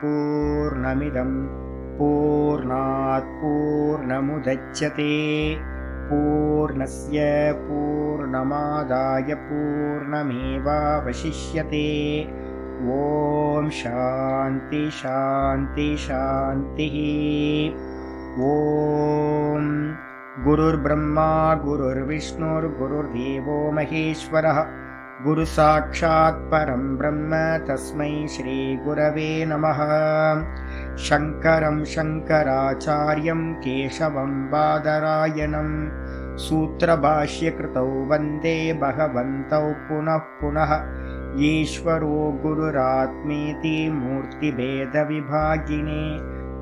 पूर्णमिदं पूर्णात् पूर्णमुदच्यते पूर्णस्य पूर्णमादाय पूर्णमेवावशिष्यते। ॐ शान्ति शान्ति शान्तिः। ॐ गुरुर्ब्रह्मा गुरुर्विष्णुर्गुरुर्देवो महेश्वरः गुरुसाक्षात् परं ब्रह्म तस्मै श्रीगुरवे नमः। शङ्करं शङ्कराचार्यं केशवं बादरायणं सूत्रभाष्यकृतौ वन्दे भगवन्तौ पुनः पुनः। ईश्वरो गुरुरात्मेति मूर्तिभेदविभागिने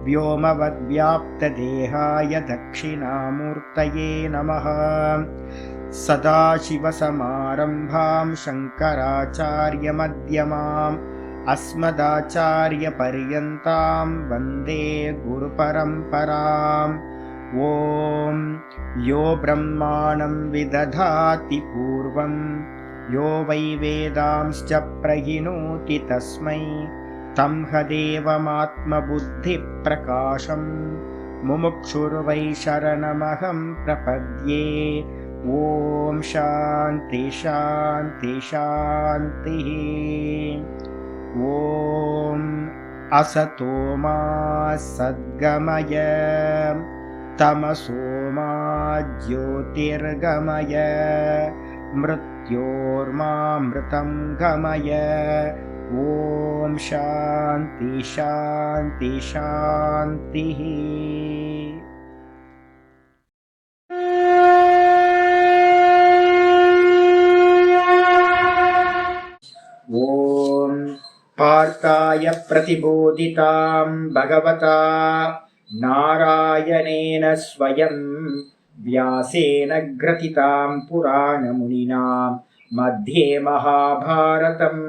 व्योमवद्व्याप्तदेहाय दक्षिणामूर्तये नमः। सदाशिवसमारम्भां शङ्कराचार्यमध्यमाम् अस्मदाचार्यपर्यन्तां वन्दे गुरुपरम्पराम्। ॐ यो ब्रह्माणं विदधाति पूर्वं यो वै वेदांश्च प्रहिणोति तस्मै तं हदेवमात्मबुद्धिप्रकाशं मुमुक्षुर्वै शरणमहं प्रपद्ये। ॐ शान्ति शान्ति शान्तिः। ॐ असतो मा सद्गमय तमसो मा ज्योतिर्गमय मृत्योर्मामृतं गमय। ॐ शान्ति शान्ति शान्तिः। ॐ पार्थाय प्रतिबोधितां भगवता नारायणेन स्वयं व्यासेन ग्रथितां पुराणमुनिना मध्ये महाभारतम्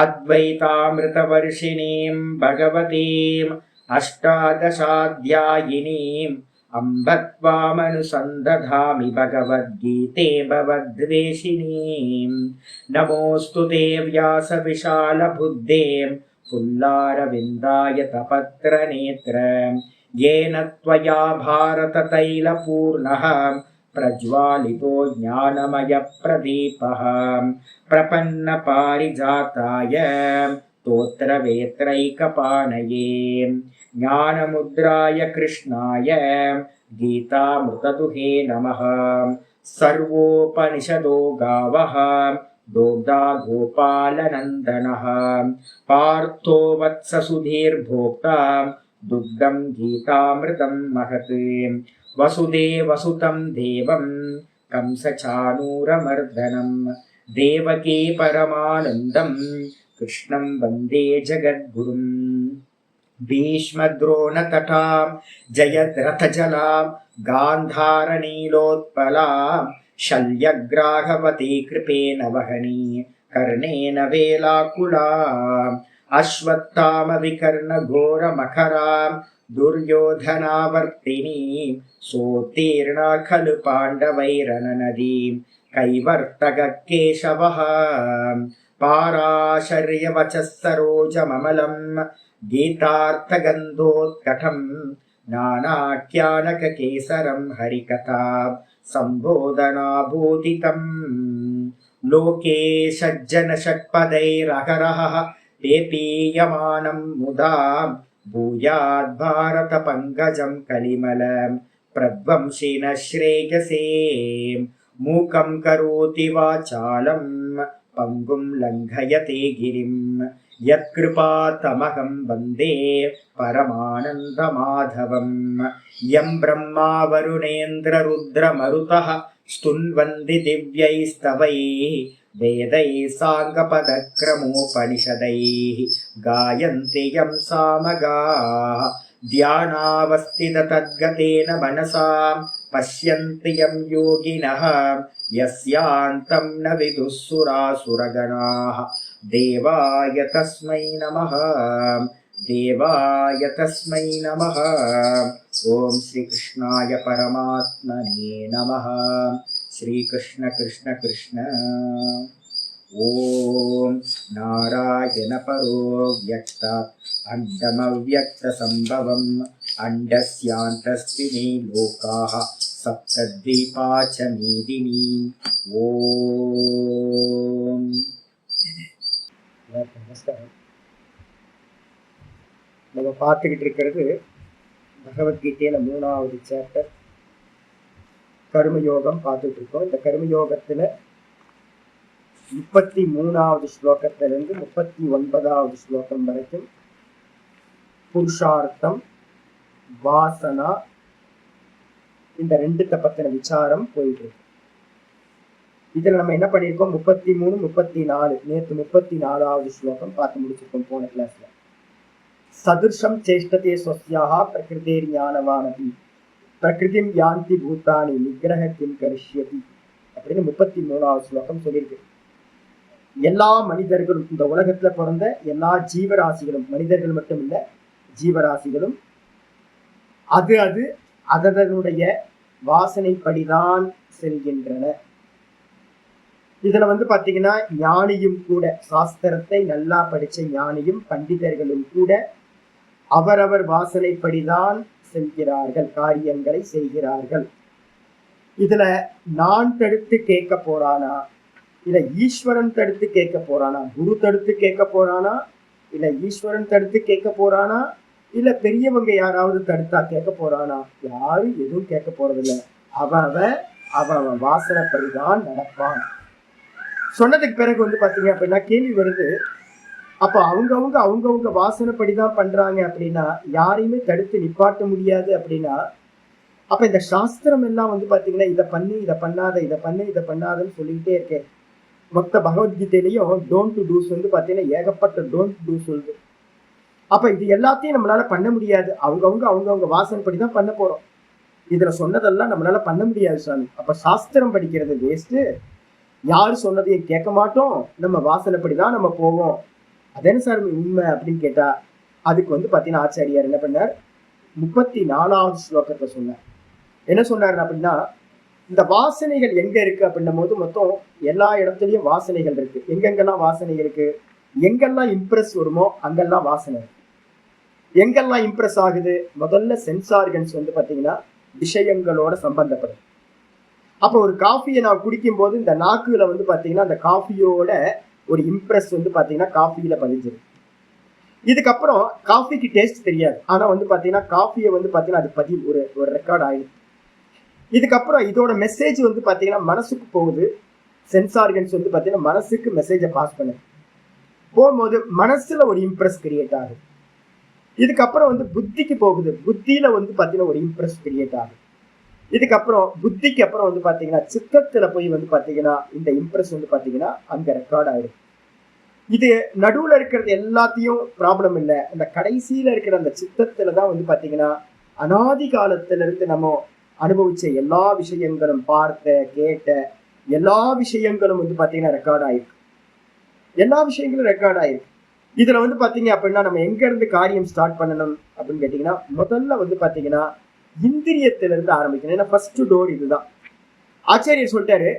अद्वैतामृतवर्षिणीं भगवतीम् अष्टादशाध्यायिनीम् अम्ब त्वामनुसन्दधामि भगवद्गीते भवद्वेषिणीम्। नमोऽस्तु ते व्यासविशालबुद्धे पुल्लारविन्दाय तपत्रनेत्र येन त्वया भारततैलपूर्णः प्रज्वालितो ज्ञानमयप्रदीपः प्रपन्नपारिजाताय स्तोत्रवेत्रैकपाणये ज्ञानमुद्राय कृष्णाय गीतामृतदुहे नमः। सर्वोपनिषदो गावः दोग्धा गोपालनन्दनः पार्थो वत्ससुधीर्भोक्ता दुग्धं गीतामृतं महत्। वसुदेवसुतं देवं कंसचाणूरमर्दनं देवकी परमानन्दं कृष्णं वन्दे जगद्गुरुम्। भीष्मद्रोणतटां जयद्रथजलां गान्धारनीलोत्पलां शल्यग्राहवती कृपेण वहनी कर्णेन वेलाकुलाम् अश्वत्थामविकर्णघोरमखरां दुर्योधनावर्तिनीं सोत्तीर्णा खलु पाण्डवैरननदीं कैवर्तककेशवः पाराशर्यवचः सरोजममलं गीतार्थगन्धोत्कटं नानाख्यानककेसरं हरिकथा सम्बोधनाभूतितम्। लोके सज्जनषट्पदैरहरः पेपीयमानं मुदा भूयाद्भारतपङ्कजं कलिमलं प्रध्वंसिनः श्रेयसे। मूकं करोति वाचालं पङ्गुं लङ्घयते गिरिं यत्कृपातमहं वन्दे परमानन्दमाधवम्। यं ब्रह्मा वरुणेन्द्ररुद्रमरुतः स्तुन्वन्ति दिव्यैस्तवैः वेदैः साङ्गपदक्रमोपनिषदैः गायन्ति यं सामगाः ध्यानावस्थिततद्गतेन मनसा पश्यन्ति यं योगिनः यस्यान्तं न विदुः सुरासुरगणाः। देवाय तस्मै नमः देवाय तस्मै नमः। ॐ श्रीकृष्णाय परमात्मने नमः। श्रीकृष्ण कृष्ण कृष्ण। ஓம் நாராயண பரோ வியக்தாத் அண்டமவ்யக்த சம்பவம் அண்டஸ்யாந்தஸ்தினி லோகாஹ சப்தத்வீபா ச மீதினி. ஓம். நமஸ்காரம். நம்ம பார்த்துக்கிட்டு இருக்கிறது பகவத்கீதையில 3வது சாப்டர் கர்மயோகம் பார்த்துட்டு இருக்கோம். இந்த கர்மயோகத்துல 33வது ஸ்லோகத்திலிருந்து 39வது ஸ்லோகம் வரைக்கும் புருஷார்த்தம், வாசனா, இந்த ரெண்டுத்தை பத்தின விசாரம் போயிட்டு இருக்கு. இதுல நம்ம என்ன பண்ணிருக்கோம், 33, 34, நேற்று 34வது ஸ்லோகம் பார்த்து முடிச்சிருக்கோம் போன கிளாஸ்ல. சதுர்ஷம் சேஷ்டதே ஸ்வஸ்யாஹ பிரகிருதேர் ஞானவானதி பிரகிருதிம் யாந்தி பூதானி நிகிரஹ கிம் கரிஷ்யதி அப்படின்னு 33வது ஸ்லோகம் சொல்லியிருக்கு. எல்லா மனிதர்களும், இந்த உலகத்துல பிறந்த எல்லா ஜீவராசிகளும், மனிதர்கள் மட்டும் இல்ல ஜீவராசிகளும் அதனுடைய வாசனைப்படிதான் செல்கின்றன. இதுல பாத்தீங்கன்னா ஞானியும் கூட, சாஸ்திரத்தை நல்லா படிச்ச ஞானியும் பண்டிதர்களும் கூட அவரவர் வாசனைப்படிதான் செல்கிறார்கள், காரியங்களை செய்கிறார்கள். இதுல நான் தடுத்து கேட்க போறானா, இல்ல ஈஸ்வரன் தடுத்து கேட்க போறானா, குரு தடுத்து கேட்க போறானா, இல்ல ஈஸ்வரன் தடுத்து கேட்க போறானா, இல்ல பெரியவங்க யாராவது தடுத்தா கேட்க போறானா, யாரும் எதுவும் கேட்க போறதில்ல. அவன் வாசனைப்படிதான் நடப்பான். சொன்னதுக்கு பிறகு பாத்தீங்க அப்படின்னா கேள்வி வருது, அப்ப அவங்கவுங்க வாசனைப்படிதான் பண்றாங்க அப்படின்னா யாரையுமே தடுத்து நிப்பாட்ட முடியாது அப்படின்னா, அப்ப இந்த சாஸ்திரம் எல்லாம் பாத்தீங்கன்னா இதை பண்ணி இதை பண்ணாத, இதை பண்ணு இதை பண்ணாதன்னு சொல்லிக்கிட்டே இருக்கேன். மொத்த பகவத்கீதையிலையும் டோன்ட் டூஸ் பாத்தீங்கன்னா ஏகப்பட்ட டோன்ட் டூ சொல்லுது. அப்ப இது எல்லாத்தையும் நம்மளால பண்ண முடியாது. அவங்கவுங்க வாசனைப்படிதான் பண்ண போறோம். இதுல சொன்னதெல்லாம் நம்மளால பண்ண முடியாது சாமி. அப்ப சாஸ்திரம் படிக்கிறது வேஸ்ட், யாரு சொன்னதையும் கேட்க மாட்டோம், நம்ம வாசனைப்படிதான் நம்ம போவோம். அதேன்னு சார் உண்மை அப்படின்னு கேட்டா, அதுக்கு பாத்தீங்கன்னா ஆச்சாரியார் என்ன பண்ணார், 34வது ஸ்லோகத்தை சொன்னார். என்ன சொன்னார் அப்படின்னா, இந்த வாசனைகள் எங்க இருக்கு அப்படின்னும் போது மொத்தம் எல்லா இடத்துலயும் வாசனைகள் இருக்கு. எங்கெங்கெல்லாம் வாசனை இருக்கு, எங்கெல்லாம் இம்ப்ரெஸ் வருமோ அங்கெல்லாம் வாசனை இருக்கு. எங்கெல்லாம் இம்ப்ரெஸ் ஆகுது, முதல்ல சென்ஸ் ஆர்கன்ஸ் பாத்தீங்கன்னா விஷயங்களோட சம்பந்தப்படும். அப்ப ஒரு காஃபியை நான் குடிக்கும் போது இந்த நாக்குல பாத்தீங்கன்னா அந்த காஃபியோட ஒரு இம்ப்ரெஸ் பாத்தீங்கன்னா காஃபியில பதிஞ்சிருக்கு. இதுக்கப்புறம் காஃபிக்கு டேஸ்ட் தெரியாது, ஆனா பாத்தீங்கன்னா காஃபியை பாத்தீங்கன்னா அது பதிவு ஒரு ரெக்கார்ட் ஆயிடுது. இதுக்கப்புறம் இதோட மெசேஜ் பாத்தீங்கன்னா மனசுக்கு போகுது. சென்ஸ் ஆர்கன்ஸ் பாத்தீங்கன்னா மனசுக்கு மெசேஜை பாஸ் பண்ணுது. போகும்போது மனசுல ஒரு இம்ப்ரெஸ் கிரியேட் ஆகுது. இதுக்கப்புறம் புத்திக்கு போகுது. புத்தியில பாத்தீங்கன்னா ஒரு இம்ப்ரெஸ் கிரியேட் ஆகுது. இதுக்கப்புறம் புத்திக்கு அப்புறம் பாத்தீங்கன்னா சித்தத்துல போய் பாத்தீங்கன்னா இந்த இம்ப்ரெஸ் பாத்தீங்கன்னா அங்க ரெக்கார்ட் ஆயிடும். இது நடுவுல இருக்கிறது எல்லாத்தையும் ப்ராப்ளம் இல்லை, அந்த கடைசியில இருக்கிற அந்த சித்தத்துலதான் பாத்தீங்கன்னா அனாதி காலத்துல இருந்து நம்ம அனுபவிச்ச எல்லா விஷயங்களும், பார்த்த கேட்ட எல்லா விஷயங்களும் பாத்தீங்கன்னா ரெக்கார்ட் ஆயிருக்கு. எல்லா விஷயங்களும் ரெக்கார்ட் ஆயிருக்கு. இதுல பாத்தீங்க அப்படின்னா நம்ம எங்க இருந்து காரியம் ஸ்டார்ட் பண்ணணும் அப்படின்னு கேட்டீங்கன்னா, முதல்ல பாத்தீங்கன்னா இந்திரியத்திலிருந்து ஆரம்பிக்கணும். ஏன்னா ஃபர்ஸ்ட் டோர் இதுதான். ஆச்சாரியர் சொல்லிட்டாரு,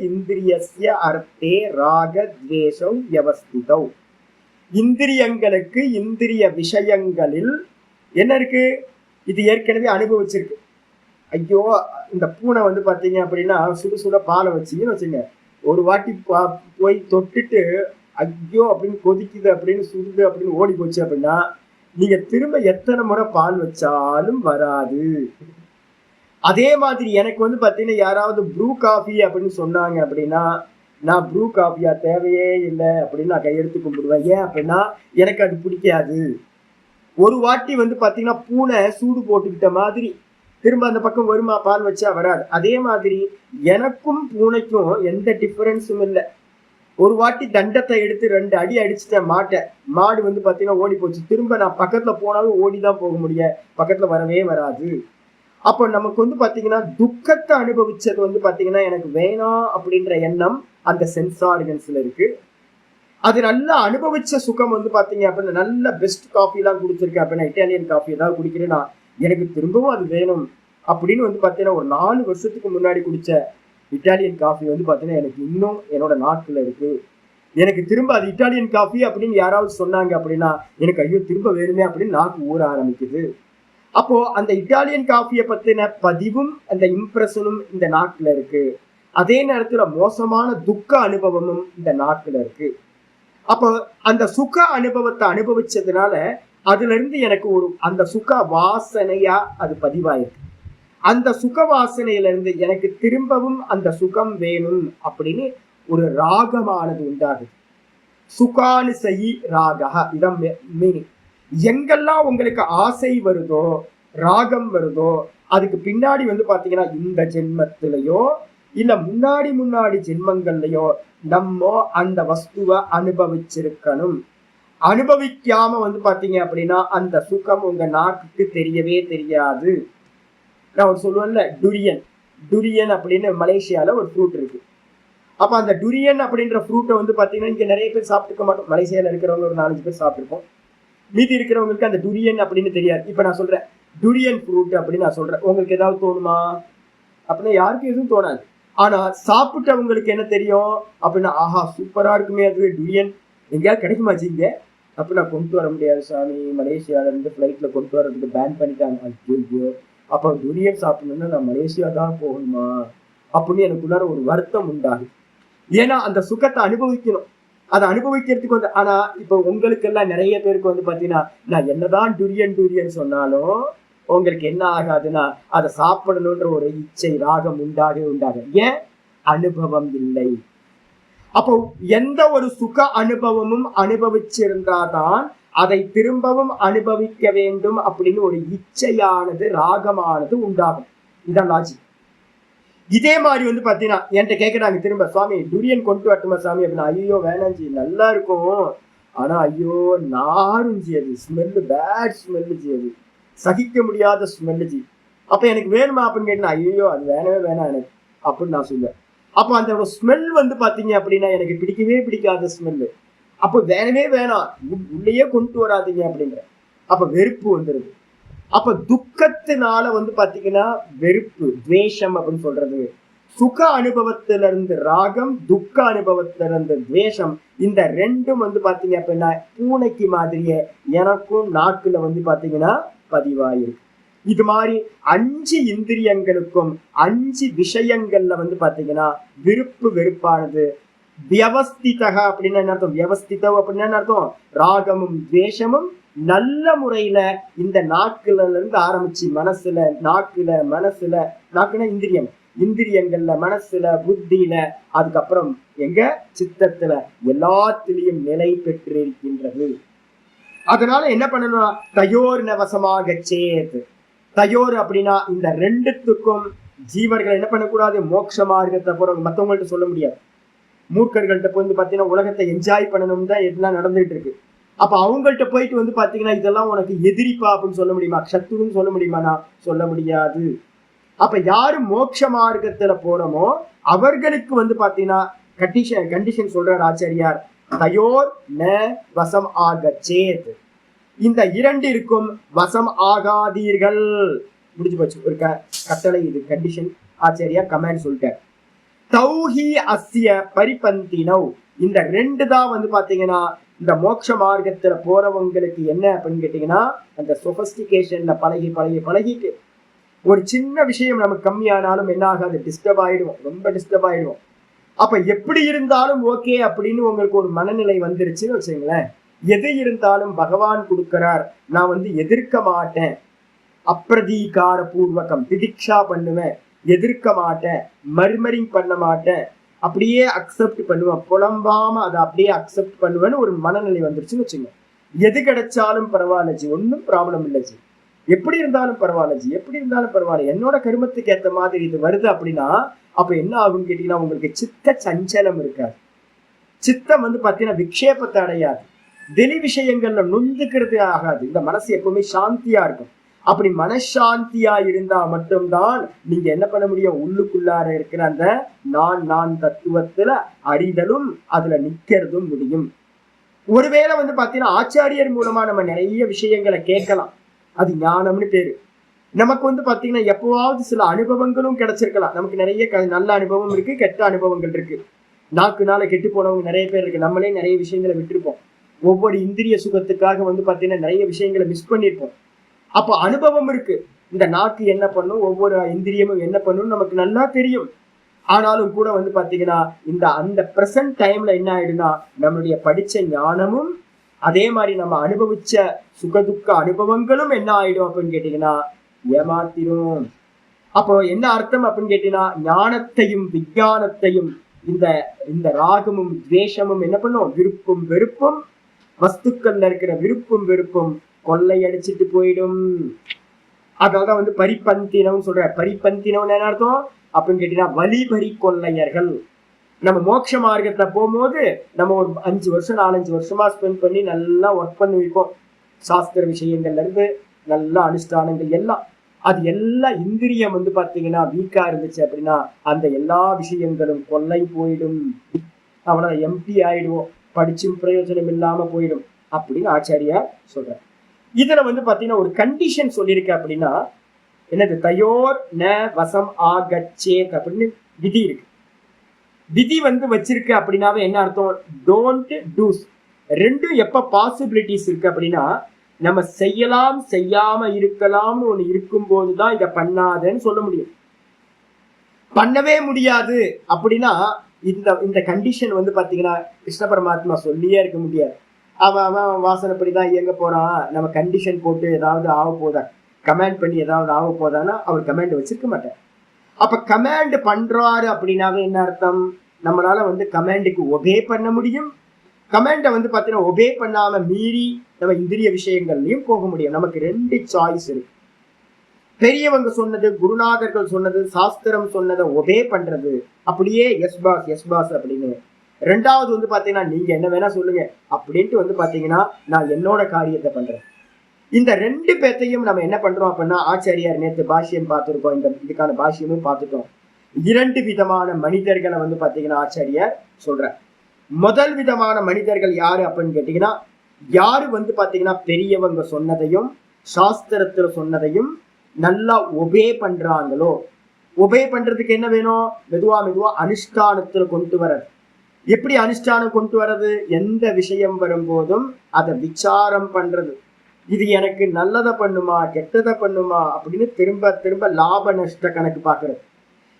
இந்திரியஸ்ய அர்த்தே ராக துவேஷௌ வியவஸ்திதௌ. இந்திரியங்களுக்கு, இந்திரிய விஷயங்களில் என்ன இருக்கு, இது ஏற்கனவே அனுபவிச்சிருக்கு. ஐயோ, இந்த பூனை பாத்தீங்க அப்படின்னா சுட பாலை வச்சிங்கன்னு வச்சுங்க, ஒரு வாட்டி போய் தொட்டுட்டு ஐயோ அப்படின்னு கொதிக்குது அப்படின்னு சுடுது அப்படின்னு ஓடி போச்சு அப்படின்னா நீங்க திரும்ப எத்தனை முறை பால் வச்சாலும் வராது. அதே மாதிரி எனக்கு பாத்தீங்கன்னா யாராவது ப்ரூ காஃபி அப்படின்னு சொன்னாங்க அப்படின்னா, நான் ப்ரூ காஃபியா தேவையே இல்லை அப்படின்னு நான் கையெடுத்து கும்பிடுவேன். ஏன் அப்படின்னா எனக்கு அது பிடிக்காது. ஒரு வாட்டி பாத்தீங்கன்னா பூனை சூடு போட்டுக்கிட்ட மாதிரி திரும்ப அந்த பக்கம் வருமா, பால் வச்சா வராது. அதே மாதிரி எனக்கும் பூனைக்கும் எந்த டிஃபரன்ஸும் இல்லை. ஒரு வாட்டி தண்டத்தை எடுத்து 2 அடி அடிச்சுட்டேன் மாட்டேன், மாடு பாத்தீங்கன்னா ஓடி போச்சு. திரும்ப நான் பக்கத்துல போனாலும் ஓடிதான் போக முடியும், பக்கத்துல வரவே வராது. அப்போ நமக்கு பாத்தீங்கன்னா துக்கத்தை அனுபவிச்சது பாத்தீங்கன்னா எனக்கு வேணாம் அப்படின்ற எண்ணம் அந்த சென்ஸ் ஆர்கன்ஸ்ல இருக்கு. அது நல்லா அனுபவிச்ச சுகம் பாத்தீங்க அப்படின்னா நல்ல பெஸ்ட் காஃபி எல்லாம் குடிச்சிருக்கேன் அப்படின்னா, இட்டாலியன் காஃபி ஏதாவது குடிக்கிறேன்னா எனக்கு திரும்பவும் அது வேணும் அப்படின்னு பாத்தீங்கன்னா ஒரு 4 வருஷத்துக்கு முன்னாடி குடிச்ச இட்டாலியன் காஃபி வந்து பாத்தீங்கன்னா எனக்கு இன்னும் என்னோட நாக்குல இருக்கு. எனக்கு திரும்ப அது இட்டாலியன் காஃபி அப்படின்னு யாராவது சொன்னாங்க அப்படின்னா எனக்கு ஐயோ திரும்ப வேணுமே அப்படின்னு நாக்கு ஊற ஆரம்பிக்குது. அப்போ அந்த இட்டாலியன் காஃபியை பத்தின பதிவும் அந்த இம்ப்ரெஷனும் இந்த நாக்குல இருக்கு. அதே நேரத்துல மோசமான துக்க அனுபவமும் இந்த நாக்குல இருக்கு. அப்போ அந்த சுக அனுபவத்தை அனுபவிச்சதுனால அதுல இருந்து எனக்கு ஒரு அந்த சுக வாசனையா அது பதிவாயிருக்கு. அந்த சுக வாசனையில இருந்து எனக்கு திரும்பவும் அந்த சுகம் வேணும் அப்படின்னு ஒரு ராகமானது உண்டாகுது. சுகானுசயி ராகா இதான் மீனிங். எங்கெல்லாம் உங்களுக்கு ஆசை வருதோ ராகம் வருதோ அதுக்கு பின்னாடி வந்து பாத்தீங்கன்னா இந்த ஜென்மத்திலேயோ இல்ல முன்னாடி ஜென்மங்கள்லயோ நம்ம அந்த வஸ்துவை அனுபவிச்சிருக்கணும். அனுபவிக்காம வந்து பாத்தீங்க அப்படின்னா அந்த சுகம் உங்க நாக்குக்கு தெரியவே தெரியாது. நான் சொல்லுவேன்ல டுரியன் அப்படின்னு மலேசியால ஒரு ஃப்ரூட் இருக்கு. அப்ப அந்த டுரியன் அப்படின்ற ஃப்ரூட்டை வந்து பாத்தீங்கன்னா இங்க நிறைய பேர் சாப்பிட்டுக்க மாட்டோம். மலேசியால இருக்கிறவங்க ஒரு 4-5 பேர் சாப்பிட்டுருப்போம். மீதி இருக்கிறவங்களுக்கு அந்த டுரியன் அப்படின்னு தெரியாது. இப்ப நான் சொல்றேன் டுரியன் ஃப்ரூட் அப்படின்னு நான் சொல்றேன். உங்களுக்கு ஏதாவது தோணுமா அப்படின்னா யாருக்கும் எதுவும் தோணாது. ஆனா சாப்பிட்டவங்களுக்கு என்ன தெரியும் அப்படின்னா ஆஹா சூப்பரா இருக்குமே அது டுரியன் எங்கேயாவது கிடைக்குமாச்சு இங்க அப்படின்னா கொண்டு வர முடியாது சாமி, மலேசியால இருந்து ஃபிளைட்ல கொண்டு வர்றதுக்கு பேன் பண்ணிட்டாங்க. ஐயோ அப்ப டுரியன் சாப்பிடணும்னா நான் மலேசியா தான் போகணுமா அப்படின்னு எனக்குள்ளார ஒரு வருத்தம் உண்டாகுது. ஏன்னா அந்த சுகத்தை அனுபவிக்கணும். அதை அனுபவிக்கிறதுக்கு வந்து ஆனா இப்ப உங்களுக்கு எல்லாம் நிறைய பேருக்கு வந்து பாத்தீங்கன்னா நான் என்னதான் டுரியன் சொன்னாலும் உங்களுக்கு என்ன ஆகாதுன்னா அதை சாப்பிடணும்ன்ற ஒரு இச்சை ராகம் உண்டாக ஏன் அனுபவம் இல்லை. அப்போ எந்த ஒரு சுக அனுபவமும் அனுபவிச்சிருந்தாதான் அதை திரும்பவும் அனுபவிக்க வேண்டும் அப்படின்னு ஒரு இச்சையானது ராகமானது உண்டாகும். இதான் லாஜிக். இதே மாதிரி வந்து பாத்தீங்கன்னா என்கிட்ட கேட்கறாங்க திரும்ப சுவாமி டுரியன் கொண்டு வரட்டுமா சாமி அப்படின்னா ஐயோ வேணாஞ்சி நல்லா இருக்கும் ஆனா ஐயோ நாருஞ்சி அது ஸ்மெல்லு பேட் ஸ்மெல்லுஜி அது சகிக்க முடியாத ஸ்மெல்லுஜி. அப்ப எனக்கு வேணுமா அப்படின்னு கேட்டேன் ஐயோ அது வேணவே வேணாம் எனக்கு அப்படின்னு நான் சொல்லுவேன். அப்போ அந்த ஸ்மெல் வந்து பாத்தீங்க அப்படின்னா எனக்கு பிடிக்கவே பிடிக்காத ஸ்மெல்லு. அப்போ வேணவே வேணாம் உள்ளேயே கொண்டு வராதிங்க அப்படிங்கிற அப்ப வெறுப்பு வந்துருது. அப்ப துக்கத்தினால வந்து பாத்தீங்கன்னா வெறுப்பு துவேஷம் அப்படின்னு சொல்றது. சுக அனுபவத்தில இருந்து ராகம், துக்க அனுபவத்தில இருந்து துவேஷம், இந்த ரெண்டும் வந்து பாத்தீங்க அப்படின்னா பூனைக்கு மாதிரியே எனக்கும் நாக்குல வந்து பாத்தீங்கன்னா பதிவாயிருக்கு. இது மாதிரி 5 இந்திரியங்களுக்கும் 5 விஷயங்கள்ல வந்து பாத்தீங்கன்னா விருப்பு வெறுப்பானது வியவஸ்திதக அப்படின்னு என்ன அர்த்தம், வியவஸ்திதம் அப்படின்னு என்ன அர்த்தம், ராகமும் துவேஷமும் நல்ல முறையில இந்த நாக்குல இருந்து ஆரம்பிச்சு மனசுல நாக்குனா இந்திரியங்கள்ல மனசுல புத்தியில அதுக்கப்புறம் எங்க சித்தத்துல எல்லாத்திலையும் நிலை பெற்றிருக்கின்றது. அதனால என்ன பண்ணணும், தயோர் நவசமாக சேத். தயோர் அப்படின்னா இந்த ரெண்டுத்துக்கும் ஜீவர்கள் என்ன பண்ணக்கூடாது, மோட்ச மார்க்கத்தை போற மற்றவங்கள்ட்ட சொல்ல முடியாது. மூர்க்கர்கள்ட்ட வந்து பாத்தீங்கன்னா உலகத்தை என்ஜாய் பண்ணணும் தான் எல்லாம் நடந்துட்டு இருக்கு. அப்ப அவங்கள்ட்ட போயிட்டு வந்து பாத்தீங்கன்னா இதெல்லாம் உனக்கு எதிரிப்பா அப்படின்னு சொல்ல முடியுமா, சத்துருன்னு சொல்ல முடியுமானா சொல்ல முடியாது. அப்ப யாரு மோட்ச மார்க்கத்துல போறோமோ அவர்களுக்கு வந்து பாத்தீங்கன்னா கண்டிஷன் சொல்றார் ஆச்சாரியார், தயோர் ந வசம் ஆக சேத். இந்த இரண்டிற்கும் வசம் ஆகாதீர்கள். முடிஞ்சு போச்சு, ஒரு கட்டளை இது, கண்டிஷன் ஆச்சாரியார் கமெண்ட் சொல்லிட்டார். தௌஹி அஸ்ய பரிபந்தினவ். இந்த 2 தான் வந்து பாத்தீங்கன்னா இந்த மோட்ச மார்க்கத்துல போறவங்களுக்கு என்ன அப்படின்னு கேட்டீங்கன்னா அந்த சொபஸ்டிகேஷன்ல பழகிட்டு ஒரு சின்ன விஷயம் நமக்கு கம்மியானாலும் என்ன ஆகாது, டிஸ்டர்ப் ஆயிடுவோம், ரொம்ப டிஸ்டர்ப் ஆயிடுவோம். அப்ப எப்படி இருந்தாலும் ஓகே அப்படின்னு உங்களுக்கு ஒரு மனநிலை வந்துருச்சுன்னு வச்சுங்களேன், எது இருந்தாலும் பகவான் கொடுக்கிறார், நான் வந்து எதிர்க்க மாட்டேன், அப்பிரதீகார பூர்வகம் திதிக்ஷா பண்ணுவேன், எதிர்க்க மாட்டேன், மர்மரிங் பண்ண மாட்டேன், அப்படியே அக்செப்ட் பண்ணுவேன், புலம்பாம அதை அப்படியே அக்செப்ட் பண்ணுவேன்னு ஒரு மனநிலை வந்துருச்சுன்னு வச்சுங்க. எது கிடைச்சாலும் பரவாயில்ல ஜி, ஒன்றும் ப்ராப்ளம் இல்லை ஜி, எப்படி இருந்தாலும் பரவாயில்ல ஜி, எப்படி இருந்தாலும் பரவாயில்ல, என்னோட கருமத்துக்கு ஏற்ற மாதிரி இது வருது அப்படின்னா அப்ப என்ன ஆகும்னு கேட்டீங்கன்னா உங்களுக்கு சித்த சஞ்சலம் இருக்காது. சித்தம் வந்து பாத்தீங்கன்னா விக்ஷேபத்தை அடையாது, வெளி விஷயங்கள்ல நொந்துக்கிறது ஆகாது. இந்த மனசு எப்பவுமே சாந்தியா இருக்கும். அப்படி மனசாந்தியா இருந்தா மட்டும்தான் நீங்க என்ன பண்ண முடியும், உள்ளுக்குள்ளார இருக்கிற அந்த நான் தத்துவத்துல அறிதலும் அதுல நிக்கிறதும் முடியும். ஒருவேளை வந்து பாத்தீங்கன்னா ஆச்சாரியர் மூலமா நம்ம நிறைய விஷயங்களை கேட்கலாம், அது ஞானம்னு பேரு. நமக்கு வந்து பாத்தீங்கன்னா எப்பவாவது சில அனுபவங்களும் கிடைச்சிருக்கலாம். நமக்கு நிறைய நல்ல அனுபவம் இருக்கு, கெட்ட அனுபவங்கள் இருக்கு. நாக்குனால கெட்டு போனவங்க நிறைய பேர் இருக்கு. நம்மளே நிறைய விஷயங்களை விட்டுருப்போம். ஒவ்வொரு இந்திரிய சுகத்துக்காக வந்து பாத்தீங்கன்னா நிறைய விஷயங்களை மிஸ் பண்ணிருப்போம். அப்போ அனுபவம் இருக்கு. இந்த நாக்கு என்ன பண்ணும், ஒவ்வொரு இந்திரியமும் என்ன பண்ணும் நமக்கு நல்லா தெரியும். ஆனாலும் கூட வந்து பாத்தீங்கன்னா அந்த பிரசன்ட் டைம்ல என்ன ஆயிடுனா நம்மளுடைய படிச்ச ஞானமும் அதே மாதிரி நம்ம அனுபவிச்ச சுகதுக்க அனுபவங்களும் என்ன ஆயிடும் அப்படின்னு கேட்டீங்கன்னா ஏமாத்திரும். அப்போ என்ன அர்த்தம் அப்படின்னு கேட்டீங்கன்னா ஞானத்தையும் விஞ்ஞானத்தையும் இந்த இந்த ராகமும் துவேஷமும் என்ன பண்ணும், விருப்பும் வெறுப்பும், வஸ்துக்கள்ல இருக்கிற விருப்பும் வெறுப்பும் கொள்ளையடிச்சிட்டு போயிடும். அதான் வந்து பரிபந்தினம் சொல்ற. பரிபந்தினம் என்ன அர்த்தம் அப்படின்னு கேட்டீங்கன்னா வழிபறி கொள்ளையர்கள். நம்ம மோட்ச மார்க்கத்துல போகும்போது நம்ம ஒரு 5 வருஷம் 4-5 வருஷமா ஸ்பெண்ட் பண்ணி நல்லா ஒர்க் பண்ணி வைப்போம். சாஸ்திர விஷயங்கள்ல இருந்து நல்ல அனுஷ்டானங்கள் எல்லாம். அது எல்லாம் இந்திரியம் வந்து பாத்தீங்கன்னா வீக்கா இருந்துச்சு அப்படின்னா அந்த எல்லா விஷயங்களும் கொள்ளை போயிடும். அவ்வளவு எம்டி ஆயிடுவோம், படிச்சும் பிரயோஜனம் இல்லாம போயிடும் அப்படின்னு ஆச்சாரியார் சொல்ற. இதுல வந்து பாத்தீங்கன்னா ஒரு கண்டிஷன் சொல்லியிருக்க அப்படின்னா என்னது, தயோர் ந வசம் ஆகச்சேத் அப்படின்னு விதி இருக்கு. விதி வந்து வச்சிருக்கு அப்படின்னாவே என்ன அர்த்தம், டோன்ட் டூஸ். ரெண்டும் எப்ப பாசிபிலிட்டிஸ் இருக்கு அப்படின்னா நம்ம செய்யலாம் செய்யாம இருக்கலாம்னு ஒண்ணு இருக்கும் போதுதான் இதை பண்ணாதன்னு சொல்ல முடியும். பண்ணவே முடியாது அப்படின்னா இந்த கண்டிஷன் வந்து பாத்தீங்கன்னா கிருஷ்ண பரமாத்மா சொல்லியே இருக்க முடியாது. அவன் வாசனைப்படிதான் இயங்க போறான். நம்ம கண்டிஷன் போட்டு ஏதாவது ஆக போதா, கமாண்ட் பண்ணி ஏதாவது ஆக போதான்னா அவர் கமாண்ட் வச்சிருக்க மாட்டார். அப்ப கமாண்ட் பண்றாரு அப்படின்னாவே என்ன அர்த்தம், நம்மளால வந்து கமாண்டுக்கு ஒபே பண்ண முடியும். கமாண்டை வந்து பாத்தீங்கன்னா ஒபே பண்ணாம மீறி நம்ம இந்திரிய விஷயங்கள்லயும் போக முடியும். நமக்கு 2 சாய்ஸ் இருக்கு. பெரியவங்க சொன்னது, குருநாதர்கள் சொன்னது, சாஸ்திரம் சொன்னதை ஒபே பண்றது, அப்படியே எஸ் பாஸ் அப்படின்னு. 2வது வந்து பாத்தீங்கன்னா நீங்க என்ன வேணா சொல்லுங்க அப்படின்ட்டு வந்து பாத்தீங்கன்னா நான் என்னோட காரியத்தை பண்றேன். இந்த 2 பேத்தையும் நம்ம என்ன பண்றோம் அப்படின்னா ஆச்சாரியார் நேற்று பாஷ்யம் பார்த்துருக்கோம், இதுக்கான பாஷ்யமும் பார்த்துட்டோம். 2 விதமான மனிதர்களை வந்து பாத்தீங்கன்னா ஆச்சாரியார் சொல்ற. முதல் விதமான மனிதர்கள் யாரு அப்படின்னு கேட்டீங்கன்னா யாரு வந்து பாத்தீங்கன்னா பெரியவங்க சொன்னதையும் சாஸ்திரத்துல சொன்னதையும் நல்லா ஒபே பண்றாங்களோ. ஒபே பண்றதுக்கு என்ன வேணும், மெதுவா அனுஷ்டானத்துல கொண்டு வர்றது. எப்படி அனுஷ்டானம் கொண்டு வர்றது, எந்த விஷயம் வரும்போதும் அதை விசாரம் பண்றது. இது எனக்கு நல்லதை பண்ணுமா கெட்டதை பண்ணுமா அப்படின்னு திரும்ப திரும்ப லாப நஷ்ட கணக்கு பாக்குறது.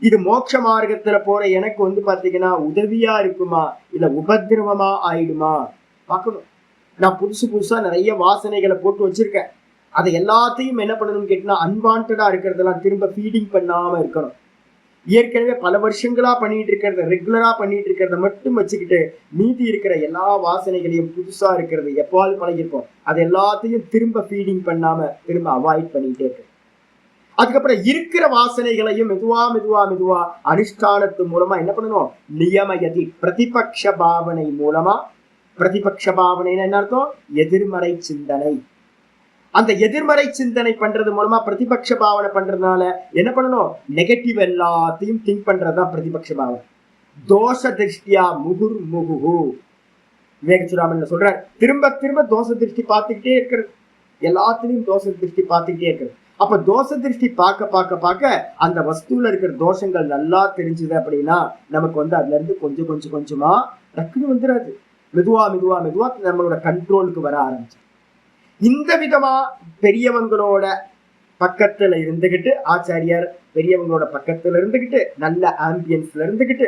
இது மோட்ச மார்க்கத்துல போற எனக்கு வந்து பாத்தீங்கன்னா உதவியா இருக்குமா இல்ல உபதிரவமா ஆயிடுமா பார்க்கணும். நான் புதுசா நிறைய வாசனைகளை போட்டு வச்சிருக்கேன். அதை எல்லாத்தையும் என்ன பண்ணணும்னு கேட்டீங்கன்னா அன்வான்டா இருக்கிறதெல்லாம் திரும்ப ஃபீடிங் பண்ணாம இருக்கணும். ஏற்கனவே பல வருஷங்களா பண்ணிட்டு இருக்கிறத, ரெகுலரா பண்ணிட்டு இருக்கிறத மட்டும் வச்சுக்கிட்டு மீதி இருக்கிற எல்லா வாசனைகளையும் புதுசா இருக்கிறது எப்போது பழகிருக்கோம் அது எல்லாத்தையும் திரும்ப ஃபீடிங் பண்ணாம திரும்ப அவாய்ட் பண்ணிட்டே இருக்கு. அதுக்கப்புறம் இருக்கிற வாசனைகளையும் மெதுவா அனுஷ்டானத்து மூலமா என்ன பண்ணணும், நியமயதி பிரதிபக்ஷ பாவனை மூலமா. பிரதிபக்ஷ பாவனைன்னு என்ன அர்த்தம், எதிர்மறை சிந்தனை. அந்த எதிர்மறை சிந்தனை பண்றது மூலமா பிரதிபக்ஷ பாவனை பண்றதுனால என்ன பண்ணணும், நெகட்டிவ் எல்லாத்தையும் திங்க் பண்றதுதான் பிரதிபக்ஷ பாவனை. தோஷ திருஷ்டியா முகுர்முகு விவேகச்சுராமன் சொல்ற. திரும்ப திரும்ப தோஷ திருஷ்டி பார்த்துக்கிட்டே இருக்கிறது, எல்லாத்திலையும் தோஷ திருஷ்டி பார்த்துக்கிட்டே இருக்கிறது. அப்ப தோஷ திருஷ்டி பார்க்க அந்த வஸ்துல இருக்கிற தோஷங்கள் நல்லா தெரிஞ்சுது அப்படின்னா நமக்கு வந்து அதுல இருந்து கொஞ்சமா டக்குன்னு வந்துடாது. மெதுவா நம்மளோட கண்ட்ரோலுக்கு வர ஆரம்பிச்சு. இந்த விதமா பெரியவங்களோட பக்கத்துல இருந்துகிட்டு ஆச்சாரியார் பெரியவங்களோட பக்கத்துல இருந்துகிட்டு நல்ல ஆம்பியன்ஸ்ல இருந்துகிட்டு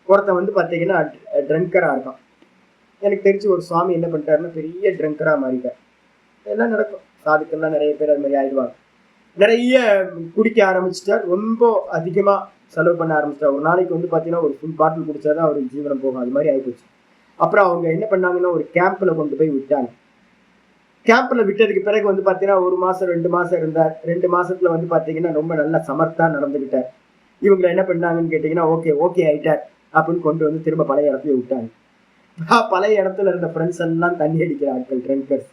ஒருத்தன் வந்து பாத்தீங்கன்னா ட்ரங்கரா இருக்கான். எனக்கு தெரிஞ்சு ஒரு சுவாமி என்ன பண்ணிட்டாருன்னா பெரிய ட்ரங்கரா மாறிட்டார். எல்லாம் நடக்கும், சாதுக்கெல்லாம் நிறைய பேர் அது மாதிரி ஆயிடுவாங்க. நிறைய குடிக்க ஆரம்பிச்சிட்டார், ரொம்ப அதிகமா செலவு பண்ண ஆரம்பிச்சிட்டார். ஒரு நாளைக்கு வந்து பாத்தீங்கன்னா ஒரு ஃபுல் பாட்டில் குடிச்சாதான் அவருக்கு ஜீவனம் போகும், அது மாதிரி ஆயிப்போச்சு. அப்புறம் அவங்க என்ன பண்ணாங்கன்னா ஒரு கேம்ப்ல கொண்டு போய் விட்டாங்க. கேம்ப்ல விட்டதுக்கு பிறகு வந்து பாத்தீங்கன்னா 1 மாசம் 2 மாசம் இருந்தார். 2 மாசத்துல வந்து பாத்தீங்கன்னா ரொம்ப நல்ல சமர்த்தா நடந்துகிட்டார். இவங்க என்ன பண்ணாங்கன்னு கேட்டீங்கன்னா ஓகே ஆயிட்டார் அப்படின்னு கொண்டு வந்து திரும்ப பழைய இடத்துல விட்டாங்க. பழைய இடத்துல இருந்த ஃப்ரெண்ட்ஸ் எல்லாம் தண்ணி அடிக்கிற ஆட்கள், ட்ரங்கர்ஸ்.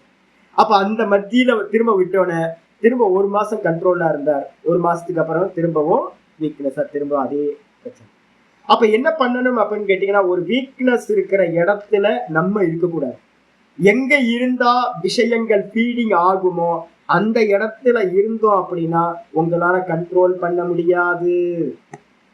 அப்ப அந்த மத்தியில திரும்ப விட்டோன்னே திரும்ப 1 மாசம் கண்ட்ரோலா இருந்தார். 1 மாசத்துக்கு அப்புறம் திரும்பவும் வீக்னஸா திரும்ப அதே பிரச்சனை. அப்ப என்ன பண்ணணும் அப்படின்னு கேட்டீங்கன்னா ஒரு வீக்னஸ் இருக்கிற இடத்துல நம்ம இருக்கக்கூடாது. எங்க இருந்தா விஷயங்கள் ஃபீடிங் ஆகுமோ அந்த இடத்துல இருந்தோம் அப்படின்னா உங்களால கண்ட்ரோல் பண்ண முடியாது.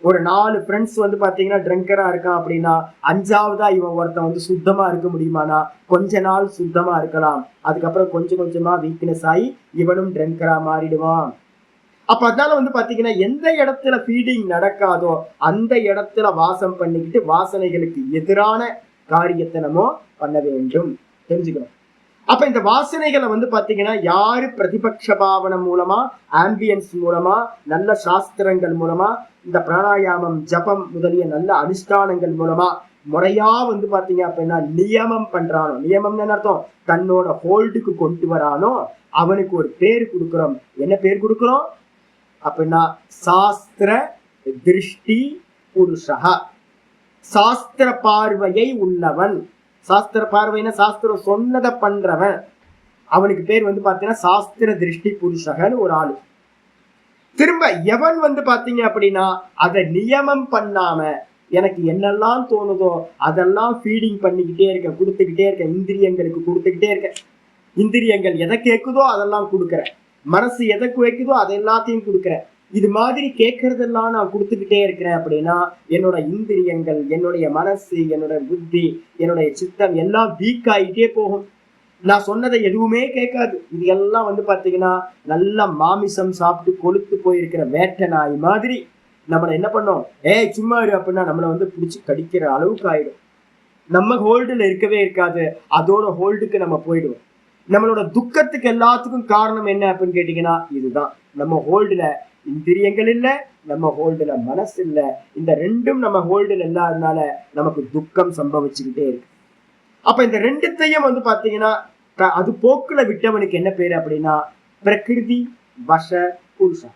ஒரு 4 ஃப்ரெண்ட்ஸ் வந்து பாத்தீங்கன்னா ட்ரங்கரா இருக்கான் அப்படின்னா 5ஆவதா இவன் ஒருத்தன் வந்து சுத்தமா இருக்க முடியுமானா கொஞ்ச நாள் சுத்தமா இருக்கலாம், அதுக்கப்புறம் கொஞ்சம் கொஞ்சமா வீக்னஸ் ஆகி இவனும் ட்ரங்கரா மாறிடுவான். அப்ப அதனால வந்து பாத்தீங்கன்னா எந்த இடத்துல ஃபீடிங் நடக்காதோ அந்த இடத்துல வாசம் பண்ணிக்கிட்டு வாசனைகளுக்கு எதிரான காரியத்தை நம்ம பண்ண வேண்டும், தெரிஞ்சுக்கணும். அப்ப இந்த வாசனைகளை வந்து பாத்தீங்கன்னா யாரு பிரதிபக்ஷ பாவனை மூலமா, ஆம்பியன்ஸ் மூலமா, நல்ல சாஸ்திரங்கள் மூலமா, இந்த பிராணாயாமம் ஜபம் முதலிய நல்ல அனுஷ்டானங்கள் மூலமா முறையா வந்து பாத்தீங்க அப்படின்னா நியமம் பண்றானோ, நியமம்னு என்ன அர்த்தம், தன்னோட ஹோல்டுக்கு கொண்டு வரானோ அவனுக்கு ஒரு பேர் கொடுக்கிறோம். என்ன பேர் கொடுக்கிறோம் அப்படின்னா சாஸ்திர திருஷ்டி புருஷா, சாஸ்திர பார்வையை உள்ளவன். சாஸ்திர பார்வைன்னா சாஸ்திரம் சொன்னதை பண்றவன், அவனுக்கு பேர் வந்து பாத்தீங்கன்னா சாஸ்திர திருஷ்டி புருஷகன்னு ஒரு ஆளு. திரும்ப எவன் வந்து பாத்தீங்க அப்படின்னா அதை நியமம் பண்ணாம எனக்கு என்னெல்லாம் தோணுதோ அதெல்லாம் ஃபீடிங் பண்ணிக்கிட்டே இருக்க, கொடுத்துக்கிட்டே இருக்க, இந்திரியங்களுக்கு கொடுத்துக்கிட்டே இருக்க, இந்திரியங்கள் எதை கேட்குதோ அதெல்லாம் கொடுக்குறேன், மனசு எதை வைக்குதோ அதை எல்லாத்தையும் கொடுக்குறேன், இது மாதிரி கேட்கறதெல்லாம் நான் கொடுத்துக்கிட்டே இருக்கிறேன் அப்படின்னா என்னோட இந்திரியங்கள், என்னுடைய மனசு, என்னோட புத்தி, என்னுடைய சித்தம் எல்லாம் வீக் ஆகிட்டே போகும். நான் சொன்னதை எதுவுமே கேட்காது. இது எல்லாம் வந்து பாத்தீங்கன்னா நல்ல மாமிசம் சாப்பிட்டு கொழுத்து போயிருக்கிற வேட்டை நாய் மாதிரி நம்மளை என்ன பண்ணோம், சும்மா இரு அப்படின்னா நம்மளை வந்து பிடிச்சி கடிக்கிற அளவுக்கு ஆயிடும். நம்ம ஹோல்டுல இருக்கவே இருக்காது, அதோட ஹோல்டுக்கு நம்ம போயிடுவோம். நம்மளோட துக்கத்துக்கு எல்லாத்துக்கும் காரணம் என்ன அப்படின்னு கேட்டீங்கன்னா இதுதான். நம்ம ஹோல்டுல இந்திரியங்கள் இல்ல, நம்ம ஹோல்டுல மனசு இல்ல, இந்த ரெண்டும் நம்ம ஹோல்டுல இல்லாதனால நமக்கு துக்கம் சம்பவிச்சுக்கிட்டே இருக்கு. அப்ப இந்த ரெண்டுத்தையும் வந்து பாத்தீங்கன்னா அது போக்குல விட்டவனுக்கு என்ன பேரு அப்படின்னா பிரகிருதி வச புருஷா.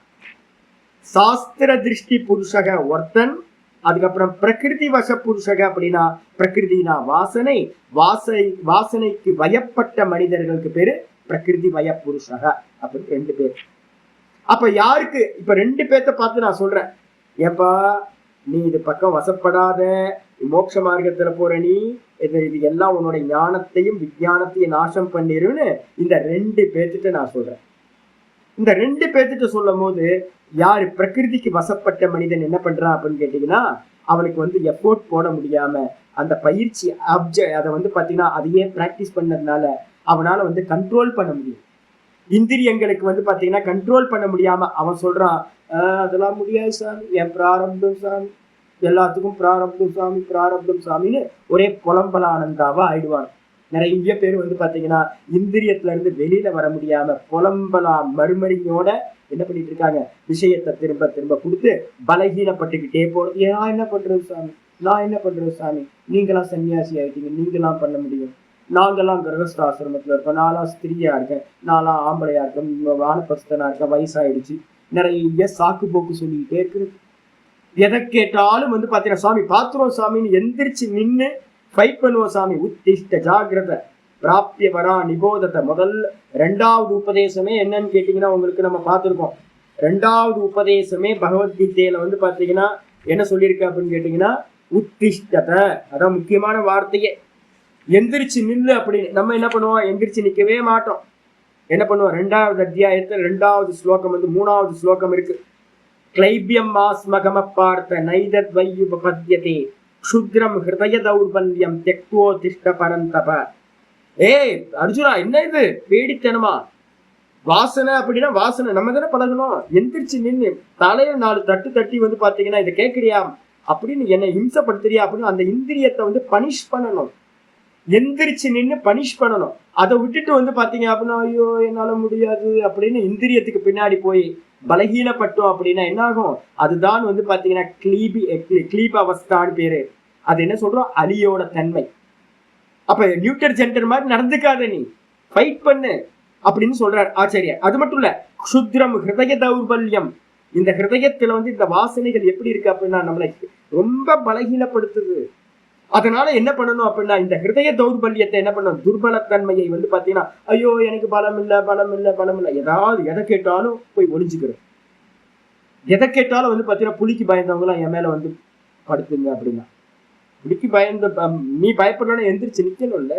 சாஸ்திர திருஷ்டி புருஷக ஒருத்தன், அதுக்கப்புறம் பிரகிருதி வச புருஷக அப்படின்னா பிரகிருதினா வாசனை, வாசனைக்கு வயப்பட்ட மனிதர்களுக்கு பேரு பிரகிருதி வய புருஷக அப்படின்னு 2 பேர். அப்ப யாருக்கு இப்ப 2 பேர்த்த பார்த்து நான் சொல்றேன், ஏப்பா நீ இது பக்கம் வசப்படாத, மோட்ச மார்க்கத்துல போற நீ இது எல்லாம் உன்னோட ஞானத்தையும் விஞ்ஞானத்தையும் நாசம் பண்ணிருன்னு இந்த 2 பேர்த்திட்ட நான் சொல்றேன். இந்த 2 பேர்த்திட்ட சொல்லும் போது யாரு பிரகிருதிக்கு வசப்பட்ட மனிதன் என்ன பண்றான் அப்படின்னு கேட்டீங்கன்னா அவனுக்கு வந்து எஃபோர்ட் போட முடியாம அந்த பயிற்சி அதை வந்து பாத்தீங்கன்னா அதையே பிராக்டிஸ் பண்ணதுனால அவனால வந்து கண்ட்ரோல் பண்ண முடியும். இந்திரியங்களுக்கு வந்து பாத்தீங்கன்னா கண்ட்ரோல் பண்ண முடியாம அவன் சொல்றான், அதெல்லாம் முடியாது சாமி, என் பிராரப்தம் சாமி, எல்லாத்துக்கும் பிராரப்தம் சாமி, பிராரப்தம் சாமின்னு ஒரே புலம்பலானந்தாவா ஆயிடுவான். நிறைய பேர் வந்து பாத்தீங்கன்னா இந்திரியத்துல இருந்து வெளியில வர முடியாம புலம்பலா மறுமணியோட என்ன பண்ணிட்டு இருக்காங்க, விஷயத்தை திரும்ப திரும்ப கொடுத்து பலகீனப்பட்டுக்கிட்டே போறது. நான் என்ன பண்றது சாமி, நான் என்ன பண்றது சாமி, நீங்களாம் சன்னியாசி ஆயிட்டீங்க, நீங்களாம் பண்ண முடியும், நாங்கெல்லாம் கிரகஸ்தாசிரமத்துல இருக்கோம், நான்லாம் ஸ்திரியா இருக்கேன், நான்லாம் ஆம்பளையா இருக்கேன், வானப்பஸ்தனா இருக்கேன், வயசாயிடுச்சு, நிறைய சாக்கு போக்கு சொல்லிக்கிட்டே இருக்குது. எதை கேட்டாலும் வந்து பாத்தீங்கன்னா சாமி பாத்துருவோம் சாமின்னு எந்திரிச்சு நின்று ஃபைட் பண்ணுவோம் சாமி. உத்திஷ்ட ஜாகிரத பிராப்திய வரா நிபோதத்தை முதல்ல 2வது உபதேசமே என்னன்னு கேட்டீங்கன்னா உங்களுக்கு நம்ம பார்த்துருக்கோம். 2வது உபதேசமே பகவத்கீதையில வந்து பாத்தீங்கன்னா என்ன சொல்லியிருக்கு அப்படின்னு கேட்டீங்கன்னா உத்திஷ்டத்தை, அதான் முக்கியமான வார்த்தையே. எந்திரிச்சு நில்லு அப்படின்னு. நம்ம என்ன பண்ணுவோம், எந்திரிச்சு நிக்கவே மாட்டோம். என்ன பண்ணுவோம், 2வது அத்தியாயத்துல 2வது ஸ்லோகம் வந்து 3வது ஸ்லோகம் இருக்கு. கிளைபியம் மாஸ்மகம பார்த்த நைதத் வையுபத்யதே க்ஷுத்ரம் ஹிருதய தௌர்பல்யம் தெக்வோ திஷ்ட பரந்தப. அர்ஜுனா என்ன இது பேடித்தனமா, வாசனை அப்படின்னா வாசனை நம்ம தானே பழகணும், எந்திரிச்சு நின்று தலையில 4 தட்டு தட்டி வந்து பாத்தீங்கன்னா இதை கேட்கறியா அப்படின்னு என்னை இம்சப்படுத்துறியா அப்படின்னு அந்த இந்திரியத்தை வந்து பனிஷ் பண்ணணும். எந்திரிச்சு நின்று பனிஷ் பண்ணணும். அதை விட்டுட்டு வந்து பாத்தீங்க அப்படின்னா ஐயோ என்னால முடியாது அப்படின்னு இந்திரியத்துக்கு பின்னாடி போய் பலகீனப்பட்டோம் அப்படின்னா என்ன ஆகும், அதுதான் வந்து பாத்தீங்கன்னா கிளீப அவஸ்தான்னு பேரு. அது என்ன சொல்றோம், அலியோட தன்மை. அப்ப நியூட்டர் ஜென்டர் மாதிரி நடந்துக்காத, நீ ஃபைட் பண்ணு அப்படின்னு சொல்றாரு ஆச்சாரியார். அது மட்டும் இல்ல, க்ஷுத்ரம் ஹிருதய தௌர்பல்யம், இந்த ஹிருதயத்துல வந்து இந்த வாசனைகள் எப்படி இருக்கு அப்படின்னா நம்மளை ரொம்ப பலகீனப்படுத்துது. அதனால என்ன பண்ணணும் அப்படின்னா இந்த ஹிருதய தௌர்பல்யத்தை என்ன பண்ணணும், துர்பலத்தன்மையை வந்து பாத்தீங்கன்னா ஐயோ எனக்கு பலம் இல்லை பலம் இல்லை பலம் இல்லை, ஏதாவது எதை கேட்டாலும் போய் ஒளிஞ்சுக்கிறோம். எதை கேட்டாலும் வந்து பாத்தீங்கன்னா புலிக்கு பயந்தவங்க எல்லாம் என் மேல வந்து படுத்துங்க அப்படின்னா, புலிக்கு பயந்த நீ பயப்படணும்னா எந்திரிச்சு நிக்கணும்ல.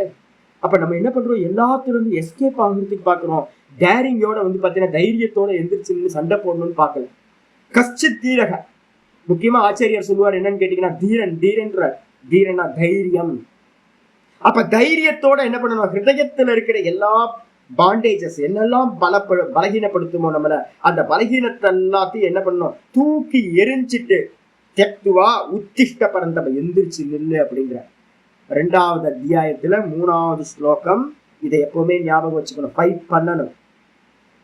அப்ப நம்ம என்ன பண்றோம், எல்லாத்துல இருந்து எஸ்கேப் ஆகுறதுக்கு பாக்குறோம். டேரிங்கோட வந்து பாத்தீங்கன்னா தைரியத்தோட எந்திரிச்சு நின்று சண்டை போடணும்னு பாக்கல. கஷ்ட தீரக முக்கியமா ஆச்சாரியார் சொல்லுவார் என்னன்னு கேட்டீங்கன்னா, தீரன் தீரன்ற தீரனா தைரியம். அப்ப தைரியத்தோட என்ன பண்ணணும், ஹிருதயத்துல இருக்கிற எல்லா பாண்டேஜஸ் என்னெல்லாம் பலகீனப்படுத்துமோ நம்மள, அந்த பலகீனத்தை எல்லாத்தையும் என்ன பண்ணணும், தூக்கி எரிஞ்சிட்டு தெத்துவா உத்திஷ்ட பரந்தம் எந்திரிச்சு நில்லு அப்படிங்கிற 2வது அத்தியாயத்துல 3வது ஸ்லோகம். இதை எப்பவுமே ஞாபகம் வச்சுக்கணும். ஃபைட் பண்ணணும்,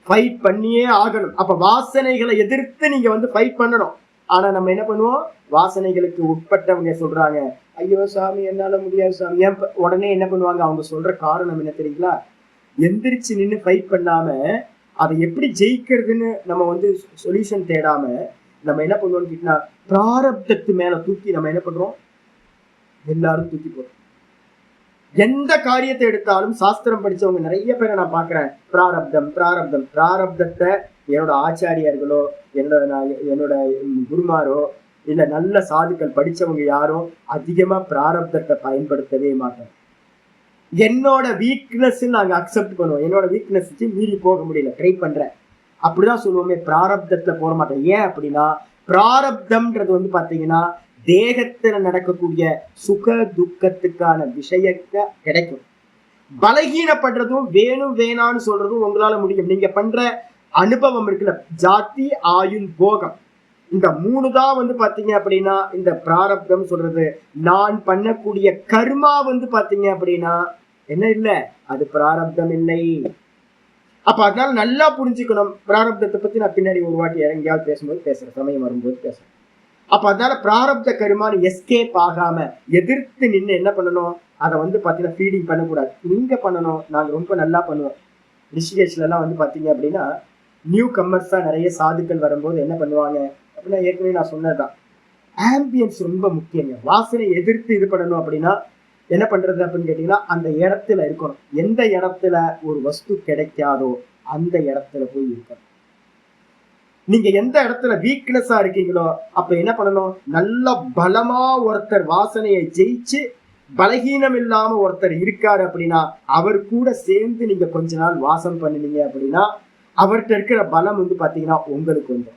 ஃபைட் பண்ணியே ஆகணும். அப்ப வாசனைகளை எதிர்த்து நீங்க வந்து ஃபைட் பண்ணணும். ஆனா நம்ம என்ன பண்ணுவோம், வாசனைகளுக்கு உட்பட்டவங்க சொல்றாங்க, ஐயோ சாமி என்னால முடியாது சாமி, உடனே என்ன பண்ணுவாங்க, அவங்க சொல்ற காரணம் என்ன தெரியுங்களா, எந்திரிச்சு நின்று ஃபைட் பண்ணாம அதை எப்படி ஜெயிக்கிறதுன்னு நம்ம வந்து சொல்யூஷன் தேடாம நம்ம என்ன பண்ணுவோம்னு கேட்டா, பிராரப்தத்து மேல தூக்கி நம்ம என்ன பண்றோம், எல்லாரும் தூக்கி போறோம். எந்த காரியத்தை எடுத்தாலும் சாஸ்திரம் படிச்சவங்க நிறைய பேரை நான் பாக்குறேன், பிராரப்தம் பிராரப்தம் பிராரப்தத்தை என்னோட ஆச்சாரியர்களோ என்னோட குருமாரோ இல்ல நல்ல சாதுக்கள் படிச்சவங்க யாரும் அதிகமா பிராரப்தத்தை பயன்படுத்தவே மாட்டாங்க. என்னோட வீக்னஸ் நாங்க அக்செப்ட் பண்ணுவோம், என்னோட வீக்னஸ் மீறி போக முடியல, ட்ரை பண்றேன் அப்படிதான் சொல்லுவோமே, பிராரப்தத்துல போட மாட்டோம். ஏன் அப்படின்னா, பிராரப்தம்ன்றது வந்து பாத்தீங்கன்னா தேகத்துல நடக்கக்கூடிய சுக துக்கத்துக்கான விஷயத்தை கிடைக்கும். பலகீனப்படுறதும் வேணும் வேணான்னு சொல்றதும் உங்களால முடியும். நீங்க பண்ற அனுபவம் இருக்குல்ல, ஜாதி ஆயுள் போகம், இந்த 3 தான் வந்து பாத்தீங்க அப்படின்னா இந்த பிராரப்தம் சொல்றது. நான் பண்ணக்கூடிய கர்மா வந்து பாத்தீங்க அப்படின்னா என்ன இல்ல, அது பிராரப்தம் இல்லை. அப்ப அதனால நல்லா புரிஞ்சுக்கணும். பிராரப்தத்தை பத்தி நான் பின்னாடி ஒரு வாட்டி எங்கேயாவது பேசும்போது பேசுறேன், சமயம் வரும்போது பேசுறேன். அப்ப அதனால பிராரப்த கர்மான்னு எஸ்கேப் ஆகாம எதிர்த்து நின்று என்ன பண்ணணும், அதை வந்து பாத்தீங்கன்னா ஃபீடிங் பண்ணக்கூடாது. நீங்க பண்ணணும். நாங்க ரொம்ப நல்லா பண்ணுவோம். ரிஷிகேஷ்ல எல்லாம் வந்து பாத்தீங்க அப்படின்னா நியூ கம்மர்ஸா நிறைய சாதுக்கள் வரும்போது என்ன பண்ணுவாங்க அப்படின்னா, ஏற்கனவே நான் சொன்னதுதான், ஆம்பியன்ஸ் ரொம்ப முக்கியங்க. வாசனை எதிர்த்து இது பண்ணணும் அப்படின்னா என்ன பண்றது அப்படின்னு கேட்டீங்கன்னா, அந்த இடத்துல இருக்கணும். எந்த இடத்துல ஒரு வஸ்து கிடைக்காதோ அந்த இடத்துல போய் இருக்கணும். நீங்க எந்த இடத்துல வீக்னஸா இருக்கீங்களோ அப்ப என்ன பண்ணணும், நல்ல பலமா ஒருத்தர் வாசனையை ஜெயிச்சு பலகீனம் இல்லாம ஒருத்தர் இருக்காரு அப்படின்னா அவர் கூட சேர்ந்து நீங்க கொஞ்ச நாள் வாசம் பண்ணினீங்க அப்படின்னா அவர்கிட்ட இருக்கிற பலம் வந்து பாத்தீங்கன்னா உங்களுக்கு வந்து,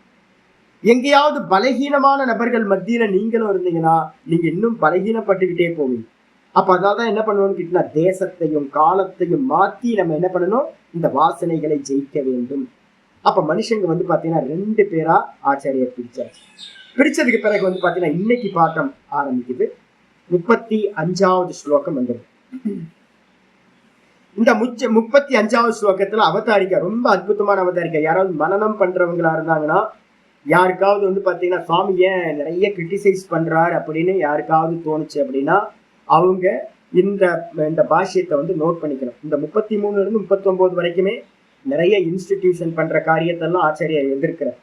எங்கேயாவது பலகீனமான நபர்கள் மத்தியில நீங்களும் இருந்தீங்கன்னா நீங்க இன்னும் பலகீனப்பட்டுக்கிட்டே போவீங்க. அப்ப அதான் என்ன பண்ணுவோம்னு கேட்டீங்கன்னா, தேசத்தையும் காலத்தையும் மாத்தி நம்ம என்ன பண்ணணும், இந்த வாசனைகளை ஜெயிக்க வேண்டும். அப்ப மனுஷங்க வந்து பாத்தீங்கன்னா 2 பேரா ஆச்சாரியர் பிரிச்சாச்சு. பிரிச்சதுக்கு பிறகு வந்து பாத்தீங்கன்னா இன்னைக்கு பாட்டம் ஆரம்பிக்குது. 35வது ஸ்லோகம் வந்துருக்கு. இந்த 35வது ஸ்லோகத்துல அவதாரிக்கா ரொம்ப அற்புதமான அவதாரிக்கா. யாராவது மனனம் பண்றவங்களா இருந்தாங்கன்னா, யாருக்காவது வந்து பாத்தீங்கன்னா சுவாமி ஏன் நிறைய கிரிட்டிசைஸ் பண்றாரு அப்படின்னு யாருக்காவது தோணுச்சு அப்படின்னா அவங்க இந்த பாஷ்யத்தை வந்து நோட் பண்ணிக்கணும். இந்த 33ல இருந்து 39 வரைக்குமே நிறைய இன்ஸ்டிடியூஷன் பண்ற காரியத்தெல்லாம் ஆச்சாரியர் எதிர்க்கிறார்.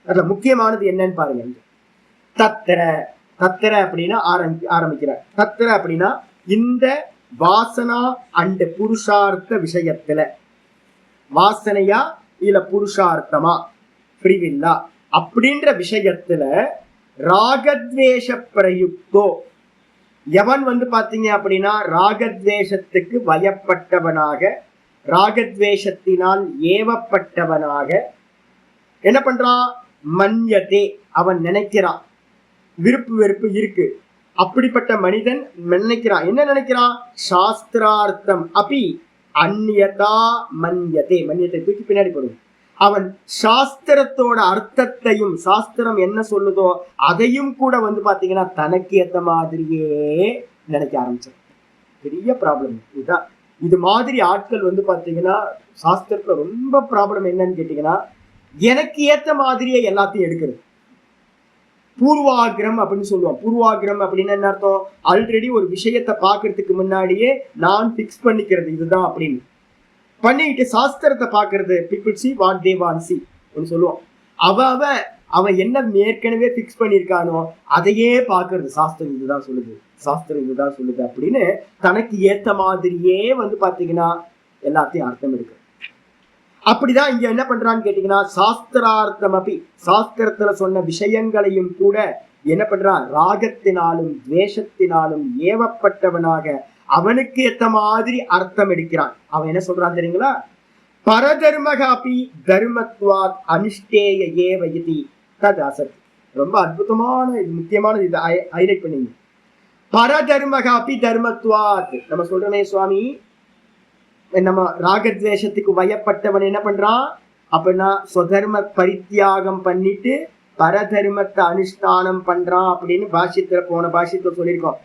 அதுல முக்கியமானது என்னன்னு பாருங்க. தத்திர தத்திர அப்படின்னா ஆரம்பிக்கிறார். தத்திர அப்படின்னா இந்த வாசனா அண்ட் புருஷார்த்த விஷயத்துல, வாசனையா இல்ல புருஷார்த்தமா பிரிவில்லா அப்படின்ற விஷயத்துல ராகத்வேஷ பிரயுக்தோ, எவன் வந்து பாத்தீங்க அப்படின்னா ராகத்வேஷத்துக்கு வயப்பட்டவனாக, ராகத்வேஷத்தினால் ஏவப்பட்டவனாக என்ன பண்றான், மன்யதே அவன் நினைக்கிறான், விருப்பு வெறுப்பு இருக்கு. அப்படிப்பட்ட மனிதன் நினைக்கிறான், என்ன நினைக்கிறான், சாஸ்திரார்த்தம் அபி அந்நியதா மன்யதே, மன்யத்தை தூக்கி பின்னாடி போடுவோம். அவன் சாஸ்திரத்தோட அர்த்தத்தையும், சாஸ்திரம் என்ன சொல்லுதோ அதையும் கூட வந்து பாத்தீங்கன்னா தனக்கு ஏத்த மாதிரியே நினைக்க ஆரம்பிச்சான். பெரிய ப்ராப்ளம் இதுதான். இது மாதிரி ஆட்கள் வந்து பாத்தீங்கன்னா சாஸ்திரத்துல ரொம்ப ப்ராப்ளம் என்னன்னு கேட்டீங்கன்னா, எனக்கு ஏத்த மாதிரியே எல்லாத்தையும் எடுக்கிறது. பூர்வாகிரம் அப்படின்னு சொல்லுவோம். பூர்வாகிரம் அப்படின்னு என்ன அர்த்தம், ஆல்ரெடி ஒரு விஷயத்தை பாக்குறதுக்கு முன்னாடியே நான் பிக்ஸ் பண்ணிக்கிறது இதுதான் அப்படின்னு பண்ணிட்டு சாஸ்திரத்தை பாக்குறது, people see what they want see சொல்லுவோம். அவன் என்ன ஏற்கனவே பிக்ஸ் பண்ணியிருக்கானோ அதையே பாக்குறது. சாஸ்திரம் இதுதான் சொல்லுது, சாஸ்திரம் இதுதான் சொல்லுது அப்படின்னு தனக்கு ஏத்த மாதிரியே வந்து பாத்தீங்கன்னா எல்லாத்தையும் அர்த்தம் இருக்கு. அப்படிதான் இங்க என்ன பண்றான்னு கேட்டீங்கன்னா, சாஸ்திரார்த்தம் அப்படி சாஸ்திரத்துல சொன்ன விஷயங்களையும் கூட என்ன பண்றான், ராகத்தினாலும் துவேஷத்தினாலும் ஏவப்பட்டவனாக அவனுக்கு ஏத்த மாதிரி அர்த்தம் எடுக்கிறான். அவன் என்ன சொல்றான் தெரியுங்களா? பரதர்மகாபி தர்மத்வாத் அனுஷ்டேய ஏவ இதி தத் அசத். ரொம்ப அற்புதமான முக்கியமான இதை ஹைலைட் பண்ணீங்க. பரதர்மகாபி தர்மத்வாத். நம்ம சொல்றோமே சுவாமி, நம்ம ராகத்வேஷத்துக்கு வயப்பட்டவன் என்ன பண்றான் அப்படின்னா ஸ்வதர்ம பரித்தியாகம் பண்ணிட்டு பரதர்மத்தை அனுஷ்டானம் பண்றான் அப்படின்னு பாஷ்யத்துல போன பாஷ்யத்துல சொல்லியிருக்கோம்.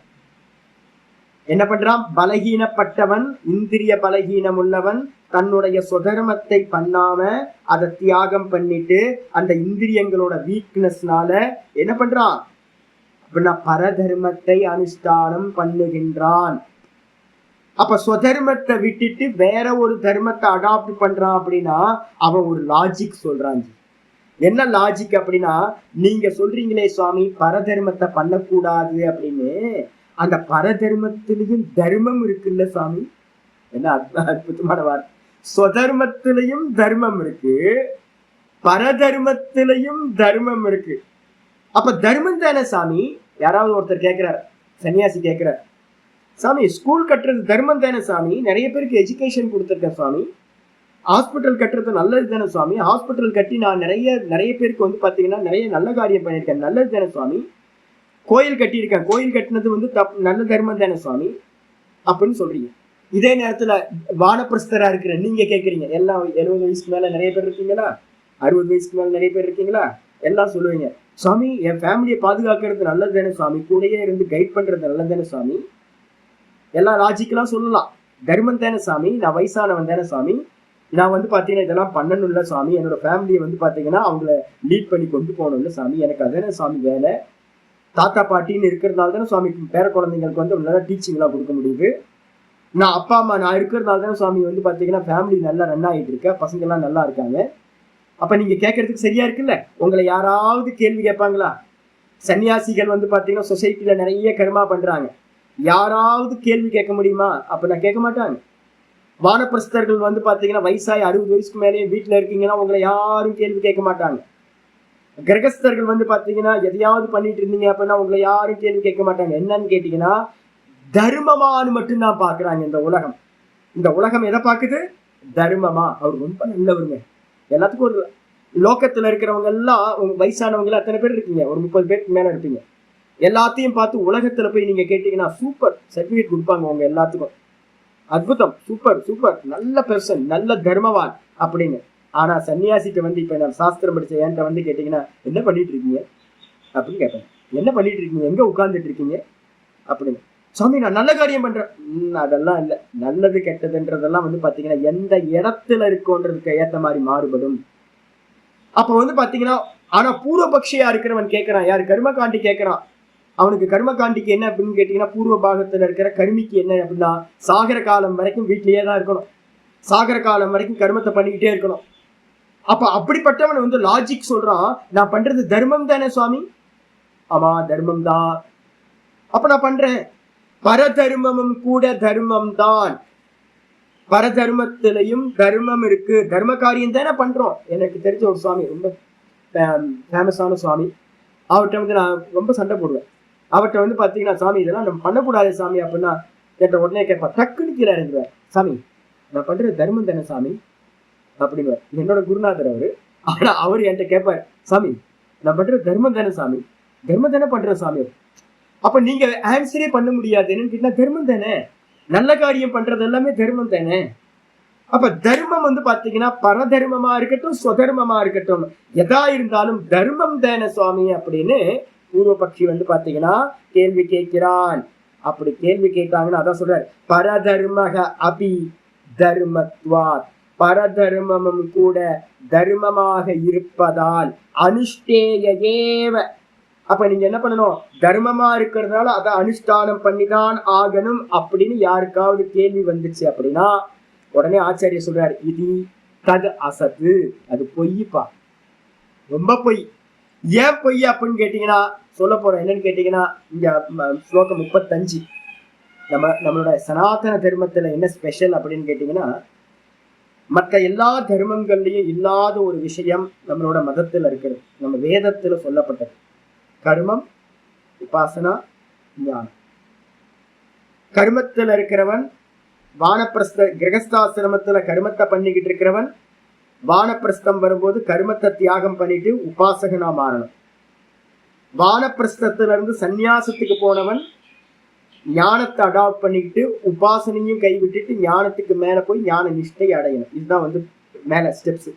என்ன பண்றான்? பலகீனப்பட்டவன், இந்திரிய பலகீனம் உள்ளவன் தன்னுடைய சுதர்மத்தை பண்ணாம அதை தியாகம் பண்ணிட்டு அந்த இந்திரியங்களோட வீக்னஸ்னால என்ன பண்றான் அப்படின்னா பரதர்மத்தை அனுஷ்டானம் பண்ணுகின்றான். அப்ப ஸ்வதர்மத்தை விட்டுட்டு வேற ஒரு தர்மத்தை அடாப்ட் பண்றான் அப்படின்னா அவன் ஒரு லாஜிக் சொல்றான். என்ன லாஜிக் அப்படின்னா, நீங்க சொல்றீங்களே சுவாமி பரதர்மத்தை பண்ணக்கூடாது அப்படின்னு, அந்த பரதர்மத்திலையும் தர்மம் இருக்குல்ல சுவாமி. என்ன அற்புதமான வார்த்தை. ஸ்வதர்மத்திலையும் தர்மம் இருக்கு, பரதர்மத்திலையும் தர்மம் இருக்கு. அப்ப தர்மம் தானே சாமி? யாராவது ஒருத்தர் கேட்கிறார், சன்னியாசி கேட்கிறார், சாமி ஸ்கூல் கட்டுறது தர்மம் தானே சாமி? நிறைய பேருக்கு எஜுகேஷன் கொடுத்துருக்கேன் சுவாமி. ஹாஸ்பிட்டல் கட்டுறது நல்லது தானே சுவாமி? ஹாஸ்பிட்டல் கட்டி நான் நிறைய பேருக்கு வந்து பாத்தீங்கன்னா நிறைய நல்ல காரியம் பண்ணியிருக்கேன், நல்லது தானே சுவாமி? கோயில் கட்டியிருக்கேன், கோயில் கட்டினது வந்து நல்ல தர்மம் தானே சுவாமி அப்படின்னு சொல்றீங்க. இதே நேரத்துல வானப்பிரஸ்தரா இருக்கிற நீங்க கேட்குறீங்க, எல்லாம் 70 வயசுக்கு மேல நிறைய பேர் இருக்கீங்களா, 60 வயசுக்கு மேல நிறைய பேர் இருக்கீங்களா, எல்லாம் சொல்லுவீங்க, சுவாமி என் ஃபேமிலியை பாதுகாக்கிறது நல்லது தானே சுவாமி, கூடயே இருந்து கைட் பண்றது நல்லது தானே சுவாமி, எல்லாம் லாஜிக்கெல்லாம் சொல்லலாம். தர்மம் தானே சாமி, நான் வயசானவன் தானே சாமி, நான் வந்து பாத்தீங்கன்னா இதெல்லாம் பண்ணணும்ல சாமி, என்னோட ஃபேமிலியை வந்து பாத்தீங்கன்னா அவங்கள லீட் பண்ணி கொண்டு போகணும்ல சாமி, எனக்கு அதானே சாமி வேலை. தாத்தா பாட்டின்னு இருக்கிறதுனால தானே சுவாமி பேர குழந்தைங்களுக்கு வந்து நல்லா டீச்சிங்லாம் கொடுக்க முடியுது. நான் அப்பா அம்மா நான் இருக்கிறதுனால தானே சுவாமி வந்து பாத்தீங்கன்னா ஃபேமிலி நல்லா ரன் ஆகிட்டு இருக்க, பசங்க எல்லாம் நல்லா இருக்காங்க. அப்ப நீங்க கேட்கறதுக்கு சரியா இருக்குல்ல? உங்களை யாராவது கேள்வி கேட்பாங்களா? சன்னியாசிகள் வந்து பாத்தீங்கன்னா சொசைட்டில நிறைய கர்மா பண்றாங்க, யாராவது கேள்வி கேட்க முடியுமா? அப்ப நான் கேட்க மாட்டாங்க. வானப்பிரஸ்தர்கள் வந்து பாத்தீங்கன்னா வயசாகி 60 வயசுக்கு மேலேயே வீட்டுல இருக்கீங்கன்னா உங்களை யாரும் கேள்வி கேட்க மாட்டாங்க. கிரகஸ்தர்கள் வந்து பாத்தீங்கன்னா எதையாவது பண்ணிட்டு இருந்தீங்க அப்படின்னா உங்களை யாரும் கேள்வி கேட்க மாட்டாங்க. என்னன்னு கேட்டீங்கன்னா தர்மமானு மட்டும்தான் பாக்குறாங்க இந்த உலகம். இந்த உலகம் எதை பாக்குது? தர்மமா. அவர் ரொம்ப நல்லவருங்க. எல்லாத்துக்கும் ஒரு லோக்கத்துல இருக்கிறவங்க எல்லாம் வயசானவங்க எல்லாம் அத்தனை பேர் இருக்கீங்க, ஒரு 30 பேருக்கு மேல இருப்பீங்க. எல்லாத்தையும் பார்த்து உலகத்துல போய் நீங்க கேட்டீங்கன்னா சூப்பர் சர்டிபிகேட் கொடுப்பாங்க உங்க எல்லாத்துக்கும். அற்புதம், சூப்பர் சூப்பர், நல்ல பெர்சன், நல்ல தர்மவான் அப்படின்னு. ஆனா சன்னியாசிட்ட வந்து இப்ப நான் சாஸ்திரம் படிச்ச என்கிட்ட வந்து கேட்டீங்கன்னா என்ன பண்ணிட்டு இருக்கீங்க அப்படின்னு கேட்பேன். என்ன பண்ணிட்டு இருக்கீங்க, எங்க உட்கார்ந்துட்டு இருக்கீங்க அப்படின்னு. சுவாமி நான் நல்ல காரியம் பண்றேன். அதெல்லாம் இல்லை, நல்லது கெட்டதுன்றதெல்லாம் வந்து பாத்தீங்கன்னா எந்த இடத்துல இருக்கோன்றதுக்கு ஏத்த மாதிரி மாறுபடும். அப்ப வந்து பாத்தீங்கன்னா ஆனா பூர்வபக்ஷியா இருக்கிறவன் கேட்கறான், யாரு கர்மகாண்டி கேட்கறான். அவனுக்கு கர்மகாண்டிக்கு என்ன அப்படின்னு கேட்டீங்கன்னா பூர்வ பாகத்துல இருக்கிற கர்மிக்கு என்ன அப்படின்னா சாகர காலம் வரைக்கும் வீட்லயே தான் இருக்கணும், சாகர காலம் வரைக்கும் கர்மத்தை பண்ணிக்கிட்டே இருக்கணும். அப்ப அப்படிப்பட்டவன் வந்து லாஜிக் சொல்றான், நான் பண்றது தர்மம் தானே சுவாமி? ஆமா தர்மம் தான். அப்ப நான் பண்றேன். பரதர்மமும் கூட தர்மம் தான், பரதர்மத்திலையும் தர்மம் இருக்கு, தர்ம காரியம் தானே பண்றோம். எனக்கு தெரிஞ்ச ஒரு சுவாமி, ரொம்ப ஃபேமஸான சுவாமி, அவர்கிட்ட வந்து நான் ரொம்ப சண்டை போடுவேன். அவர்கிட்ட வந்து பாத்தீங்கன்னா சாமி இதெல்லாம் நம்ம பண்ணக்கூடாது சாமி அப்படின்னா கேட்ட உடனே கேட்பா, டக்குன்னு கீழே இறங்குவேன், சாமி நான் பண்றது தர்மம் தானே சாமி அப்படிங்குவார். என்னோட குருநாதர் அவரு. ஆனா அவரு என்கிட்ட கேட்பாரு, சாமி நான் பண்றது தர்மம் தானே சாமி, தர்மம் தானே பண்ற சாமி. அப்ப நீங்க ஆன்சரே பண்ண முடியாது. என்னன்னு கேட்டா தர்மம் தானே, நல்ல காரியம் பண்றது எல்லாமே தர்மம் தானே. அப்ப தர்மம் வந்து பாத்தீங்கன்னா பரதர்மமா இருக்கட்டும் ஸ்வதர்மமா இருக்கட்டும் எதா இருந்தாலும் தர்மம் தானே சுவாமி அப்படின்னு பூர்வபக்ஷி வந்து பாத்தீங்கன்னா கேள்வி கேட்கிறான். அப்படி கேள்வி கேட்டாங்கன்னு அதான் சொல்றாரு, பரதர்மக அபி தர்மத்வாத், பரதர்மமும் கூட தர்மமாக இருப்பதால் அனுஷ்டேயேவ. அப்ப நீங்க என்ன பண்ணணும், தர்மமா இருக்கிறதுனால அதை அனுஷ்டானம் பண்ணிதான் ஆகணும் அப்படின்னு யாருக்காவது கேள்வி வந்துச்சு அப்படின்னா உடனே ஆச்சாரிய சொல்றாரு, இது தது அசத்து, அது பொய்ப்பா, ரொம்ப பொய். ஏன் பொய் அப்படின்னு கேட்டீங்கன்னா சொல்ல போறோம். என்னன்னு கேட்டீங்கன்னா இங்க ஸ்லோகம் 35 நம்மளோட சனாதன தர்மத்துல என்ன ஸ்பெஷல் அப்படின்னு கேட்டீங்கன்னா மற்ற எல்லா தர்மங்கள்லயும் இல்லாத ஒரு விஷயம் நம்மளோட மதத்துல இருக்கிறது, நம்ம வேதத்துல சொல்லப்பட்டது. கர்மம், உபாசனா, ஞானம். கர்மத்துல இருக்கிறவன் வானப்பிரஸ்த கிரகஸ்தாசிரமத்துல கர்மத்தை பண்ணிக்கிட்டு இருக்கிறவன் வானப்பிரஸ்தம் வரும்போது கர்மத்தை தியாகம் பண்ணிட்டு உபாசகனா மாறணும். வானப்பிரஸ்தத்துல இருந்து சந்நியாசத்துக்கு போனவன் ஞானத்தை அடாப்ட் பண்ணிக்கிட்டு உபாசனையும் கைவிட்டுட்டு ஞானத்துக்கு மேல போய் ஞான நிஷ்டை அடையணும். இதுதான் வந்து மேல ஸ்டெப்ஸ்.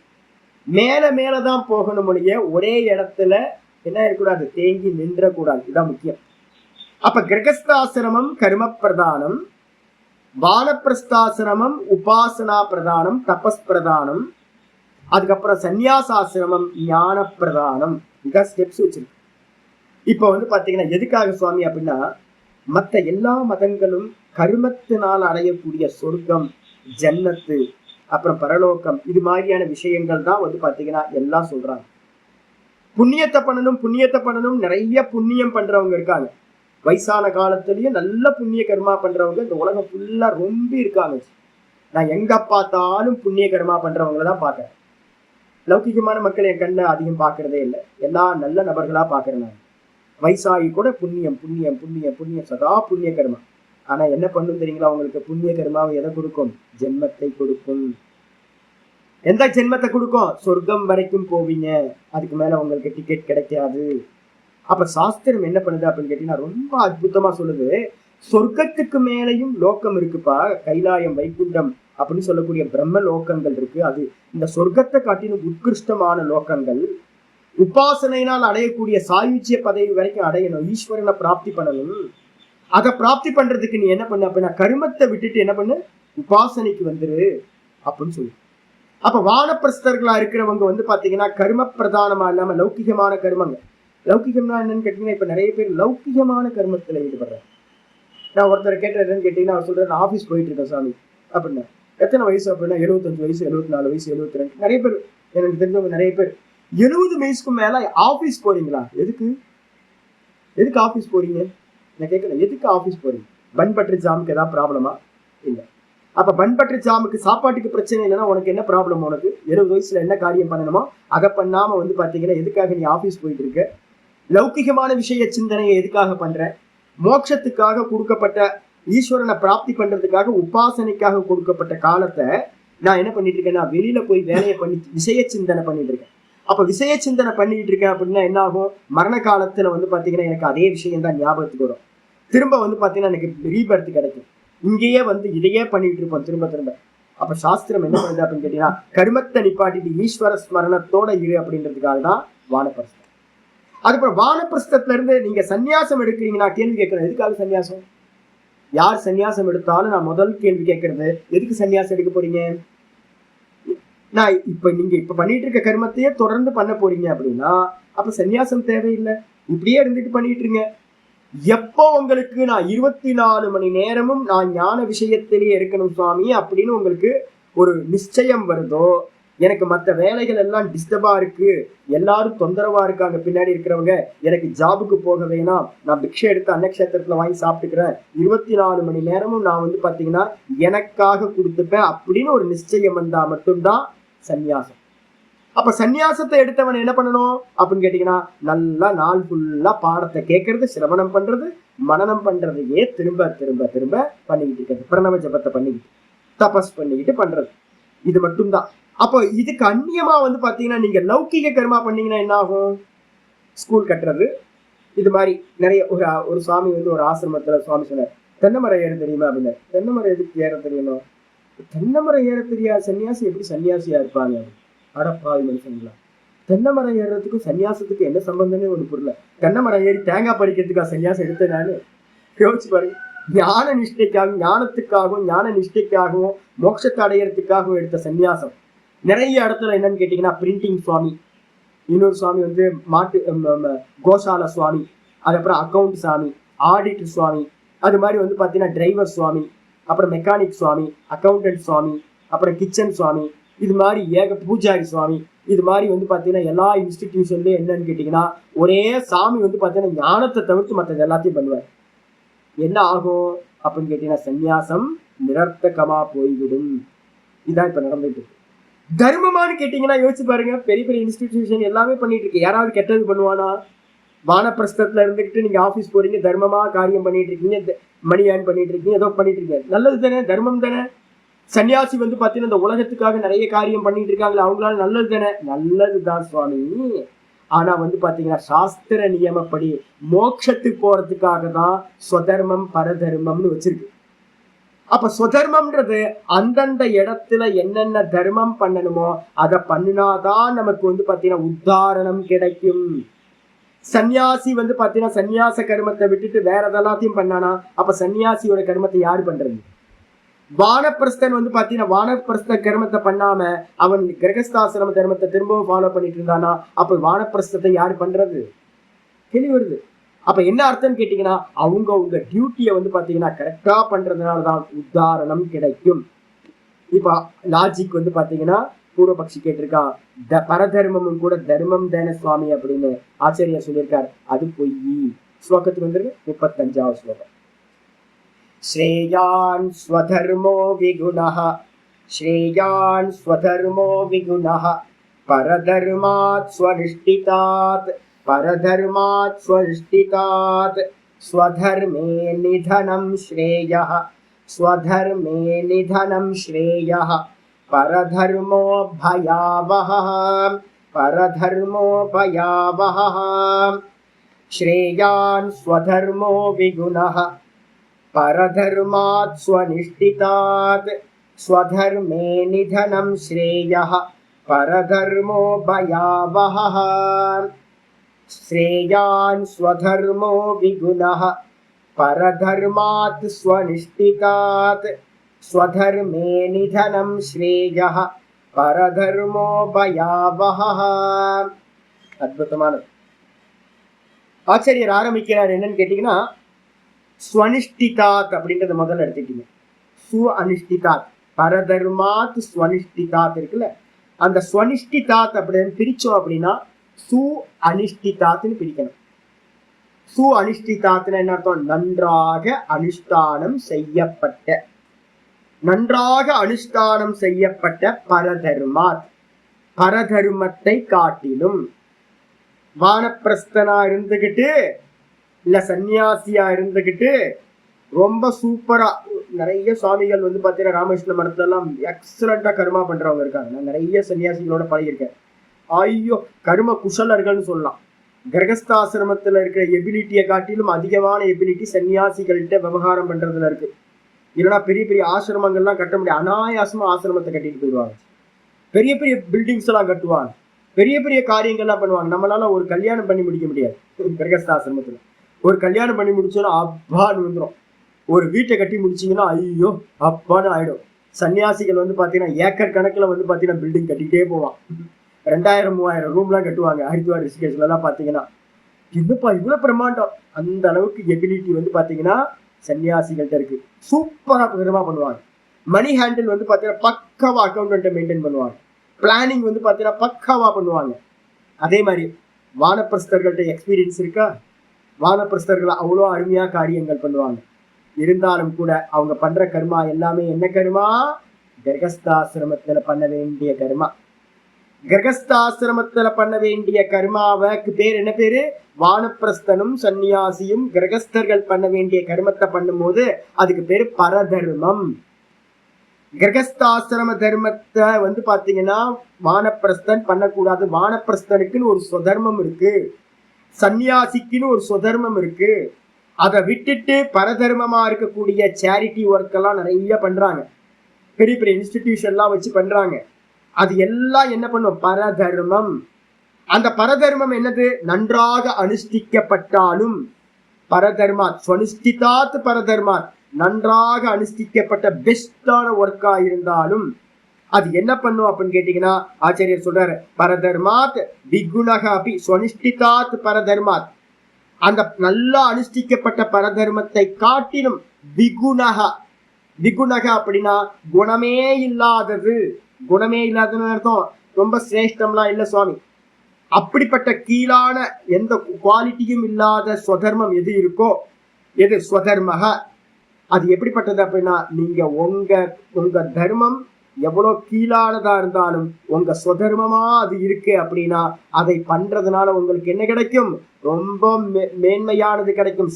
மேல மேலதான் போகணும் ஒழிய ஒரே இடத்துல என்ன இருக்கக்கூடாது, தேங்கி நின்றக்கூடாது. இதுதான் முக்கியம். அப்ப கிரகஸ்தாசிரமம் கர்ம பிரதானம், வானப்பிரஸ்தாசிரமம் உபாசனா பிரதானம் தபஸ் பிரதானம், அதுக்கப்புறம் சந்நியாசாசிரமம் ஞான பிரதானம். இதான் ஸ்டெப்ஸ் வச்சிருக்கு. இப்ப வந்து பாத்தீங்கன்னா எதுக்காக சுவாமி அப்படின்னா, மற்ற எல்லா மதங்களும் கர்மத்தினால் அடையக்கூடிய சொர்க்கம், ஜன்னத்து, அப்புறம் பரலோகம், இது மாதிரியான விஷயங்கள் தான் வந்து பாத்தீங்கன்னா எல்லாம் சொல்றாங்க. புண்ணியத்தை பண்ணணும் புண்ணியத்தை பண்ணணும், நிறைய புண்ணியம் பண்றவங்க இருக்காங்க. வயசான காலத்திலயும் நல்ல புண்ணிய கர்மா பண்றவங்க இந்த உலகம் ஃபுல்லா ரொம்ப இருக்காங்க. நான் எங்க பார்த்தாலும் புண்ணிய கர்மா பண்றவங்களை தான் பார்க்கறேன். லௌகிகமான மக்கள் என் கண்ணை அதிகம் பார்க்கறதே இல்லை. எல்லா நல்ல நபர்களா பார்க்கறேன் நான். வயசாகி கூட புண்ணியம் புண்ணியம் புண்ணியம் புண்ணியம், சதா புண்ணிய கர்மா. ஆனா என்ன பண்ணும் தெரியுங்களா? அவங்களுக்கு புண்ணிய கர்மாவை எதை கொடுக்கும்? ஜென்மத்தை கொடுக்கும். எந்த ஜென்மத்தை கொடுக்கும்? சொர்க்கம் வரைக்கும் போவீங்க, அதுக்கு மேல உங்களுக்கு டிக்கெட் கிடைக்காது. அப்ப சாஸ்திரம் என்ன பண்ணுது அப்படின்னு கேட்டீங்கன்னா ரொம்ப அற்புதமா சொல்லுது. சொர்க்கத்துக்கு மேலையும் லோக்கம் இருக்குப்பா, கைலாயம் வைகுண்டம் அப்படின்னு சொல்லக்கூடிய பிரம்ம லோகங்கள் இருக்கு. அது இந்த சொர்க்கத்தை காட்டிலும் உத்கிருஷ்டமான லோகங்கள். உபாசனையினால் அடையக்கூடிய சாயுச்சிய பதவி வரைக்கும் அடையணும், ஈஸ்வரனை பிராப்தி பண்ணணும். அதை பிராப்தி பண்றதுக்கு நீ என்ன பண்ணு அப்படின்னா கர்மத்தை விட்டுட்டு என்ன பண்ணு, உபாசனைக்கு வந்துரு அப்படின்னு சொல்லு. அப்ப வானப்பிரஸ்தர்களா இருக்கிறவங்க வந்து பாத்தீங்கன்னா கர்ம பிரதானமா இல்லாம லௌகிகமான கர்மங்கள். லௌகிகம்னா என்னன்னு கேட்டீங்கன்னா, இப்ப நிறைய பேர் லௌகிகமான கர்மத்துல ஈடுபடுறாங்க. நான் ஒருத்தரை கேட்டேன் என்னன்னு கேட்டீங்கன்னா, அவர் சொல்றேன் நான் ஆஃபீஸ் போயிட்டு இருக்கேன் சாமி அப்படின்னா. எத்தனை வயசு அப்படின்னா 75 வயசு, 74 வயசு, 72. நிறைய பேர் எனக்கு தெரிஞ்சவங்க நிறைய பேர் 70 வயசுக்கு மேல ஆஃபீஸ் போறீங்களா? எதுக்கு எதுக்கு ஆஃபீஸ் போறீங்க? நான் கேட்கல, எதுக்கு ஆஃபீஸ் போறீங்க? பன் பட்டர் ஜாமுக்கு ஏதாவது ப்ராப்ளமா? இல்லை. அப்ப பன் பட்டர் ஜாமுக்கு சாப்பாட்டுக்கு பிரச்சனை இல்லைன்னா உனக்கு என்ன ப்ராப்ளம்? உனக்கு 70 வயசுல என்ன காரியம் பண்ணணுமோ அதை பண்ணாம வந்து பாத்தீங்கன்னா எதுக்காக நீ ஆஃபீஸ் போயிட்டு இருக்க? லௌகிகமான விஷய சிந்தனையை எதுக்காக பண்ற? மோட்சத்துக்காக கொடுக்கப்பட்ட, ஈஸ்வரனை பிராப்தி பண்றதுக்காக உபாசனைக்காக கொடுக்கப்பட்ட காலத்தை நான் என்ன பண்ணிட்டு இருக்கேன்னா வெளியில போய் வேலையை பண்ணி விஷய சிந்தனை பண்ணிட்டு இருக்கேன். அப்ப விஷய சிந்தனை பண்ணிட்டு இருக்கேன் அப்படின்னா என்ன ஆகும்? மரண காலத்துல வந்து பாத்தீங்கன்னா எனக்கு அதே விஷயம் தான் ஞாபகத்துக்கு வரும். திரும்ப வந்து பாத்தீங்கன்னா எனக்கு ரீபர்த் கிடைக்கும். இங்கேயே வந்து இதையே பண்ணிட்டு இருப்போம் திரும்ப திரும்ப. அப்ப சாஸ்திரம் என்ன பண்ணுது அப்படின்னு கேட்டீங்கன்னா கர்மத்தை நிப்பாட்டிட்டு ஈஸ்வர ஸ்மரணத்தோட இரு அப்படின்றதுக்காக தான் வானப்பிரஸ்தம். அதுக்கப்புறம் வானப்பிரஸ்தத்துல இருந்து நீங்க சன்னியாசம் எடுக்கிறீங்கன்னா கேள்வி கேட்கறது, எதுக்காக சன்னியாசம்? யார் சன்னியாசம் எடுத்தாலும் நான் முதல் கேள்வி கேட்கறது, எதுக்கு சன்னியாசம் எடுக்க போறீங்க? நான் நீங்க இப்ப பண்ணிட்டு இருக்க கர்மத்தையே தொடர்ந்து பண்ண போறீங்க அப்படின்னா அப்ப சன்னியாசம் தேவையில்லை, இப்படியே இருந்துட்டு பண்ணிட்டு இருங்க. எப்போ உங்களுக்கு நான் 24 மணி நேரமும் நான் ஞான விஷயத்திலேயே இருக்கணும் சுவாமி அப்படின்னு உங்களுக்கு ஒரு நிச்சயம் வருதோ, எனக்கு மற்ற வேலைகள் எல்லாம் டிஸ்டர்பா இருக்கு, எல்லாரும் தொந்தரவா இருக்காங்க பின்னாடி இருக்கிறவங்க, எனக்கு ஜாபுக்கு போக வேணாம், நான் பிக்ஷை எடுத்து அன்னக்ஷேத்திரத்துல வாங்கி சாப்பிட்டுக்கிறேன், 24 மணி நேரமும் நான் வந்து பாத்தீங்கன்னா எனக்காக கொடுத்துப்பேன் அப்படின்னு ஒரு நிச்சயம் வந்தா மட்டும்தான் சன்னியாசம். அப்ப சன்னியாசத்தை எடுத்தவன் என்ன பண்ணணும் அப்படின்னு கேட்டீங்கன்னா நல்லா நாள் ஃபுல்லா பாடத்தை கேட்கறது, சிரவணம் பண்றது, மனனம் பண்றதையே திரும்ப திரும்ப திரும்ப பண்ணிக்கிட்டு இருக்கிறது, பிரணவ ஜபத்தை பண்ணிக்கிட்டு தபஸ் பண்ணிக்கிட்டு பண்றது, இது மட்டும்தான். அப்போ இதுக்கு அந்நியமா வந்து பாத்தீங்கன்னா நீங்க லௌகிக கர்மா பண்ணீங்கன்னா என்ன ஆகும்? ஸ்கூல் கட்டுறது, இது மாதிரி நிறைய ஒரு சுவாமி வந்து ஒரு ஆசிரமத்துல சுவாமி சொன்னார், தென்னை மரம் ஏற தெரியுமா அப்படின்னு. தென்னை மரம் எதுக்கு ஏற தெரியணும்? தென்னை மரம் ஏற தெரியாது சன்னியாசி எப்படி சன்னியாசியா இருப்பாங்க? அடப்பாவி மனுஷங்களா, தென்னை மரம் ஏறுறதுக்கும் சன்னியாசத்துக்கு என்ன சம்பந்தமே ஒண்ணு புரியல. தென்னை மரம் ஏறி தேங்காய் பறிக்கிறதுக்கா சன்னியாசம் எடுத்தேன் நானு? யோசிச்சு பாருங்க. ஞான நிஷ்டைக்காகவும் ஞானத்துக்காகவும் ஞான நிஷ்டைக்காகவும் மோட்சத்தை அடையறதுக்காகவும் எடுத்த சன்னியாசம். நிறைய இடத்துல என்னன்னு கேட்டீங்கன்னா பிரிண்டிங் சுவாமி, இன்னொரு சுவாமி வந்து கோசால சுவாமி, அதுக்கப்புறம் அக்கௌண்ட் சுவாமி, ஆடிட்டர் சுவாமி, அது மாதிரி வந்து பாத்தீங்கன்னா டிரைவர் சுவாமி, அப்புறம் மெக்கானிக் சுவாமி, அக்கௌண்டன்ட் சுவாமி, அப்புறம் கிச்சன் சுவாமி, இது மாதிரி பூஜாரி சுவாமி, இது மாதிரி வந்து பாத்தீங்கன்னா எல்லா இன்ஸ்டிடியூஷன்லயும் என்னன்னு கேட்டீங்கன்னா ஒரே சாமி வந்து பாத்தீங்கன்னா ஞானத்தை தவிர்த்து மற்றது எல்லாத்தையும் பண்ணுவார். என்ன ஆகும் அப்படின்னு கேட்டீங்கன்னா சன்னியாசம் நிரர்த்தகமா போய்விடும். இதான் இப்ப நடந்துட்டு இருக்கு. தர்மமானு கேட்டீங்கன்னா யோசிச்சு பாருங்க, பெரிய பெரிய இன்ஸ்டிடியூஷன் எல்லாமே பண்ணிட்டு இருக்கு, யாராவது கெட்டது பண்ணுவானா? வானப்பிரஸ்தத்துல இருந்துகிட்டு நீங்க ஆபீஸ் போறீங்க, தர்மமா காரியம் பண்ணிட்டு இருக்கீங்க, மணி ஏர்ன் பண்ணிட்டு இருக்கீங்க, ஏதோ பண்ணிட்டு இருக்கீங்க, நல்லது தானே, தர்மம் தானே. சன்னியாசி வந்து பாத்தீங்கன்னா இந்த உலகத்துக்காக நிறைய காரியம் பண்ணிட்டு இருக்காங்களா, அவங்களால நல்லது தானே, நல்லதுதான் சுவாமி. ஆனா வந்து பாத்தீங்கன்னா சாஸ்திர நியமப்படி மோட்சத்துக்கு போறதுக்காக தான் ஸ்வதர்மம் பரதர்மம்னு வச்சிருக்கு. அப்ப சுதர்மம்ன்றது அந்தந்த இடத்துல என்னென்ன தர்மம் பண்ணணுமோ அதை பண்ணினாதான் நமக்கு வந்து பாத்தீங்கன்னா உத்தாரணம் கிடைக்கும். சன்னியாசி வந்து பாத்தீங்கன்னா சன்னியாச கர்மத்தை விட்டுட்டு வேற எதெல்லாத்தையும் பண்ணானா அப்ப சன்னியாசியோட கர்மத்தை யாரு பண்றது? வானப்பிரஸ்தன் வந்து பாத்தீங்கன்னா வானப்பிரஸ்த கர்மத்தை பண்ணாம அவன் கிரகஸ்தாசிரம தர்மத்தை திரும்பவும் ஃபாலோ பண்ணிட்டு இருந்தானா அப்ப வானப்பிரஸ்தத்தை யாரு பண்றது? கேள்வி வருது. அப்ப என்ன அர்த்தம் கேட்டீங்கன்னா அவங்க உங்க டியூட்டியை வந்து பாத்தீங்கன்னா கரெக்டா பண்றதுனாலதான் உத்தாரணம் கிடைக்கும். இப்ப லாஜிக் வந்து பாத்தீங்கன்னா பூர்வபக்ஷி கேட்டிருக்கான், பரதர்மமும் கூட தர்மம் தான சுவாமி அப்படின்னு ஆச்சாரியா சொல்லியிருக்காரு. அது பொய். ஸ்லோகத்துக்கு வந்துருக்கு 35வது ஸ்லோகம். ஸ்ரேயான் ஸ்வதர்மோ விகுணஹ ஸ்ரேயான் ஸ்வதர்மோ விகுணஹ பரதர்மாத் ஸ்வனிஷ்டிதாத் परधर्मात् स्वनिष्ठितात् स्वधर्मे निधनं श्रेयः स्वधर्मे निधनं श्रेयः परधर्मो भयावहः परधर्मो भयावहः श्रेयान् स्वधर्मो विगुणः परधर्मात् स्वनिष्ठितात् स्वधर्मे निधनं श्रेयः परधर्मो भयावहः श्रेयान् स्वधर्मो विगुणः परधर्मात् स्वनिष्ठितात् स्वधर्मे निधनं श्रेयः परधर्मो भयावहः. அற்புதமானது. ஆச்சாரியர் ஆரம்பிக்கிறார் என்னன்னு கேட்டீங்கன்னா ஸ்வனிஷ்டிதாத் அப்படின்றத முதல்ல எடுத்துக்கிட்டீங்க. சு அனிஷ்டிதாத் பரதர்மாத் ஸ்வனிஷ்டிதாத் இருக்குல்ல, அந்த ஸ்வனிஷ்டிதாத் அப்படின்னு பிரிச்சோம் அப்படின்னா சு அனிஷ்டிதாத்னு பிரிக்கணும். சு அனிஷ்டிதாத்னு என்ன அர்த்தம்? நன்றாக அனுஷ்டானம் செய்யப்பட்ட, நன்றாக அனுஷ்டானம் செய்யப்பட்ட பரதர்மாத், பரதர்மத்தை காட்டிலும். வானப்பிரஸ்தனா இருந்துகிட்டு இல்ல சன்னியாசியா இருந்துகிட்டு ரொம்ப சூப்பரா நிறைய சுவாமிகள் வந்து பாத்தீங்கன்னா ராமகிருஷ்ண மடத்துல எல்லாம் எக்ஸலண்டா கர்மா பண்றவங்க இருக்காங்க. நான் நிறைய சன்னியாசிகளோட பழகிருக்கேன். ஐயோ கர்ம குஷலர்கள்னு சொல்லலாம். கிரகஸ்தாசிரமத்துல இருக்கிற எபிலிட்டியை காட்டிலும் அதிகமான எபிலிட்டி சன்னியாசிகள்கிட்ட விவகாரம் பண்றதுல இருக்கு. இல்லைன்னா பெரிய பெரிய ஆசிரமங்கள்லாம் கட்ட முடியாது, அனாயாசமா ஆசிரமத்தை கட்டிட்டு போயிடுவாங்க. பெரிய பெரிய பில்டிங்ஸ் எல்லாம் கட்டுவாங்க, பெரிய பெரிய காரியங்கள்லாம் பண்ணுவாங்க. நம்மளால ஒரு கல்யாணம் பண்ணி முடிக்க முடியாது. கிரகஸ்தாசிரமத்துல ஒரு கல்யாணம் பண்ணி முடிச்சோன்னா அப்பான்னு வந்துடும். ஒரு வீட்டை கட்டி முடிச்சிங்கன்னா ஐயோ அப்பான்னு ஆயிடும். சன்னியாசிகள் வந்து பாத்தீங்கன்னா ஏக்கர் கணக்குல வந்து பாத்தீங்கன்னா பில்டிங் கட்டிக்கிட்டே போவான். 2000-3000 ரூம்லாம் கட்டுவாங்க. ஹரித்வார் ரிஷிகேஷ்ல எல்லாம் பாத்தீங்கன்னா இன்னுப்பா இவ்வளவு பிரம்மாண்டம். அந்த அளவுக்கு எபிலிட்டி வந்து பாத்தீங்கன்னா சன்னியாசிகள்கிட்ட இருக்கு. சூப்பரா பெருமா பண்ணுவாங்க. மணி ஹேண்டில் வந்து பாத்தீங்கன்னா பக்காவா அக்கௌண்டன்ட்டை மெயின்டைன் பண்ணுவாங்க. பிளானிங் வந்து பாத்தீங்கன்னா பக்காவா பண்ணுவாங்க. அதே மாதிரி வானப்பிரஸ்தர்கள்ட்ட எக்ஸ்பீரியன்ஸ் இருக்கா? வானப்பிரஸ்தர்கள் அவ்வளோ அருமையா காரியங்கள் பண்ணுவாங்க. இருந்தாலும் கூட அவங்க பண்ற கர்மா எல்லாமே என்ன கர்மா? கிரகஸ்தாசிரமத்துல பண்ண வேண்டிய கர்மா. கிரகஸ்தாசிரமத்துல பண்ண வேண்டிய கர்மாவுக்கு பேர் என்ன பேரு? வானப்பிரஸ்தனும் சன்னியாசியும் கிரகஸ்தர்கள் பண்ண வேண்டிய கர்மத்தை பண்ணும்போது அதுக்கு பேரு பரதர்மம். கிரகஸ்தாசிரம தர்மத்தை வந்து பாத்தீங்கன்னா வானப்பிரஸ்தன் பண்ணக்கூடாது. வானப்பிரஸ்தனுக்குன்னு ஒரு சுதர்மம் இருக்கு, சன்னியாசிக்குன்னு ஒரு சுதர்மம் இருக்கு. அதை விட்டுட்டு பரதர்மமா இருக்கக்கூடிய சேரிட்டி ஒர்க் எல்லாம் நிறைய பண்றாங்க. பெரிய பெரிய இன்ஸ்டிடியூஷன்லாம் வச்சு பண்றாங்க. அது எல்லாம் என்ன பண்ணும்? பரதர்மம். அந்த பரதர்மம் என்னது? நன்றாக அனுஷ்டிக்கப்பட்டாலும் பரதர்மாத் ஸ்வனிஷ்டிதாத் பரதர்மாத் நன்றாக அனுஷ்டிக்கப்பட்ட பெஸ்டான ஒர்க்கா இருந்தாலும் அது என்ன பண்ணும் அப்படின்னு கேட்டீங்கன்னா ஆச்சாரியர் சொல்றாரு, பரதர்மாத் விகுணக அபி ஸ்வனிஷ்டிதாத் பரதர்மாத், அந்த நல்லா அனுஷ்டிக்கப்பட்ட பரதர்மத்தை காட்டிலும் விகுணக. விகுணக அப்படின்னா குணமே இல்லாதது. குணமே இல்லாததுன்னு அர்த்தம் ரொம்ப சிரேஷ்டம்லாம் இல்ல சுவாமி. அப்படிப்பட்ட கீழான எந்த குவாலிட்டியும் இல்லாத ஸ்வதர்மம் எது இருக்கோ, எது ஸ்வதர்மக, அது எப்படிப்பட்டது அப்படின்னா நீங்க உங்க தர்மம் எவ்வளவு கீழானதா இருந்தாலும் உங்க சுதர்மமா அது இருக்கு அப்படின்னா அதை பண்றதுனால உங்களுக்கு என்ன கிடைக்கும்? ரொம்ப மேன்மையானது கிடைக்கும்.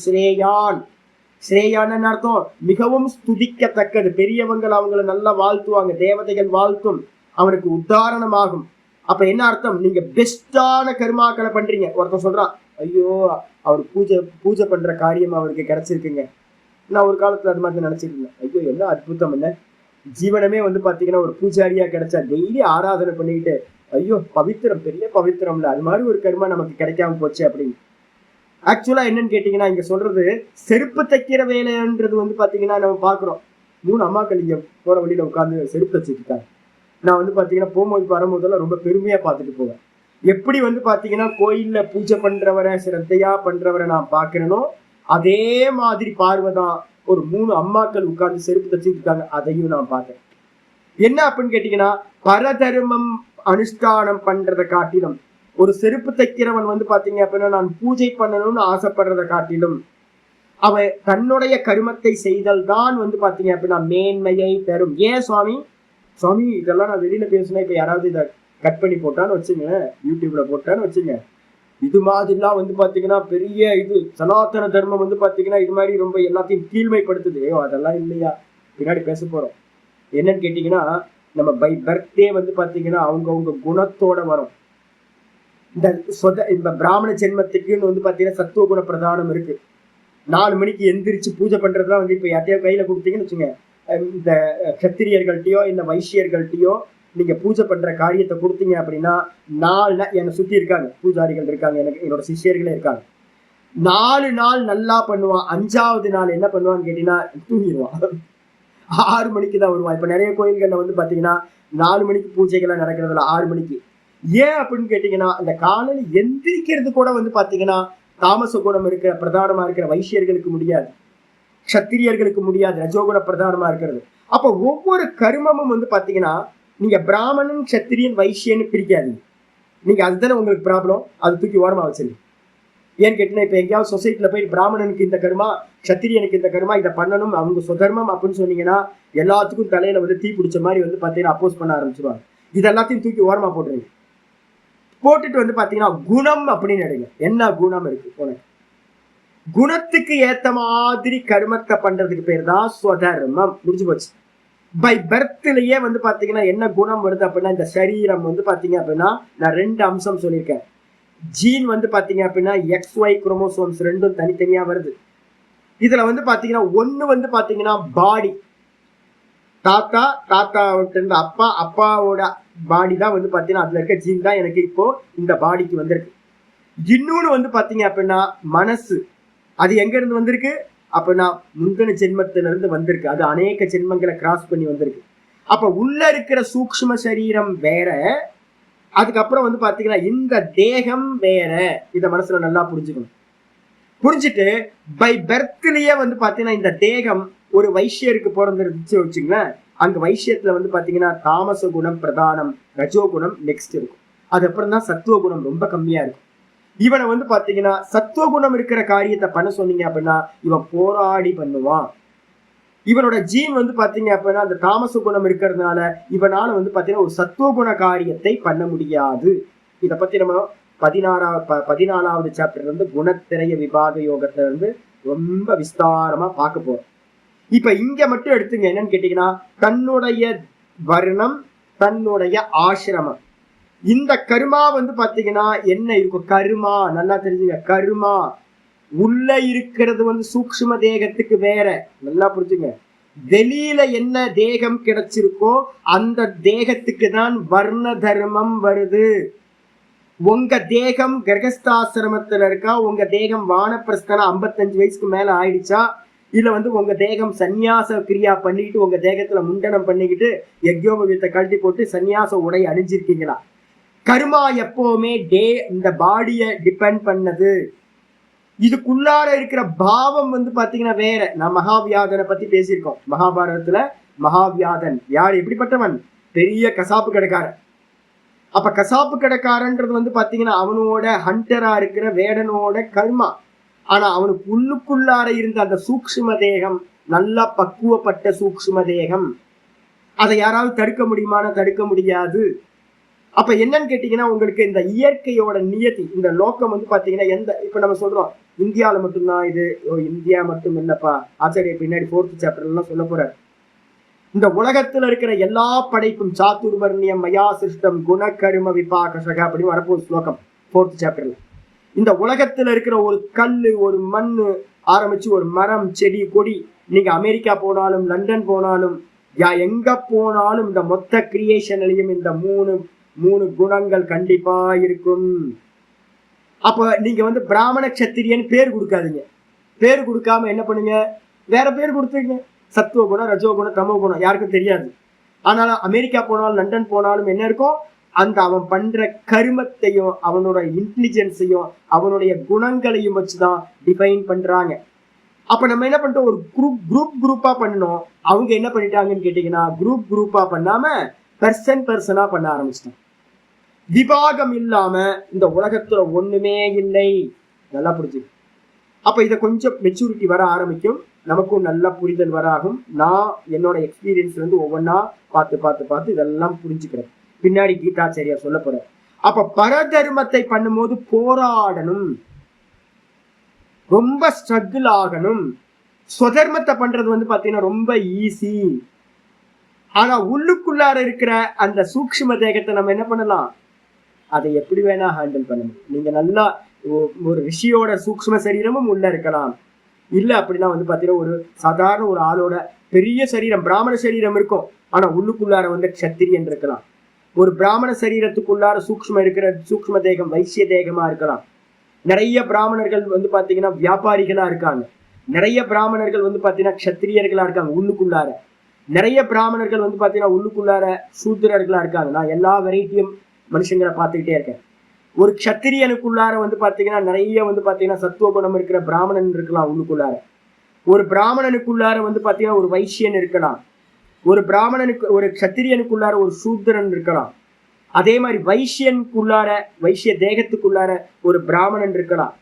ஸ்ரேயான்னு அர்த்தம் மிகவும் ஸ்துதிக்கத்தக்கது. பெரியவங்கள் அவங்களை நல்லா வாழ்த்துவாங்க, தேவதைகள் வாழ்த்தும், அவனுக்கு உதாரணமாகும். அப்ப என்ன அர்த்தம்? நீங்க பெஸ்டான கர்மாக்களை பண்றீங்க. ஒருத்தன் சொல்றான், ஐயோ அவர் பூஜை பண்ற காரியம் அவருக்கு கிடைச்சிருக்குங்க. நான் ஒரு காலத்துல அது மாதிரி நினைச்சிட்டு இருந்தேன். ஐயோ என்ன அற்புதம், என்ன ஜீவனமே பாத்தீங்கன்னா ஒரு பூஜாரியா கிடைச்சா டெய்லி ஆராதனை பண்ணிக்கிட்டு, ஐயோ பவித்திரம், பெரிய பவித்திரம்ல, அது மாதிரி ஒரு கர்மா நமக்கு கிடைக்காம போச்சு அப்படின்னு. ஆக்சுவலா என்னன்னு கேட்டீங்கன்னா, இங்க சொல்றது செருப்பு தைக்கிற வேலைன்றது பாத்தீங்கன்னா நம்ம பாக்குறோம். 3 அம்மாக்கள் இங்க போற வழியில உட்காந்து செருப்பு தைச்சிருக்காங்க. நான் பாத்தீங்கன்னா போகும்போது வரும்போதெல்லாம் ரொம்ப பெருமையா பார்த்துட்டு போவேன். எப்படி பாத்தீங்கன்னா கோயில்ல பூஜை பண்றவரை, சிரத்தையா பண்றவரை நான் பாக்குறேனோ அதே மாதிரி பார்வைதான் ஒரு 3 அம்மாக்கள் உட்கார்ந்து செருப்பு தச்சுட்டு இருக்காங்க, அதையும் நான் பார்த்தேன். என்ன அப்படின்னு கேட்டீங்கன்னா, பரதர்மம் அனுஷ்டானம் பண்றதை காட்டிலும், ஒரு செருப்பு தைக்கிறவன் பாத்தீங்க அப்படின்னா நான் பூஜை பண்ணணும்னு ஆசைப்படுறதை காட்டிலும் அவன் தன்னுடைய கருமத்தை செய்தல் தான் பாத்தீங்க அப்படின்னா மேன்மையை தரும். ஏன் சுவாமி இதெல்லாம் நான் வெளியில பேசுனா இப்ப யாராவது இதை கட் பண்ணி போட்டான்னு வச்சுங்க, யூடியூப்ல போட்டான்னு வச்சுங்க, இது மாதிரிலாம் பாத்தீங்கன்னா பெரிய இது சனாதன தர்மம் பாத்தீங்கன்னா இது மாதிரி ரொம்ப எல்லாத்தையும் கீழ்மைப்படுத்துது. அதெல்லாம் இல்லையா, பின்னாடி பேச போறோம். என்னன்னு கேட்டீங்கன்னா, நம்ம பை பர்த்டே பாத்தீங்கன்னா அவங்க குணத்தோட வரும். இந்த பிராமண ஜென்மத்துக்குன்னு பாத்தீங்கன்னா சத்துவ குண பிரதானம் இருக்கு. 4 மணிக்கு எந்திரிச்சு பூஜை பண்றதுலாம் இப்ப யார்ட்டையோ கையில கொடுத்தீங்கன்னு வச்சுங்க, இந்த கத்திரியர்கள்ட்டையோ இந்த வைசியர்கள்ட்டையோ நீங்க பூஜை பண்ற காரியத்தை கொடுத்தீங்க அப்படின்னா 4 நாள் என்னை சுத்தி இருக்காங்க, பூஜாரிகள் இருக்காங்க, எனக்கு என்னோட சிஷியர்களே இருக்காங்க. 4 நாள் நல்லா பண்ணுவான். 5ஆவது நாள் என்ன பண்ணுவான்னு கேட்டீங்கன்னா தூங்கிடுவான். 6 மணிக்கு தான் வருவான். இப்ப நிறைய கோயில்கள்ல பாத்தீங்கன்னா 4 மணிக்கு பூஜைகள்லாம் நடக்கிறதுல 6 மணிக்கு. ஏன் அப்படின்னு கேட்டீங்கன்னா, அந்த காலையில எந்திரிக்கிறது கூட பாத்தீங்கன்னா தாமச குணம் இருக்கிற பிரதானமா இருக்கிற வைசியர்களுக்கு முடியாது, கத்திரியர்களுக்கு முடியாது, ரஜோகுண பிரதானமா இருக்கிறது. அப்ப ஒவ்வொரு கர்மமும் பாத்தீங்கன்னா நீங்க பிராமணன், கத்திரியன், வைசியன்னு பிரிக்காதீங்க. நீங்க அதுதானே உங்களுக்கு ப்ராப்ளம், அது தூக்கி ஓரமா வச்சிருங்க. ஏன்னு கேட்டீங்கன்னா, இப்ப எங்கேயாவது சொசைட்டில போய் பிராமணனுக்கு இந்த கர்மா, கத்திரியனுக்கு இந்த கர்மா, இதை பண்ணணும், அவங்க சுதர்மம் அப்படின்னு சொன்னீங்கன்னா எல்லாத்துக்கும் தலையில தீ பிடிச்ச மாதிரி பாத்தீங்கன்னா அப்போஸ் பண்ண ஆரம்பிச்சிருவாங்க. இது எல்லாத்தையும் தூக்கி ஓரமா போட்டுருங்க. போட்டுட்டு பாத்தீங்கன்னா குணம் அப்படின்னு எடுங்க. என்ன குணம் இருக்கு உனக்கு? குணத்துக்கு ஏத்த மாதிரி கர்மத்தை பண்றதுக்கு பேர் தான் ஸ்வதர்மம். முடிஞ்சு போச்சு. பை பர்த்லயே பாத்தீங்கன்னா என்ன குணம் வருது அப்படின்னா, இந்த சரீரம் பாத்தீங்க அப்படின்னா நான் 2 அம்சம் சொல்லியிருக்கேன். ஜீன் பாத்தீங்க அப்படின்னா XY குரோமோசோம்ஸ் 2ம் தனித்தனியா வருது. இதுல பாத்தீங்கன்னா ஒண்ணு பாத்தீங்கன்னா பாடி, தாத்தாவிட்ட இருந்து அப்பாவோட பாடி தான் பாத்தீங்கன்னா அதுல இருக்க ஜீன் தான் எனக்கு இப்போ இந்த பாடிக்கு வந்திருக்கு. இன்னொன்னு பாத்தீங்க அப்படின்னா மனசு, அது எங்க இருந்து வந்திருக்கு அப்படின்னா முந்தின ஜென்மத்தில இருந்து வந்திருக்கு. அது அநேக ஜென்மங்களை கிராஸ் பண்ணி வந்திருக்கு. அப்ப உள்ள இருக்கிற சூக்ஷ்ம சரீரம் வேற, அதுக்கப்புறம் பாத்தீங்கன்னா இந்த தேகம் வேற. இத மனசுல நல்லா புரிஞ்சுக்கணும். புரிஞ்சுட்டு பை பர்த்லயே பாத்தீங்கன்னா இந்த தேகம் ஒரு வைசியருக்கு பிறந்துருச்சு வச்சுங்களேன், அங்க வைசியத்துல பாத்தீங்கன்னா தாமச குணம் பிரதானம், ரஜோகுணம் நெக்ஸ்ட் இருக்கும். அது அப்புறம் தான் சத்துவ குணம் ரொம்ப கம்மியா இருக்கும். இவனை பாத்தீங்கன்னா சத்துவ குணம் இருக்கிற காரியத்தை பண்ண சொன்னீங்க அப்படின்னா இவன் போராடி பண்ணுவான். இவனோட ஜீன் பாத்தீங்க அப்படின்னா அந்த தாமச குணம் இருக்கிறதுனால இவனால பாத்தீங்கன்னா ஒரு சத்துவ குண காரியத்தை பண்ண முடியாது. இதை பத்தி நம்ம 14வது சாப்டர்ல குணத்திரைய விபாக யோகத்துல ரொம்ப விஸ்தாரமா பார்க்க போறோம். இப்ப இங்க மட்டும் எடுத்துங்க. என்னன்னு கேட்டீங்கன்னா, தன்னுடைய வர்ணம், தன்னுடைய ஆசிரமம், இந்த கர்மா பாத்தீங்கன்னா என்ன இருக்கும்? கர்மா நல்லா தெரிஞ்சுங்க. கர்மா உள்ள இருக்கிறது சூக்ஷ்ம தேகத்துக்கு வேற. நல்லா புரிஞ்சுங்க. வெளியில என்ன தேகம் கிடைச்சிருக்கோ அந்த தேகத்துக்கு தான் வர்ண தர்மம் வருது. உங்க தேகம் கிரகஸ்தாசிரமத்துல இருக்கா, உங்க தேகம் வானப்பிரஸ்தனா 55 வயசுக்கு மேல ஆயிடுச்சா, இல்ல உங்க தேகம் சந்நியாச கிரியா பண்ணிட்டு உங்க தேகத்துல முண்டனம் பண்ணிக்கிட்டு யக்யோபவீத்தை கழட்டி போட்டு சந்நியாச உடை அணிஞ்சிருக்கீங்களா? கர்மா எப்பவுமே இந்த பாடியை டிபெண்ட் பண்ணது. இதுக்குள்ளார இருக்கிற பாவம் பாத்தீங்கன்னா வேற. நான் மகாவியாதனை பத்தி பேசியிருக்கோம் மகாபாரதத்துல. மகாவியாதன் யார்? எப்படிப்பட்டவன்? பெரிய கசாப்பு கடைக்காரன். அப்ப கசாப்பு கடைக்காரன்றது பாத்தீங்கன்னா அவனோட ஹண்டரா இருக்கிற வேடனோட கர்மா. ஆனா அவனுக்கு உள்ளுக்குள்ளார இருந்த அந்த சூக்ஷ்ம தேகம், நல்லா பக்குவப்பட்ட சூக்ஷ்ம தேகம், அதை யாராவது தடுக்க முடியுமானா தடுக்க முடியாது. அப்ப என்னன்னு கேட்டீங்கன்னா, உங்களுக்கு இந்த இயற்கையோட நியதி, இந்த லோக்கம் வந்து பாத்தீங்கன்னா, இப்ப நம்ம சொல்றோம் இந்தியாவில மட்டும்தான் இது, இந்தியா மட்டும் இல்லப்பா, ஆச்சாரிய பின்னாடி 4th சாப்டர்லாம் சொல்ல போறாரு. இந்த உலகத்துல இருக்கிற எல்லா படைப்பும் சாத்துர்வர்ணியம் மயா சிருஷ்டம் குணகரும விபாகசக அப்படின்னு வரப்போகுது ஸ்லோகம் 4th சாப்டர்ல. இந்த உலகத்துல இருக்கிற ஒரு கல்லு, ஒரு மண்ணு ஆரம்பிச்சு ஒரு மரம், செடி, கொடி, நீங்க அமெரிக்கா போனாலும் லண்டன் போனாலும் எங்க போனாலும் இந்த மொத்த கிரியேஷன்லயும் இந்த மூணு குணங்கள் கண்டிப்பா இருக்கும். அப்ப நீங்க வந்து பிராமண கத்திரியன் பேர் கொடுக்காதீங்க. பேர் கொடுக்காம என்ன பண்ணுங்க, வேற பேர் கொடுத்துருங்க. சத்துவ குணம், ரஜோ குணம், தமோ குணம் யாருக்கும் தெரியாது. ஆனாலும் அமெரிக்கா போனாலும் லண்டன் போனாலும் என்ன இருக்கும், அந்த அவன் பண்ற கருமத்தையும் அவனோட இன்டெலிஜென்ஸையும் அவனுடைய குணங்களையும் வச்சுதான் டிஃபைன் பண்றாங்க. அப்ப நம்ம என்ன பண்ணிட்டோம், ஒரு குரூப்பா பண்ணணும். அவங்க என்ன பண்ணிட்டாங்கன்னு கேட்டீங்கன்னா, குரூப்பா பண்ணாம பர்சனா பண்ண ஆரம்பிச்சிட்டோம். விபாகம் இல்லாம இந்த உலகத்துல ஒண்ணுமே இல்லை. நல்லா புரிஞ்சு. அப்ப இதை கொஞ்சம் மெச்சூரிட்டி வர ஆரம்பிக்கும், நமக்கும் நல்ல புரிதல் வராகும். நான் என்னோட எக்ஸ்பீரியன்ஸ்ல இருந்து ஒவ்வொன்னா பார்த்து இதெல்லாம் புரிஞ்சுக்கிறேன். பின்னாடி கீதாச்சாரியா சொல்ல போறேன். அப்ப பரதர்மத்தை பண்ணும்போது போராடணும், ரொம்ப ஸ்ட்ரகிள் ஆகணும். ஸ்வதர்மத்தை பண்றது வந்து பாத்தீங்கன்னா ரொம்ப ஈஸி. ஆனா உள்ளுக்குள்ளார இருக்கிற அந்த சூக்ஷ்ம தேகத்தை நம்ம என்ன பண்ணலாம், அதை எப்படி வேணா ஹேண்டில் பண்ணணும். நீங்க நல்லா ஒரு ரிஷியோட சூக்ஷ்ம சரீரமும் உள்ள இருக்கலாம். இல்ல அப்படின்னா வந்து பாத்தீங்கன்னா ஒரு சாதாரண ஒரு ஆளோட பெரிய சரீரம், பிராமண சரீரம் இருக்கும், ஆனா உள்ளுக்குள்ளார வந்து க்ஷத்திரியன் இருக்கலாம். ஒரு பிராமண சரீரத்துக்குள்ளார சூக்ஷ்ம தேகம் வைசிய தேகமா இருக்கலாம். நிறைய பிராமணர்கள் வந்து பாத்தீங்கன்னா வியாபாரிகளா இருக்காங்க. நிறைய பிராமணர்கள் வந்து பாத்தீங்கன்னா க்ஷத்திரியர்களா இருக்காங்க உள்ளுக்குள்ளார. நிறைய பிராமணர்கள் வந்து பாத்தீங்கன்னா உள்ளுக்குள்ளார சூத்திரர்களா இருக்காங்க. நான் எல்லா வெரைட்டியும் மனுஷங்களை பார்த்துக்கிட்டே இருக்கேன். ஒரு க்ஷத்திரியனுக்குள்ளார வந்து பாத்தீங்கன்னா நிறைய வந்து பாத்தீங்கன்னா சத்துவ குணம் இருக்கிற பிராமணன் இருக்கலாம் உள்ளுக்குள்ளார. ஒரு பிராமணனுக்குள்ளார வந்து பாத்தீங்கன்னா ஒரு வைசியன் இருக்கலாம். ஒரு க்ஷத்திரியனுக்குள்ளார ஒரு சூத்திரன் இருக்கலாம். அதே மாதிரி வைசிய தேகத்துக்குள்ளார ஒரு பிராமணன் இருக்கலாம்.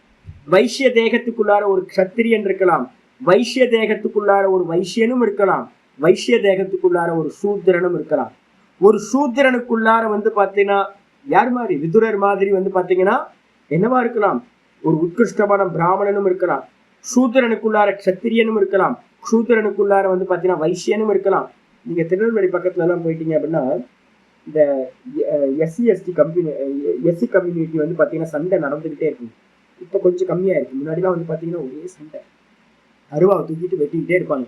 வைசிய தேகத்துக்குள்ளார ஒரு க்ஷத்திரியன் இருக்கலாம். வைசிய தேகத்துக்குள்ளார ஒரு வைசியனும் இருக்கலாம். வைசிய தேகத்துக்குள்ளார ஒரு சூத்திரனும் இருக்கலாம். ஒரு சூத்திரனுக்குள்ளார வந்து பாத்தீங்கன்னா யார் மாதிரி, விதுரர் மாதிரி வந்து பாத்தீங்கன்னா என்னவா இருக்கலாம், ஒரு உத்கிருஷ்டமான பிராமணனும் இருக்கலாம். சூத்திரனுக்குள்ளார க்ஷத்திரியனும் இருக்கலாம். சூத்திரனுக்குள்ளார வந்து பாத்தீங்கன்னா வைசியனும் இருக்கலாம். நீங்க திருநெல்வேலி பக்கத்துல எல்லாம் போயிட்டீங்க அப்படின்னா இந்த எஸ்சி கம்யூனிட்டி வந்து பாத்தீங்கன்னா சண்டை நடந்துகிட்டே இருக்கும். இப்ப கொஞ்சம் கம்மியா இருக்கு. முன்னாடிலாம் வந்து பாத்தீங்கன்னா ஒரே சண்டை, அருவாவை தூக்கிட்டு வெட்டிக்கிட்டே இருப்பாங்க.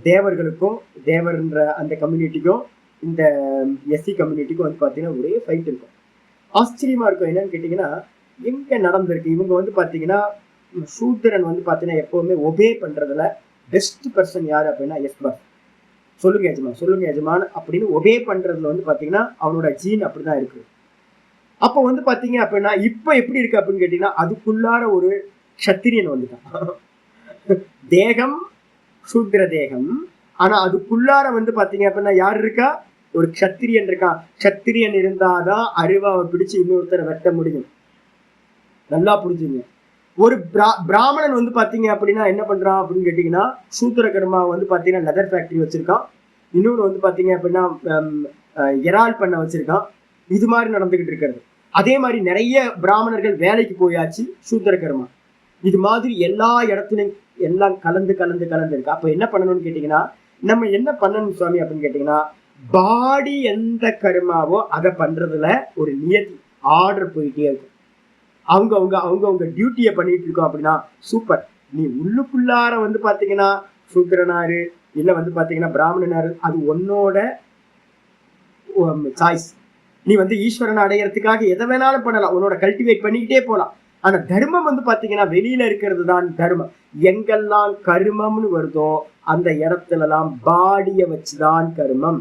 தேவர்களுக்கும் தேவர்ன்ற அந்த கம்யூனிட்டிக்கும் இந்த எஸ்சி கம்யூனிட்டிக்கும் வந்து பாத்தீங்கன்னா ஒரே ஃபைட் இருக்கும். ஆச்சரியமா இருக்கும். என்னன்னு கேட்டீங்கன்னா எங்க நடந்திருக்கு, இவங்க வந்து பாத்தீங்கன்னா சூத்திரன் வந்து பாத்தீங்கன்னா எப்பவுமே ஒபே பண்றதுல பெஸ்ட் பர்சன் யாரு அப்படின்னா எஸ்பர், சொல்லுங்க எஜமான் அப்படின்னு ஒபே பண்றதுல வந்து பாத்தீங்கன்னா அவனோட ஜீன் அப்படிதான் இருக்கு. அப்போ வந்து பாத்தீங்க அப்படின்னா இப்ப எப்படி இருக்கு அப்படின்னு கேட்டீங்கன்னா அதுக்குள்ளார ஒரு க்ஷத்திரியன் வந்துட்டான். தேகம் சூத்திர தேகம், ஆனா அதுக்குள்ளார வந்து பாத்தீங்க அப்படின்னா யார் இருக்கா, ஒரு க்ஷத்திரியன் இருக்கான். க்ஷத்திரியன் இருந்தாதான் அருவாவை பிடிச்சு இன்னொருத்தரை வெட்ட முடியும். நல்லா புரிஞ்சுங்க. ஒரு பிராமணன் வந்து பாத்தீங்க அப்படின்னா என்ன பண்றான் அப்படின்னு கேட்டீங்கன்னா சூத்திர கர்மா வந்து பாத்தீங்கன்னா லெதர் ஃபேக்டரி வச்சிருக்கான். இன்னொன்று வந்து பாத்தீங்க அப்படின்னா இறால் பண்ண வச்சிருக்கான். இது மாதிரி நடந்துகிட்டு இருக்கிறது. அதே மாதிரி நிறைய பிராமணர்கள் வேலைக்கு போயாச்சு சூத்திர கர்மா. இது மாதிரி எல்லா இடத்துலையும் எல்லாம் கலந்து இருக்கு. அப்ப என்ன பண்ணணும்னு கேட்டீங்கன்னா நம்ம என்ன பண்ணணும் சுவாமி அப்படின்னு கேட்டீங்கன்னா பாடி எந்த கர்மாவோ அதை பண்றதுல ஒரு நியதி ஆர்டர் போயிட்டே இருக்கும். அவங்க டியூட்டியை பண்ணிட்டு இருக்கோம் அப்படின்னா சூப்பர். நீ உள்ளுக்குள்ளார வந்து பாத்தீங்கன்னா சூத்திரனாரு இல்ல வந்து பாத்தீங்கன்னா பிராமணனாரு, அது உன்னோட சாய்ஸ். நீ வந்து ஈஸ்வரனை அடையறதுக்காக எதை வேணாலும் பண்ணலாம், உன்னோட கல்டிவேட் பண்ணிக்கிட்டே போகலாம். ஆனா தர்மம் வந்து பாத்தீங்கன்னா வெளியில இருக்கிறது தான் தர்மம். எங்கெல்லாம் கர்மம்னு வருதோ அந்த இடத்துல எல்லாம் பாடிய வச்சுதான் கர்மம்.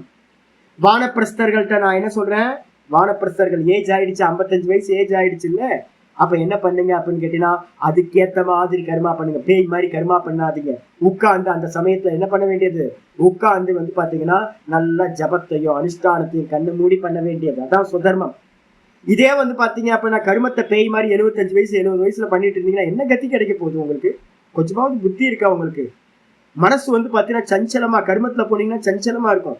வானப்பிரஸ்தர்கள்ட்ட நான் என்ன சொல்றேன், வானப்பிரஸ்தர்கள் ஏஜ் ஆயிடுச்சு, 55 வயசு ஏஜ் ஆயிடுச்சு இல்ல, அப்ப என்ன பண்ணுங்க அப்படின்னு கேட்டீங்கன்னா அதுக்கேத்த மாதிரி கர்மா பண்ணுங்க. பேய் மாதிரி கர்மா பண்ணாதீங்க. உட்கார்ந்து அந்த சமயத்துல என்ன பண்ண வேண்டியது, உட்கார்ந்து வந்து பாத்தீங்கன்னா நல்ல ஜபத்தையும் அனுஷ்டானத்தையும் கண்ணு மூடி பண்ண வேண்டியது, அதான் சுதர்மம். இதே வந்து பாத்தீங்க அப்படின்னா கர்மத்தை பேய் மாதிரி 75 வயசு 70 வயசுல பண்ணிட்டு இருந்தீங்கன்னா என்ன கத்தி கிடைக்க போகுது உங்களுக்கு? கொஞ்சமாவது புத்தி இருக்கா உங்களுக்கு? மனசு வந்து பாத்தீங்கன்னா சஞ்சலமா, கர்மத்துல போனீங்கன்னா சஞ்சலமா இருக்கும்.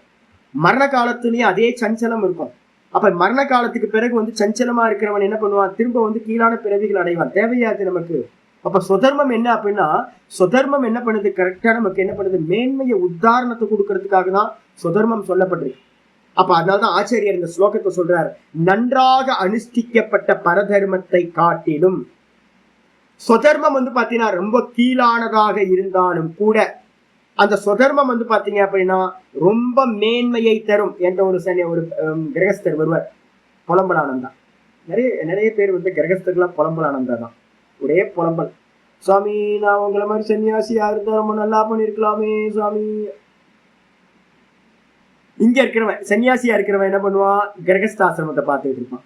மரண காலத்துலயும் அதே சஞ்சலம் இருக்கும். அப்ப மரண காலத்துக்கு பிறகு வந்து சஞ்சலமா இருக்கிறவன் என்ன பண்ணுவான், திரும்ப வந்து கீழான பிறவிகள் அடைவான். தேவையாது நமக்கு. அப்ப சுதர்மம் என்ன அப்படின்னா, சுதர்மம் என்ன பண்ணுது, கரெக்டா நமக்கு என்ன பண்ணுது, மேன்மைய உதாரணத்தை கொடுக்கறதுக்காக தான் சுதர்மம் சொல்லப்பட்டிருக்கு. அப்ப அதனாலதான் ஆச்சாரியர் இந்த ஸ்லோகத்தை சொல்றாரு, நன்றாக அனுஷ்டிக்கப்பட்ட பரதர்மத்தை காட்டிலும் சுதர்மம் வந்து பாத்தீங்கன்னா ரொம்ப கீழானதாக இருந்தாலும் கூட அந்த சுதர்மம் வந்து பாத்தீங்க அப்படின்னா ரொம்ப மேன்மையை தரும் என்ற ஒரு கிரகஸ்தர் வருவார், புலம்பலானந்தா. நிறைய நிறைய பேர் வந்து கிரகஸ்தர்கள்லாம் புலம்பலானந்தா தான். ஒரே புலம்பல், சுவாமி நான் உங்களை மாதிரி சன்னியாசியா இருந்தா ரொம்ப நல்லா பண்ணிருக்கலாமே சுவாமி. இங்க இருக்கிறவன் சன்னியாசியா இருக்கிறவன் என்ன பண்ணுவான், கிரகஸ்தாசிரமத்தை பார்த்துட்டு இருப்பான்.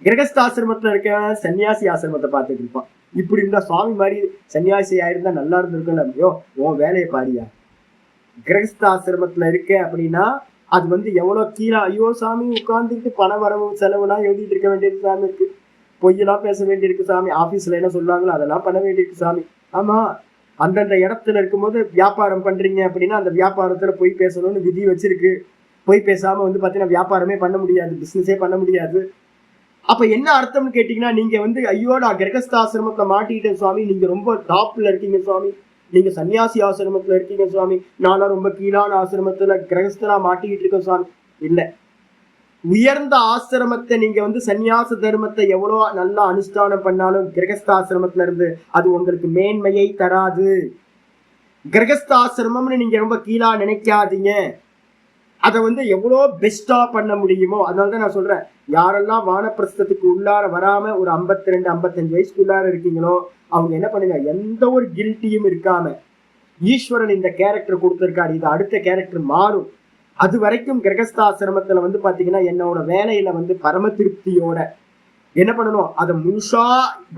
கிரகஸ்தாசிரமத்துல இருக்கவன் சன்னியாசி ஆசிரமத்தை பார்த்துட்டு இருப்பான். இப்படி இருந்தா சுவாமி மாதிரி சன்னியாசி ஆயிருந்தா நல்லா இருந்திருக்கும்ல. ஐயோ உன் வேலையை பாரியா, கிரகஸ்தாசிரமத்துல இருக்க அப்படின்னா அது வந்து எவ்வளவு கீழே. ஐயோ சாமி உட்கார்ந்துட்டு பண வரவு செலவுலாம் எழுதிட்டு இருக்க வேண்டியது சாமி இருக்கு, பொய்யெல்லாம் பேச வேண்டியிருக்கு சாமி, ஆபீஸ்ல என்ன சொல்லுவாங்களோ அதெல்லாம் பண்ண வேண்டியிருக்கு சாமி. ஆமா, அந்தந்த இடத்துல இருக்கும்போது வியாபாரம் பண்றீங்க அப்படின்னா அந்த வியாபாரத்துல பொய் பேசணும்னு விதி வச்சிருக்கு. பொய் பேசாம வந்து பாத்தீங்கன்னா வியாபாரமே பண்ண முடியாது, பிசினஸே பண்ண முடியாது. அப்ப என்ன அர்த்தம்னு கேட்டீங்கன்னா, நீங்க வந்து ஐயோ நான் கிரகஸ்தாசிரமத்துல மாட்டிக்கிட்டேன் சுவாமி, நீங்க ரொம்ப டாப்ல இருக்கீங்க சுவாமி, நீங்க சன்னியாசி ஆசிரமத்துல இருக்கீங்க சுவாமி, நானும் ரொம்ப கீழான ஆசிரமத்துல கிரகஸ்தரா மாட்டிக்கிட்டு இருக்கேன் சுவாமி. இல்ல, உயர்ந்த ஆசிரமத்தை நீங்க வந்து சன்னியாச தர்மத்தை எவ்வளவு நல்லா அனுஷ்டானம் பண்ணாலும் கிரகஸ்தாசிரமத்துல இருந்து அது உங்களுக்கு மேன்மையை தராது. கிரகஸ்தாசிரமம்னு நீங்க ரொம்ப கீழா நினைக்காதீங்க, அதை வந்து எவ்வளோ பெஸ்டா பண்ண முடியுமோ. அதனாலதான் நான் சொல்றேன், யாரெல்லாம் வானப்பிரஸ்தத்துக்கு உள்ளார வராம ஒரு 52-55 வயசுக்குள்ளார இருக்கீங்களோ அவங்க என்ன பண்ணுங்க, எந்த ஒரு கில்ட்டியும் இருக்காம ஈஸ்வரன் இந்த கேரக்டர் கொடுத்திருக்காரு, இது அடுத்த கேரக்டர் மாறும், அது வரைக்கும் கிரகஸ்தாசிரமத்துல வந்து பாத்தீங்கன்னா என்னோட வேலையில வந்து பரம திருப்தியோட என்ன பண்ணணும், அதை முழுசா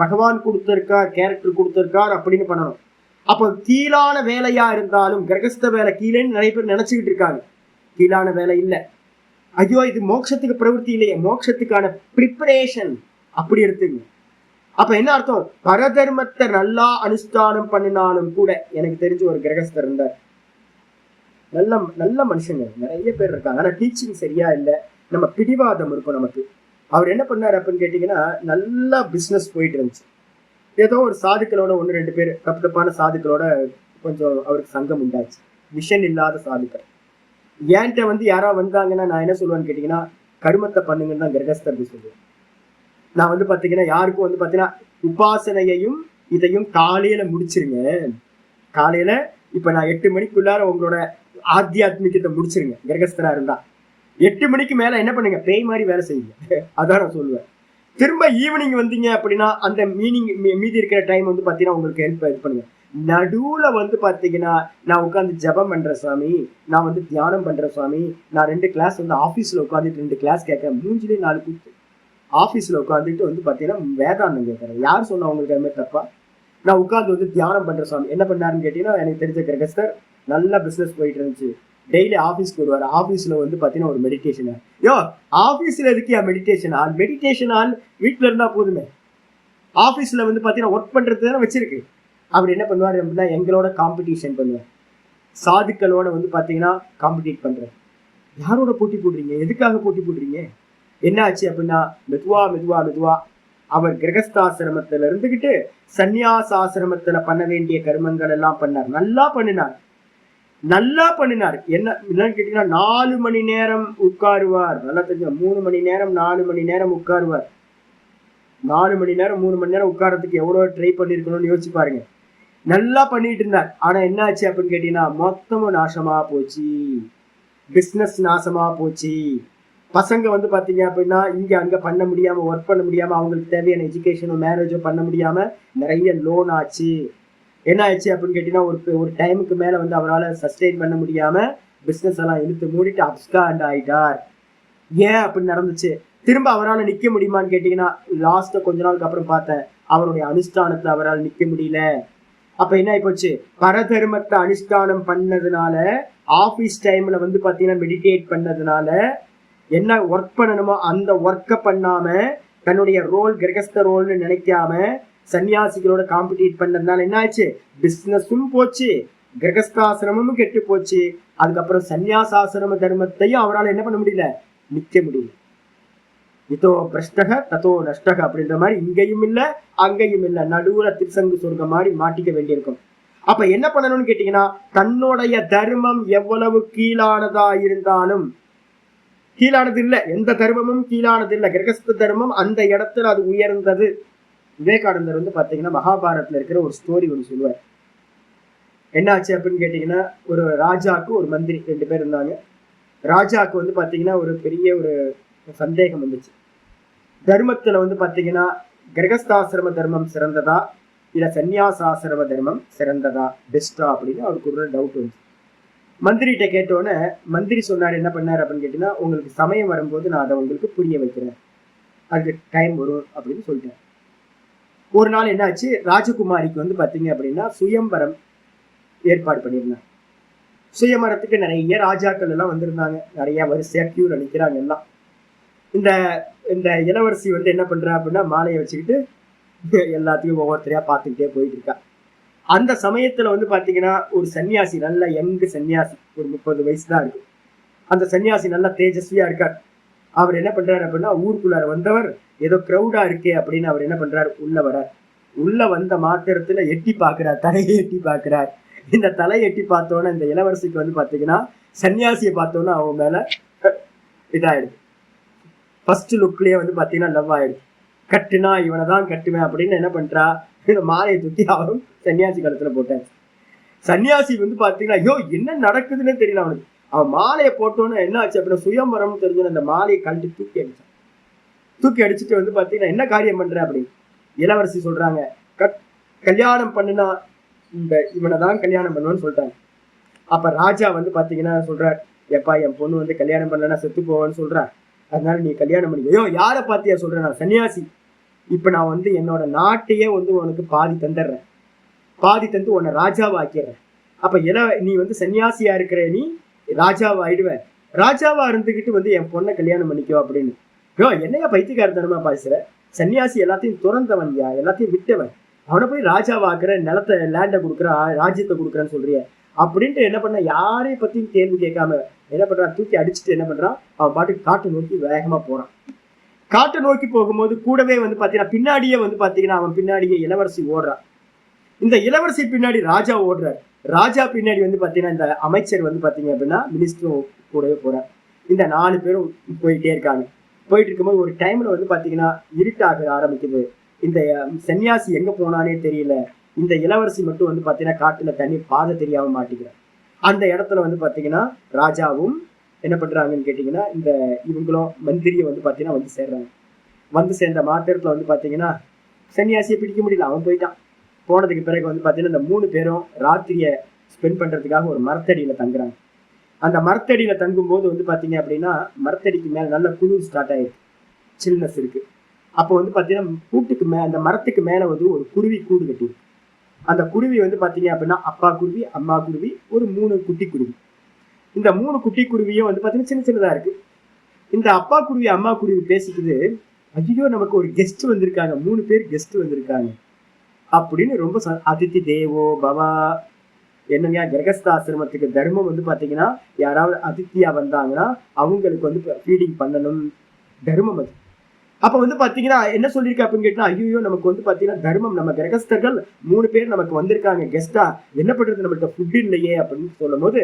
பகவான் கொடுத்திருக்கார், கேரக்டர் கொடுத்திருக்கார் அப்படின்னு பண்ணணும். அப்போ கீழான வேலையா இருந்தாலும், கிரகஸ்த வேலை கீழேன்னு நிறைய பேர் நினைச்சுக்கிட்டு இருக்காங்க, கீழான வேலை இல்ல. ஐயோ இது மோட்சத்துக்கு பிரவருத்தி இல்லையே, மோட்சத்துக்கான பிரிப்பரேஷன் அப்படி எடுத்துங்க. அப்ப என்ன அர்த்தம், பரதர்மத்தை நல்லா அனுஷ்டானம் பண்ணினாலும் கூட, எனக்கு தெரிஞ்ச ஒரு கிரகஸ்தர் இருந்தார், நல்ல நல்ல மனுஷங்க நிறைய பேர் இருக்காங்க, ஆனா டீச்சிங் சரியா இல்லை, நம்ம பிடிவாதம் இருக்கும் நமக்கு. அவர் என்ன பண்ணாரு அப்படின்னு கேட்டீங்கன்னா, நல்லா பிசினஸ் போயிட்டு இருந்துச்சு. ஏதோ ஒரு சாதுக்களோட 1-2 பேர் தப்பு தப்பான சாதுக்களோட கொஞ்சம் அவருக்கு சங்கம் உண்டாச்சு, விஷன் இல்லாத சாதுக்கள். ஏன்ட்ட வந்து யாராவது வந்தாங்கன்னா நான் என்ன சொல்லுவேன்னு கேட்டீங்கன்னா, கருமத்தை பண்ணுங்கன்னு தான் கிரகஸ்தருக்கு சொல்லுவேன். நான் வந்து பாத்தீங்கன்னா யாருக்கும் வந்து பாத்தீங்கன்னா உபாசனையையும் இதையும் காலையில முடிச்சிருங்க. காலையில இப்ப நான் 8 மணிக்குள்ளார உங்களோட ஆத்தியாத்மிகத்தை முடிச்சிருங்க. கிரகஸ்தரா இருந்தா 8 மணிக்கு மேல என்ன பண்ணுங்க, பேய் மாதிரி வேலை செய்யுங்க. அதான் நான் சொல்லுவேன். திரும்ப ஈவினிங் வந்தீங்க அப்படின்னா அந்த மீதி இருக்கிற டைம் வந்து பாத்தீங்கன்னா உங்களுக்கு ஹெல்ப் இது பண்ணுங்க. நடுவுல வந்து பாத்தீங்கன்னா நான் உட்காந்து ஜபம் பண்றேன் சுவாமி, நான் வந்து தியானம் பண்றேன் சுவாமி, நான் 2 கிளாஸ் வந்து ஆபீஸ்ல உட்காந்துட்டு 2 கிளாஸ் கேட்கறேன், 3 4 கூத்து ஆபீஸ்ல உட்காந்துட்டு வந்து பாத்தீங்கன்னா வேதாந்தம் கேட்கறேன். யார் சொன்னா உங்களுக்கு அது மாதிரி தப்பா? நான் உட்காந்து வந்து தியானம் பண்றேன் சுவாமி. என்ன பண்ணாருன்னு கேட்டீங்கன்னா, எனக்கு தெரிஞ்ச கிரகஸ்தர் நல்லா பிசினஸ் போயிட்டு இருந்துச்சு, டெய்லி ஆபீஸ்க்கு வருவாரு. ஆபீஸ்ல வந்து பாத்தீங்கன்னா ஒரு மெடிடேஷன். யோ ஆபீஸ்ல இருக்கியா மெடிடேஷன் ஆல்? மெடிடேஷன் ஆல் வீட்டுல இருந்தா போதுமே, ஆபீஸ்ல வந்து பாத்தீங்கன்னா ஒர்க் பண்றது தானே வச்சிருக்கு. அவர் என்ன பண்ணுவாரு அப்படின்னா, எங்களோட காம்படிஷன் பண்ணுவார், சாதுக்களோட வந்து பாத்தீங்கன்னா காம்படிட் பண்றாரு. யாரோட போட்டி போடுறீங்க, எதுக்காக போட்டி போடுறீங்க? என்ன ஆச்சு அப்படின்னா, மெதுவா மெதுவா மெதுவா அவர் கிரகஸ்தாசிரமத்துல இருந்துகிட்டு சன்னியாசாசிரமத்துல பண்ண வேண்டிய கர்மங்கள் எல்லாம் பண்ணார். நல்லா பண்ணினார், நல்லா பண்ணினார். என்னன்னு கேட்டீங்கன்னா, 4 மணி நேரம் உட்காருவார். நல்லா தெரிஞ்சு 3 மணி நேரம் 4 மணி நேரம் உட்காருவார். 4 மணி நேரம் 3 மணி நேரம் உட்காரத்துக்கு எவ்வளவு ட்ரை பண்ணிருக்கணும்னு யோசிச்சு பாருங்க. நல்லா பண்ணிட்டு இருந்தார். ஆனா என்ன ஆச்சு அப்படின்னு கேட்டீங்கன்னா, மொத்தமும் நாசமா போச்சு, பிசினஸ் நாசமா போச்சு. பசங்க வந்து பாத்தீங்க அப்படின்னா இங்க அங்க பண்ண முடியாம, ஒர்க் பண்ண முடியாம, அவங்களுக்கு தேவையான எஜுகேஷனோ மேரேஜோ பண்ண முடியாம நிறைய லோன் ஆச்சு. என்ன ஆச்சு அப்படின்னு கேட்டீங்கன்னா, ஒரு டைமுக்கு மேல வந்து அவரால் சஸ்டெயின் பண்ண முடியாம பிசினஸ் எல்லாம் இழுத்து மூடிட்டு அப்ஸ்காண்ட் ஆயிட்டார். ஏன் அப்படி நடந்துச்சு? திரும்ப அவரால் நிக்க முடியுமான்னு கேட்டீங்கன்னா, லாஸ்ட் கொஞ்ச நாளுக்கு அப்புறம் பார்த்தேன், அவருடைய அனுஷ்டானத்தை அவரால் நிக்க முடியல. அப்ப என்ன ஆயிப்போச்சு, பரதர்மத்தை அனுஷ்டானம் பண்ணதுனால, ஆபீஸ் டைம்ல வந்து பாத்தீங்கன்னா மெடிடேட் பண்ணதுனால, என்ன ஒர்க் பண்ணணுமோ அந்த ஒர்க்கை பண்ணாம, தன்னுடைய ரோல் கிரகஸ்த ரோல்னு நினைக்காம சன்னியாசிகளோட காம்படிட் பண்ணதுனால என்ன ஆச்சு, பிசினஸும் போச்சு, கிரகஸ்தாசிரமும் கெட்டு போச்சு. அதுக்கப்புறம் சன்னியாசாசிரம தர்மத்தையும் அவரால் என்ன பண்ண முடியல, நிக்க முடியல. இதோ பிரஷ்டக ததோ நஷ்டக அப்படின்ற மாதிரி இங்கேயும் இல்ல அங்கேயும் இல்ல, நடுவுல திருசங்கு சொர்க்கம் மாதிரி மாட்டிக்க வேண்டியிருக்கும். அப்ப என்ன பண்ணணும்னு கேட்டீங்கன்னா, தன்னுடைய தர்மம் எவ்வளவு கீழானதா இருந்தாலும், கீழானது இல்ல, எந்த தர்மமும் கீழானது இல்ல, கிரகஸ்த தர்மம் அந்த இடத்துல அது உயர்ந்தது. விவேகானந்தர் வந்து பாத்தீங்கன்னா மகாபாரதத்துல இருக்கிற ஒரு ஸ்டோரி ஒன்று சொல்லுவார். என்னாச்சு அப்படின்னு கேட்டீங்கன்னா, ஒரு ராஜாவுக்கு ஒரு மந்திரி 2 பேர் இருந்தாங்க. ராஜாவுக்கு வந்து பாத்தீங்கன்னா ஒரு பெரிய ஒரு சந்தேகம் வந்துச்சு. தர்மத்துல வந்து பாத்தீங்கன்னா கிரகஸ்தாசிரம தர்மம் சிறந்ததா இல்ல சன்னியாசாசிரம தர்மம் சிறந்ததா, பெஸ்டா அப்படின்னு அவருக்கு ஒரு டவுட் வந்துச்சு. மந்திரிகிட்ட கேட்டோன்னே மந்திரி சொன்னார், என்ன பண்ணார் அப்படின்னு கேட்டீங்கன்னா, உங்களுக்கு சமயம் வரும்போது நான் அதை உங்களுக்கு புரிய வைக்கிறேன், அதுக்கு டைம் வரும் அப்படின்னு சொல்லிட்டேன். ஒரு நாள் என்னாச்சு, ராஜகுமாரிக்கு வந்து பாத்தீங்க அப்படின்னா சுயம்பரம் ஏற்பாடு பண்ணியிருந்தாங்க. சுயம்பரத்துக்கு நிறைய ராஜாக்கள் எல்லாம் வந்திருந்தாங்க, நிறைய வரிசையா கியூல நிக்கிறாங்க எல்லாம். இந்த இந்த இளவரசி வந்து என்ன பண்றா அப்படின்னா மாலையை வச்சுக்கிட்டு எல்லாத்தையும் ஒவ்வொருத்தரையா பார்த்துக்கிட்டே போயிட்டு இருக்கா. அந்த சமயத்துல வந்து பாத்தீங்கன்னா ஒரு சன்னியாசி, நல்ல யங்கு சன்னியாசி, ஒரு 30 வயசு தான் இருக்கு. அந்த சன்னியாசி நல்லா தேஜஸ்வியா இருக்கார். அவர் என்ன பண்றாரு அப்படின்னா, ஊருக்குள்ளார வந்தவர் ஏதோ கிரௌடா இருக்கே அப்படின்னு அவர் என்ன பண்றாரு, உள்ள வரார். உள்ள வந்த மாத்திரத்துல எட்டி பாக்குறார், தலையை எட்டி பாக்குறார். இந்த தலையை எட்டி பார்த்தோன்னா இந்த இளவரசிக்கு வந்து பாத்தீங்கன்னா சன்னியாசியை பார்த்தோன்னா அவன் மேல இதாயிடுது. ஃபர்ஸ்ட் லுக்லயே வந்து பாத்தீங்கன்னா லவ் ஆயிடுது. கட்டுனா இவனை தான் கட்டுவேன் அப்படின்னு என்ன பண்றா, மாலையை தூக்கி அவரும் சன்னியாசி கழுத்துல போட்டாச்சு. சன்னியாசி வந்து பாத்தீங்கன்னா ஐயோ என்ன நடக்குதுன்னு தெரியல அவனுக்கு. அவன் மாலையை போட்டோன்னு என்ன ஆச்சு அப்படின்னா, சுயம்பரம் தெரிஞ்சு அந்த மாலையை கழட்டி தூக்கி அடிச்சான். தூக்கி அடிச்சுட்டு வந்து பாத்தீங்கன்னா என்ன காரியம் பண்ற அப்படின்னு இளவரசி சொல்றாங்க, கல்யாணம் பண்ணுனா இந்த இவனை தான் கல்யாணம் பண்ணுவேன்னு சொல்லிட்டாங்க. அப்ப ராஜா வந்து பாத்தீங்கன்னா சொல்றார், எப்பா என் பொண்ணு வந்து கல்யாணம் பண்ணலன்னா செத்து போவான்னு சொல்றா, அதனால நீ கல்யாணம் பண்ணி. ஐயோ யாரை பார்த்தியா சொல்றேன், நான் சன்னியாசி. இப்ப நான் வந்து என்னோட நாட்டையே வந்து உனக்கு பாதி தந்துடுறேன், பாதி தந்து உன்னை ராஜாவை ஆக்கிடுறேன். அப்ப நீ வந்து சன்னியாசியா இருக்கிற, நீ ராஜாவா ஆயிடுவ, ராஜாவா இருந்துகிட்டு வந்து என் பொண்ணை கல்யாணம் பண்ணிக்கோ அப்படின்னு. ஐயோ என்னையா பைத்தியக்காரத்தனமா பேசுற, சன்னியாசி எல்லாத்தையும் துறந்தவன், எல்லாத்தையும் விட்டவன், அவனை போய் ராஜாவா ஆக்குற, நிலத்தை லேண்டை கொடுக்குற, ராஜ்யத்தை கொடுக்குறேன்னு சொல்றிய அப்படின்ட்டு என்ன பண்ண, யாரையும் பத்தியும் கேள்வி கேட்காம என்ன பண்றான், தூக்கி அடிச்சுட்டு என்ன பண்றான், அவன் பாட்டுக்கு காட்டை நோக்கி வேகமா போறான். காட்டை நோக்கி போகும்போது கூடவே வந்து பாத்தீங்கன்னா பின்னாடியே வந்து பாத்தீங்கன்னா அவன் பின்னாடியே இளவரசி ஓடுறான். இந்த இளவரசி பின்னாடி ராஜா ஓடுறாரு. ராஜா பின்னாடி வந்து பாத்தீங்கன்னா இந்த அமைச்சர் வந்து பாத்தீங்க அப்படின்னா மினிஸ்டரும் கூடவே போறார். இந்த 4 பேரும் போயிட்டே இருக்காங்க. போயிட்டு இருக்கும்போது ஒரு டைம்ல வந்து பாத்தீங்கன்னா இருட்டாக ஆரம்பிக்குது. இந்த சன்னியாசி எங்க போனானே தெரியல. இந்த இளவரசி மட்டும் வந்து பாத்தீங்கன்னா காட்டுல தண்ணி பாதை தெரியாம மாட்டிக்கிறார். அந்த இடத்துல வந்து பாத்தீங்கன்னா ராஜாவும் என்ன பண்றாங்கன்னு கேட்டீங்கன்னா, இந்த இவங்களும் மந்திரியை வந்து பாத்தீங்கன்னா வந்து சேர்றாங்க. வந்து சேர்ந்த மாத்திரத்துல வந்து பாத்தீங்கன்னா சன்னியாசியை பிடிக்க முடியல, அவன் போயிட்டான். போனதுக்கு பிறகு வந்து பாத்தீங்கன்னா இந்த 3 பேரும் ராத்திரிய ஸ்பெண்ட் பண்றதுக்காக ஒரு மரத்தடியில தங்குறாங்க. அந்த மரத்தடியில தங்கும் போது வந்து பாத்தீங்க அப்படின்னா மரத்தடிக்கு மேல நல்ல குளிர் ஸ்டார்ட் ஆயிருக்கு, சில்னஸ் இருக்கு. அப்போ வந்து பாத்தீங்கன்னா கூட்டுக்கு அந்த மரத்துக்கு மேல வந்து ஒரு குருவி கூடு கட்டி, அந்த குருவி வந்து பாத்தீங்க அப்படின்னா அப்பா குருவி, அம்மா குருவி, ஒரு 3 குட்டி குருவி. இந்த 3 குட்டி குருவியும் வந்து பாத்தீங்கன்னா சின்ன சின்னதா இருக்கு. இந்த அப்பா குருவி அம்மா குருவி பேசிக்குது, ஐயோ நமக்கு ஒரு கெஸ்ட் வந்திருக்காங்க, 3 பேர் கெஸ்ட் வந்திருக்காங்க அப்படின்னு ரொம்ப அதித்தி தேவோ பவா. என்னங்க, கிரகஸ்தாசிரமத்துக்கு தர்மம் வந்து பாத்தீங்கன்னா யாராவது அதித்தியா வந்தாங்கன்னா அவங்களுக்கு வந்து ஃபீடிங் பண்ணணும், தர்மம் அது. அப்ப வந்து பாத்தீங்கன்னா என்ன சொல்லியிருக்கா அப்படின்னு கேட்டா, ஐயோ நமக்கு வந்து பாத்தீங்கன்னா தர்மம், நம்ம கிரகஸ்தர்கள் 3 பேர் நமக்கு வந்திருக்காங்க கெஸ்டா, என்ன பண்றது, நம்மகிட்ட ஃபுட் இல்லையே அப்படின்னு சொல்லும் போது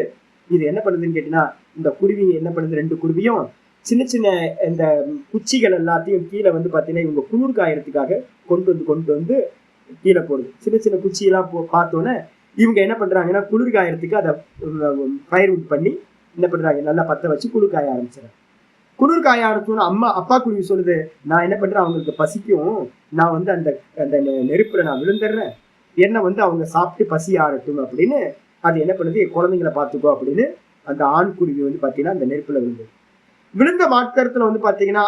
இது என்ன பண்ணுதுன்னு கேட்டீங்கன்னா, இந்த குருவி என்ன பண்ணுது, 2 குருவியும் சின்ன சின்ன இந்த குச்சிகள் எல்லாத்தையும் கீழே வந்து பாத்தீங்கன்னா இவங்க குளிர் காயறதுக்காக கொண்டு வந்து கீழே போடுது. சின்ன சின்ன குச்சியெல்லாம் பார்த்தோன்னே இவங்க என்ன பண்றாங்கன்னா குளிர் காயறதுக்கு அதை ஃபயர்வுட் பண்ணி என்ன பண்றாங்க, நல்லா பத்த வச்சு குளிர் காய ஆரம்பிச்சிடறாங்க. குளிர் காய ஆரம்பிச்சோன்னா அப்பா குருவி சொல்லுது, நான் என்ன பண்றேன், அவங்களுக்கு பசிக்கும், நான் வந்து அந்த அந்த நெருப்புல நான் விழுந்துடுறேன், என்ன வந்து அவங்க சாப்பிட்டு பசி ஆறட்டும் அப்படின்னு அது என்ன பண்ணுது, குழந்தைங்களை பார்த்துக்கோ அப்படின்னு அந்த ஆண் குருவி வந்து பாத்தீங்கன்னா அந்த நெருப்புல விழுந்தது. விழுந்த மாத்திரத்துல வந்து பாத்தீங்கன்னா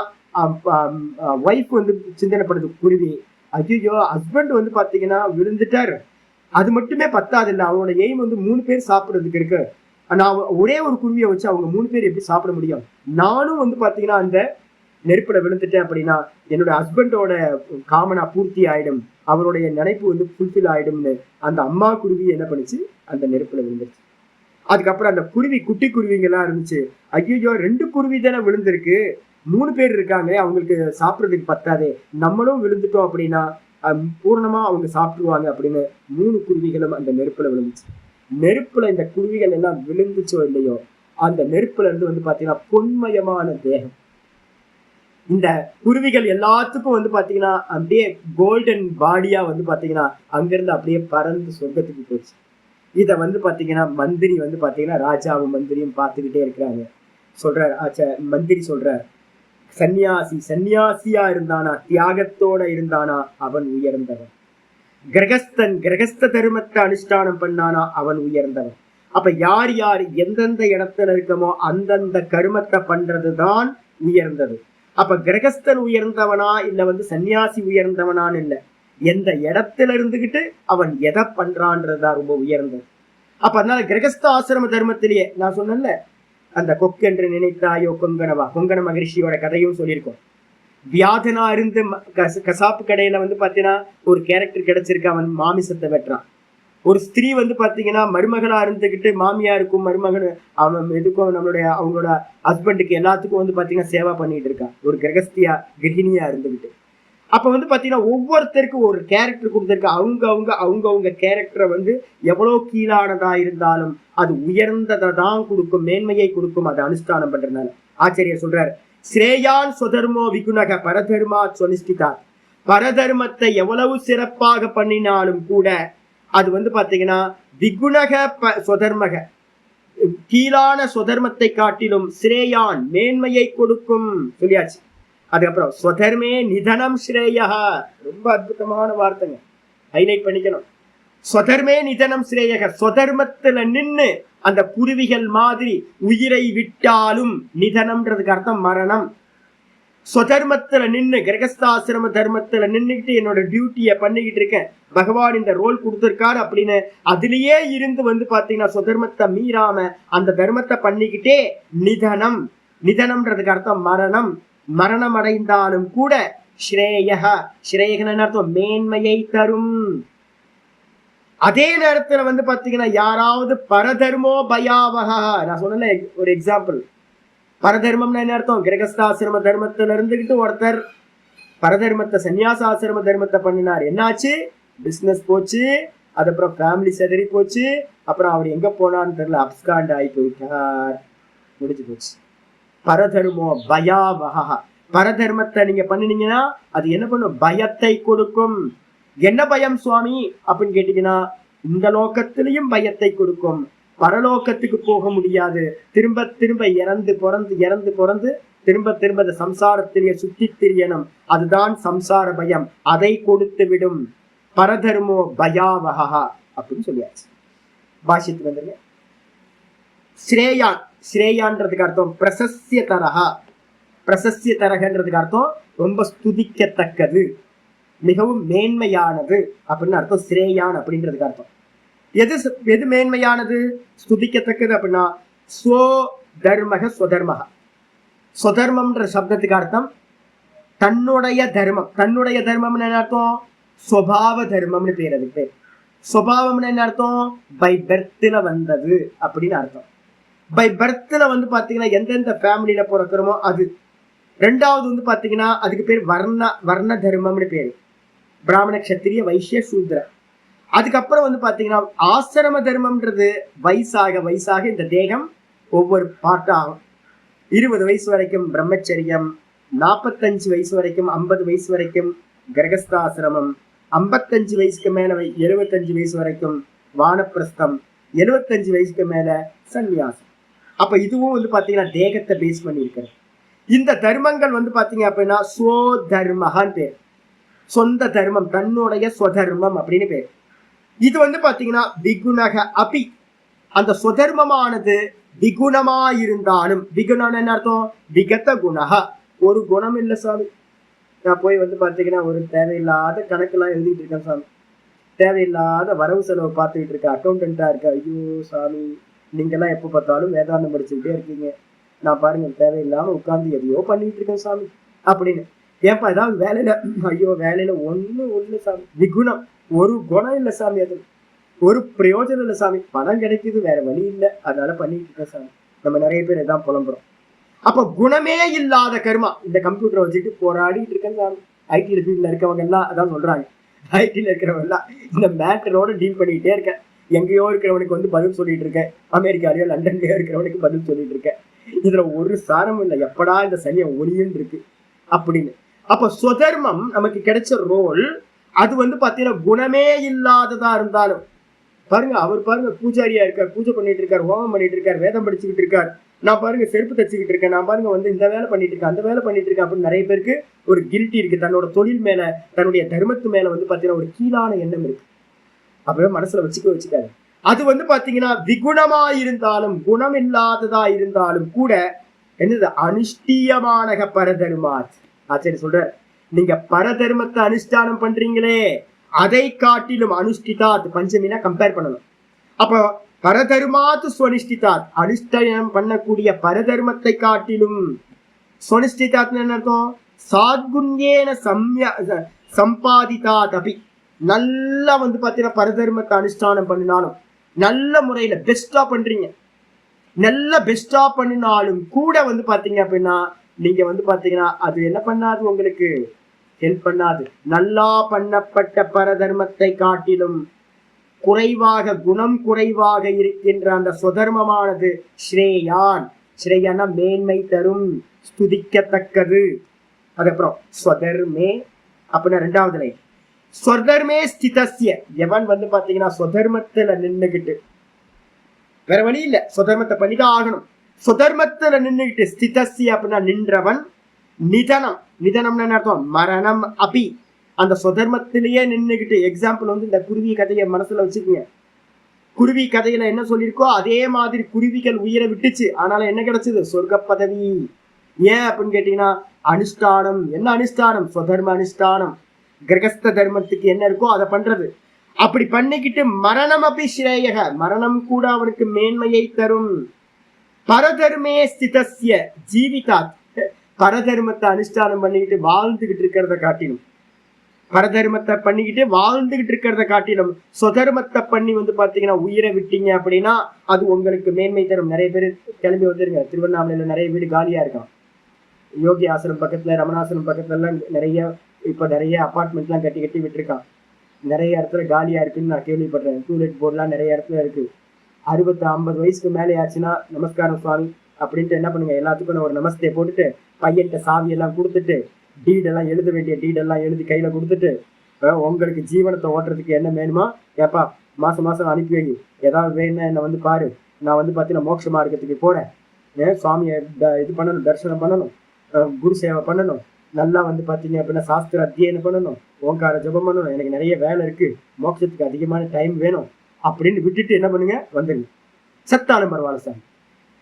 ஒய்ஃப் வந்து சிந்தனைப்படுது குருவி, ஐயோ ஹஸ்பண்ட் வந்து பாத்தீங்கன்னா விழுந்துட்டாரு, அது மட்டுமே பத்தாது இல்லை, அவனோட எய்ம் வந்து 3 பேர் சாப்பிட்றதுக்கு இருக்கு, நான் ஒரே ஒரு குருவியை வச்சு அவங்க 3 பேர் எப்படி சாப்பிட முடியும், நானும் வந்து பாத்தீங்கன்னா அந்த நெருப்புல விழுந்துட்டேன் அப்படின்னா என்னோட ஹஸ்பண்டோட காமனா பூர்த்தி ஆயிடும், அவருடைய நினைப்பு வந்து ஃபுல்ஃபில் ஆயிடும்னு அந்த அம்மா குருவி என்ன பண்ணுச்சு, அந்த நெருப்புல விழுந்துருச்சு. அதுக்கப்புறம் அந்த குருவி குட்டி குருவிங்கெல்லாம் இருந்துச்சு, ஐயோ 2 குருவி தானே விழுந்திருக்கு, 3 பேர் இருக்காங்க, அவங்களுக்கு சாப்பிட்றதுக்கு பத்தாதே, நம்மளும் விழுந்துட்டோம் அப்படின்னா பூர்ணமா அவங்க சாப்பிடுவாங்க அப்படின்னு 3 குருவிகளும் அந்த நெருப்புல விழுந்துச்சு. நெருப்புல இந்த குருவிகள் எல்லாம் விழுந்துச்சோ இல்லையோ, அந்த நெருப்புல இருந்து வந்து பாத்தீங்கன்னா பொன்மயமான தேகம். இந்த குருவிகள் எல்லாத்துக்கும் வந்து பாத்தீங்கன்னா அப்படியே கோல்டன் பாடியா வந்து பாத்தீங்கன்னா அங்கிருந்து அப்படியே பறந்து சொர்க்கத்துக்கு போச்சு. இத வந்து பாத்தீங்கன்னா மந்திரி வந்து பாத்தீங்கன்னா ராஜாவும் மந்திரியும் பார்த்துக்கிட்டே இருக்கிறாங்க. சொல்றாரு மந்திரி சொல்றார், சன்னியாசி சன்னியாசியா இருந்தானா, தியாகத்தோட இருந்தானா அவன் உயர்ந்தவன். கிரகஸ்தன் கிரகஸ்த தர்மத்தை அனுஷ்டானம் பண்ணானா அவன் உயர்ந்தவன். அப்ப யார் யார் எந்தெந்த இடத்துல இருக்கமோ அந்தந்த கருமத்தை பண்றதுதான் உயர்ந்தது. அப்ப கிரகஸ்தன் உயர்ந்தவனா இல்ல வந்து சன்னியாசி உயர்ந்தவனான்னு இல்ல, எந்த இடத்துல இருந்துகிட்டு அவன் எதை பண்றான்றதுதான் ரொம்ப உயர்ந்தது. அப்ப அதனால கிரகஸ்த ஆசிரம தர்மத்திலேயே நான் சொன்னேன்ல, அந்த கொக்கென்று நினைத்தாயோ கொங்கணவா, கொங்கண மகரிஷியோட கதையும் சொல்லியிருக்கோம். வியாதனா இருந்து கசாப்பு கடையில வந்து பாத்தீங்கன்னா ஒரு கேரக்டர் கிடைச்சிருக்கு, அவன் மாமிசத்தை வெட்டுறான். ஒரு ஸ்திரீ வந்து பாத்தீங்கன்னா மருமகளா இருந்துகிட்டு மாமியாருக்கும் மருமகன் அவன் எதுக்கும் நம்மளுடைய அவங்களோட ஹஸ்பண்டுக்கு எல்லாத்துக்கும் வந்து பாத்தீங்கன்னா சேவா பண்ணிட்டு இருக்கான், ஒரு கிரகஸ்தியா கிரகிணியா இருந்துகிட்டு. அப்ப வந்து பாத்தீங்கன்னா ஒவ்வொருத்தருக்கும் ஒரு கேரக்டர் கொடுத்திருக்கு. அவங்க கேரக்டரை வந்து எவ்வளவு கீழானதா இருந்தாலும் அது உயர்ந்ததை தான் கொடுக்கும், மேன்மையை கொடுக்கும், அதை அனுஷ்டானம் பண்றதுனால. ஆச்சரியர் சொல்றாரு, ஸ்ரேயான் சொதர்மோ விகுணக பரதர்மா சொனிஷ்டிதா. பரதர்மத்தை எவ்வளவு சிறப்பாக பண்ணினாலும் கூட அது வந்து பாத்தீங்கன்னா விகுணக சொதர்மக, கீழான சொதர்மத்தை காட்டிலும் ஸ்ரேயான் மேன்மையை கொடுக்கும் சொல்லியாச்சு. அதுக்கப்புறம் ஸ்வதர்மே நிதனம் ஸ்ரேயா, ரொம்ப அற்புதமான வார்த்தைங்க, ஹைலைட் பண்ணிக்கணும். ஸ்வதர்மே நிதனம் ஸ்ரேயக, ஸ்வதர்மத்துல நின்னு அந்த குருவிகள் மாதிரி உயிரை விட்டாலும், நிதனம்ன்றதுக்கு அர்த்தம் மரணம். ஸ்வதர்மத்துல நின்று கிரகஸ்தாசிரம தர்மத்துல நின்றுக்கிட்டு என்னோட டியூட்டியை பண்ணிக்கிட்டு இருக்கேன், பகவான் இந்த ரோல் கொடுத்திருக்காரு அப்படின்னு அதுலயே இருந்து வந்து பாத்தீங்கன்னா ஸ்வதர்மத்தை மீறாம அந்த தர்மத்தை பண்ணிக்கிட்டே நிதனம், நிதனம்ன்றதுக்கு அர்த்தம் மரணம், மரணம் அடைந்தாலும் கூட ஸ்ரேயக, ஸ்ரேயகன்னு அர்த்தம் மேன்மையை தரும். அதே நேரத்துல வந்து பாத்தீங்கன்னா யாராவது பரதர்மோ பயாவகா, நான் சொன்ன ஒரு எக்ஸாம்பிள், பரதர்மம்னு என்ன அர்த்தம், கிரகஸ்தாசிரம தர்மத்துல இருந்துகிட்டு ஒருத்தர் பரதர்மத்தை சன்னியாசாசிரம தர்மத்தை பண்ணினார், என்னாச்சு, பிசினஸ் போச்சு, அதுக்கப்புறம் ஃபேமிலி செதறி போச்சு, அப்புறம் அவர் எங்க போனான்னு தெரியல, அப்ஸ்காண்ட் ஆகி போயிட்டார், முடிஞ்சு போச்சு. பரதர்மோ பயாவகா, பரதர்மத்தை நீங்க பண்ணினீங்கன்னா அது என்ன பண்ணும், பயத்தை கொடுக்கும். என்ன பயம் சுவாமி அப்படின்னு கேட்டீங்கன்னா, இந்த லோகத்திலையும் பயத்தை கொடுக்கும், பரலோகத்துக்கு போக முடியாது, திரும்ப திரும்ப இறந்து பிறந்து திரும்ப திரும்ப சம்சாரத்திலேயே சுத்தி திரியணும், அதுதான் சம்சார பயம், அதை கொடுத்து விடும். பரதர்மோ பயாவகா அப்படின்னு சொல்லியாச்சு. பாஷ்யத்துக்கு வந்துருங்க. ஸ்ரேயான், ஸ்ரேயான்றதுக்கு அர்த்தம் பிரசஸ்ய தரகா, பிரசஸ்ய தரகன்றதுக்கு அர்த்தம் ரொம்ப ஸ்துதிக்கத்தக்கது, மிகவும் மேன்மையானது அப்படின்னு அர்த்தம். ஸ்ரேயான் அப்படின்றதுக்கு அர்த்தம் எது மேன்மையானது, ஸ்துதிக்கத்தக்கது அப்படின்னா ஸ்வோ தர்மக ஸ்வதர்மக. ஸ்வதர்மம்ன்ற சப்தத்துக்கு அர்த்தம் தன்னுடைய தர்மம். தன்னுடைய தர்மம்னு என்ன அர்த்தம், ஸ்வபாவ தர்மம்னு பேர். அதுக்கு பேர் ஸ்வபாவம்னு என்ன அர்த்தம், பை பர்த்ல வந்தது அப்படின்னு அர்த்தம். பை பர்த்ல வந்து பாத்தீங்கன்னா எந்தெந்த ஃபேமிலியில பிறக்கிறோமோ அது. ரெண்டாவது வந்து பாத்தீங்கன்னா அதுக்கு பேர் வர்ண தர்மம்னு பேரு, பிராமண கஷத்திரிய வைசிய சூத்ர. அதுக்கப்புறம் வந்து பாத்தீங்கன்னா ஆசிரம தர்மம்ன்றது வயசாக இந்த தேகம் ஒவ்வொரு பாட்டாகும். 20 வயசு வரைக்கும் பிரம்மச்சரியம், 45 வயசு வரைக்கும் 50 வயசு வரைக்கும் கிரகஸ்தாசிரமம், 55 வயசுக்கு மேல 75 வயசு வரைக்கும் வானப்பிரஸ்தம், 75 வயசுக்கு மேல சன்னியாசம். அப்ப இதுவும் வந்து பாத்தீங்கன்னா தேகத்தை பேஸ் பண்ணி இருக்கிறது. இந்த தர்மங்கள் வந்து பாத்தீங்க அப்படின்னா ஸ்வோ தர்மகான்னு பேர், சொந்த தர்மம், தன்னுடைய ஸ்வதர்மம் அப்படின்னு பேர். இது வந்து பாத்தீங்கன்னா விகுணக அபி, அந்த சுதர்மமானது விகுணமா இருந்தாலும், விகுணம் என்ன அர்த்தம், விகத குணக, ஒரு குணம் இல்லை சாமி. நான் போய் வந்து பாத்தீங்கன்னா ஒரு தேவையில்லாத கணக்கெல்லாம் எழுதிட்டு இருக்கேன் சாமி, தேவையில்லாத வரவு செலவு பார்த்துக்கிட்டு இருக்கேன், அக்கௌண்டண்டா இருக்க, ஐயோ சாமி நீங்கெல்லாம் எப்போ பார்த்தாலும் வேதாந்தம் படிச்சுக்கிட்டே இருக்கீங்க, நான் பாருங்க தேவையில்லாம உட்கார்ந்து எதையோ பண்ணிட்டு இருக்கேன் சாமி அப்படின்னு. ஏப்பா ஏதாவது வேலையில, ஐயோ வேலையில ஒண்ணு சாமி, விகுணம், ஒரு குணம் இல்லை சாமி, அது ஒரு பிரயோஜனம் இல்லை சாமி, பணம் கிடைக்குது வேற வழி இல்லை அதனால பண்ணிட்டு இருக்கேன் சாமி. நம்ம நிறைய பேர் இதான் புலம்புறோம். அப்ப குணமே இல்லாத கர்மா. இந்த கம்ப்யூட்டரை வச்சுட்டு போராடிட்டு இருக்கேன் சாமி. ஐடி ஃபீல்ட்ல இருக்கவங்க எல்லாம் அதான் சொல்றாங்க. ஐடில இருக்கிறவங்க எல்லாம் இந்த மேட்டரோட டீல் பண்ணிக்கிட்டே இருக்கேன். எங்கேயோ இருக்கிறவனுக்கு வந்து பதில் சொல்லிட்டு இருக்கேன், அமெரிக்காலயோ லண்டன்லயோ இருக்கிறவனுக்கு பதில் சொல்லிட்டு இருக்கேன். இதுல ஒரு சாரமும் இல்லை, எப்படா இந்த சனியை ஒளியுன்னு இருக்கு அப்படின்னு. அப்ப சுதர்மம் நமக்கு கிடைச்ச ரோல் அது வந்து பாத்தீங்கன்னா குணமே இல்லாததா இருந்தாலும் பாருங்க, அவர் பாருங்க பூஜாரியா இருக்கார், பூஜை பண்ணிட்டு இருக்காரு, ஹோமம் பண்ணிட்டு இருக்காரு, வேதம் படிச்சுக்கிட்டு இருக்காரு. நான் பாருங்க செருப்பு தச்சுக்கிட்டு இருக்கேன், நான் பாருங்க வந்து இந்த வேலை பண்ணிட்டு இருக்கேன், அந்த வேலை பண்ணிட்டு இருக்கேன் அப்படின்னு நிறைய பேருக்கு ஒரு கில்ட்டி இருக்கு. தன்னோட தொழில் மேல, தன்னுடைய தர்மத்து மேல வந்து பாத்தீங்கன்னா ஒரு கீழான எண்ணம் இருக்கு. அப்படியே மனசுல வச்சுக்காது. அது வந்து பாத்தீங்கன்னா விகுணமா இருந்தாலும் குணம் இல்லாததா இருந்தாலும் கூட என்னது அனுஷ்டியமான பரதர்மாத். ஆச்சரிய சொல்ற, நீங்க பரதர்மத்தை அனுஷ்டானம் பண்றீங்களே அதை காட்டிலும் அனுஷ்டிதாத், பஞ்சமினா கம்பேர் பண்ணணும். அப்போ பரதர்மாத்து ஸ்வனிஷ்டிதாத், அனுஷ்டானம் பண்ணக்கூடிய பரதர்மத்தை காட்டிலும், ஸ்வனிஷ்டிதாத் என்ன அர்த்தம், சாத்குண்யேன சம்பாதிதாத் அபி, நல்லா வந்து பாத்தீங்கன்னா பரதர்மத்தை அனுஷ்டானம் பண்ணினாலும் நல்ல முறையில பெஸ்டா பண்றீங்க, நல்ல பெஸ்டா பண்ணினாலும் கூட வந்து பாத்தீங்க அப்படின்னா நீங்க வந்து பாத்தீங்கன்னா அது என்ன பண்ணாது, உங்களுக்கு ஹெல்ப் பண்ணாது. நல்லா பண்ணப்பட்ட பரதர்மத்தை காட்டிலும் குறைவாக, குணம் குறைவாக இருக்கின்ற அந்த சுதர்மமானது ஸ்ரேயான், ஸ்ரேயான மேன்மை தரும், ஸ்துதிக்கத்தக்கது. அதுக்கப்புறம் ஸ்வதர்மே அப்படின்னா ரெண்டாவது லைன், ஸ்வதர்மே ஸ்திதஸ்ய, எவன் வந்து பாத்தீங்கன்னா சுதர்மத்துல நின்னுகிட்டு, வேற வழி இல்ல சுதர்மத்தை பண்ணிதான் ஆகணும், சுதர்மத்துல நின்னுகிட்டு, ஸ்திதஸ்ய அப்படின்னா நின்றவன், நிதனம், நிதனம்னு என்ன அர்த்தம், மரணம் அபி, அந்த சுதர்மத்திலேயே நின்றுகிட்டு. எக்ஸாம்பிள் வந்து இந்த குருவி கதையை மனசுல வச்சுக்கோங்க. குருவி கதையில என்ன சொல்லியிருக்கோ அதே மாதிரி குருவிகள் உயிரை விட்டுச்சு, ஆனாலும் என்ன கிடைச்சது, சொர்க்க பதவி. ஏன் அப்படின்னு கேட்டீங்கன்னா அனுஷ்டானம். என்ன அனுஷ்டானம், சுதர்ம அனுஷ்டானம். கிரகஸ்த தர்மத்துக்கு என்ன இருக்கோ அதை பண்றது. அப்படி பண்ணிக்கிட்டு மரணம் அப்படி ஸ்ரேயக, மரணம் கூட அவனுக்கு மேன்மையை தரும். பரதர்மே ஸ்திதஸ்ய ஜீவிதாத், பரதர்மத்தை அனுஷ்டானம் பண்ணிக்கிட்டு வாழ்ந்துகிட்டு இருக்கிறத காட்டிலும், பரதர்மத்தை பண்ணிக்கிட்டு வாழ்ந்துகிட்டு இருக்கிறத காட்டிலும் சுதர்மத்தை பண்ணி வந்து பாத்தீங்கன்னா உயிரை விட்டீங்க அப்படின்னா அது உங்களுக்கு மேன்மை தரும். நிறைய பேர் கிளம்பி வந்துருங்க, திருவண்ணாமலையில நிறைய வீடு காலியா இருக்கான். யோகி ஆசிரம் பக்கத்துல, ரமணாசிரம் பக்கத்துல எல்லாம் நிறைய இப்ப நிறைய அபார்ட்மெண்ட் எல்லாம் கட்டி கட்டி விட்டுருக்கான். நிறைய இடத்துல காலியா இருக்குன்னு நான் கேள்விப்படுறேன். டூலெட் போர்ட்லாம் நிறைய இடத்துல இருக்கு. 60-50 வயசுக்கு மேலே ஆச்சுன்னா நமஸ்காரம் சுவாமி அப்படின்ட்டு என்ன பண்ணுங்க, எல்லாத்துக்கும் ஒரு நமஸ்தே போட்டுட்டு பையன்கிட்ட சாவியெல்லாம் கொடுத்துட்டு டீடெல்லாம் எழுத வேண்டிய டீடெல்லாம் எழுதி கையில கொடுத்துட்டு, உங்களுக்கு ஜீவனத்தை ஓட்டுறதுக்கு என்ன வேணுமா ஏப்பா மாசம் மாசம் அனுப்பி வை, ஏதாவது வேணும்னா என்னை வந்து பாரு, நான் வந்து பார்த்தீங்கன்னா மோட்ச மார்க்கத்துக்கு போறேன், சுவாமியை இது பண்ணணும், தரிசனம் பண்ணணும், குரு சேவை பண்ணணும், நல்லா வந்து பார்த்தீங்க அப்படின்னா சாஸ்திர அத்தியனம் பண்ணணும், ஓங்கார ஜபம் பண்ணணும், எனக்கு நிறைய வேலை இருக்கு, மோட்சத்துக்கு அதிகமான டைம் வேணும் அப்படின்னு விட்டுட்டு என்ன பண்ணுங்க, வந்துருங்க. சத்தாலும் பரவாயில்ல சாமி,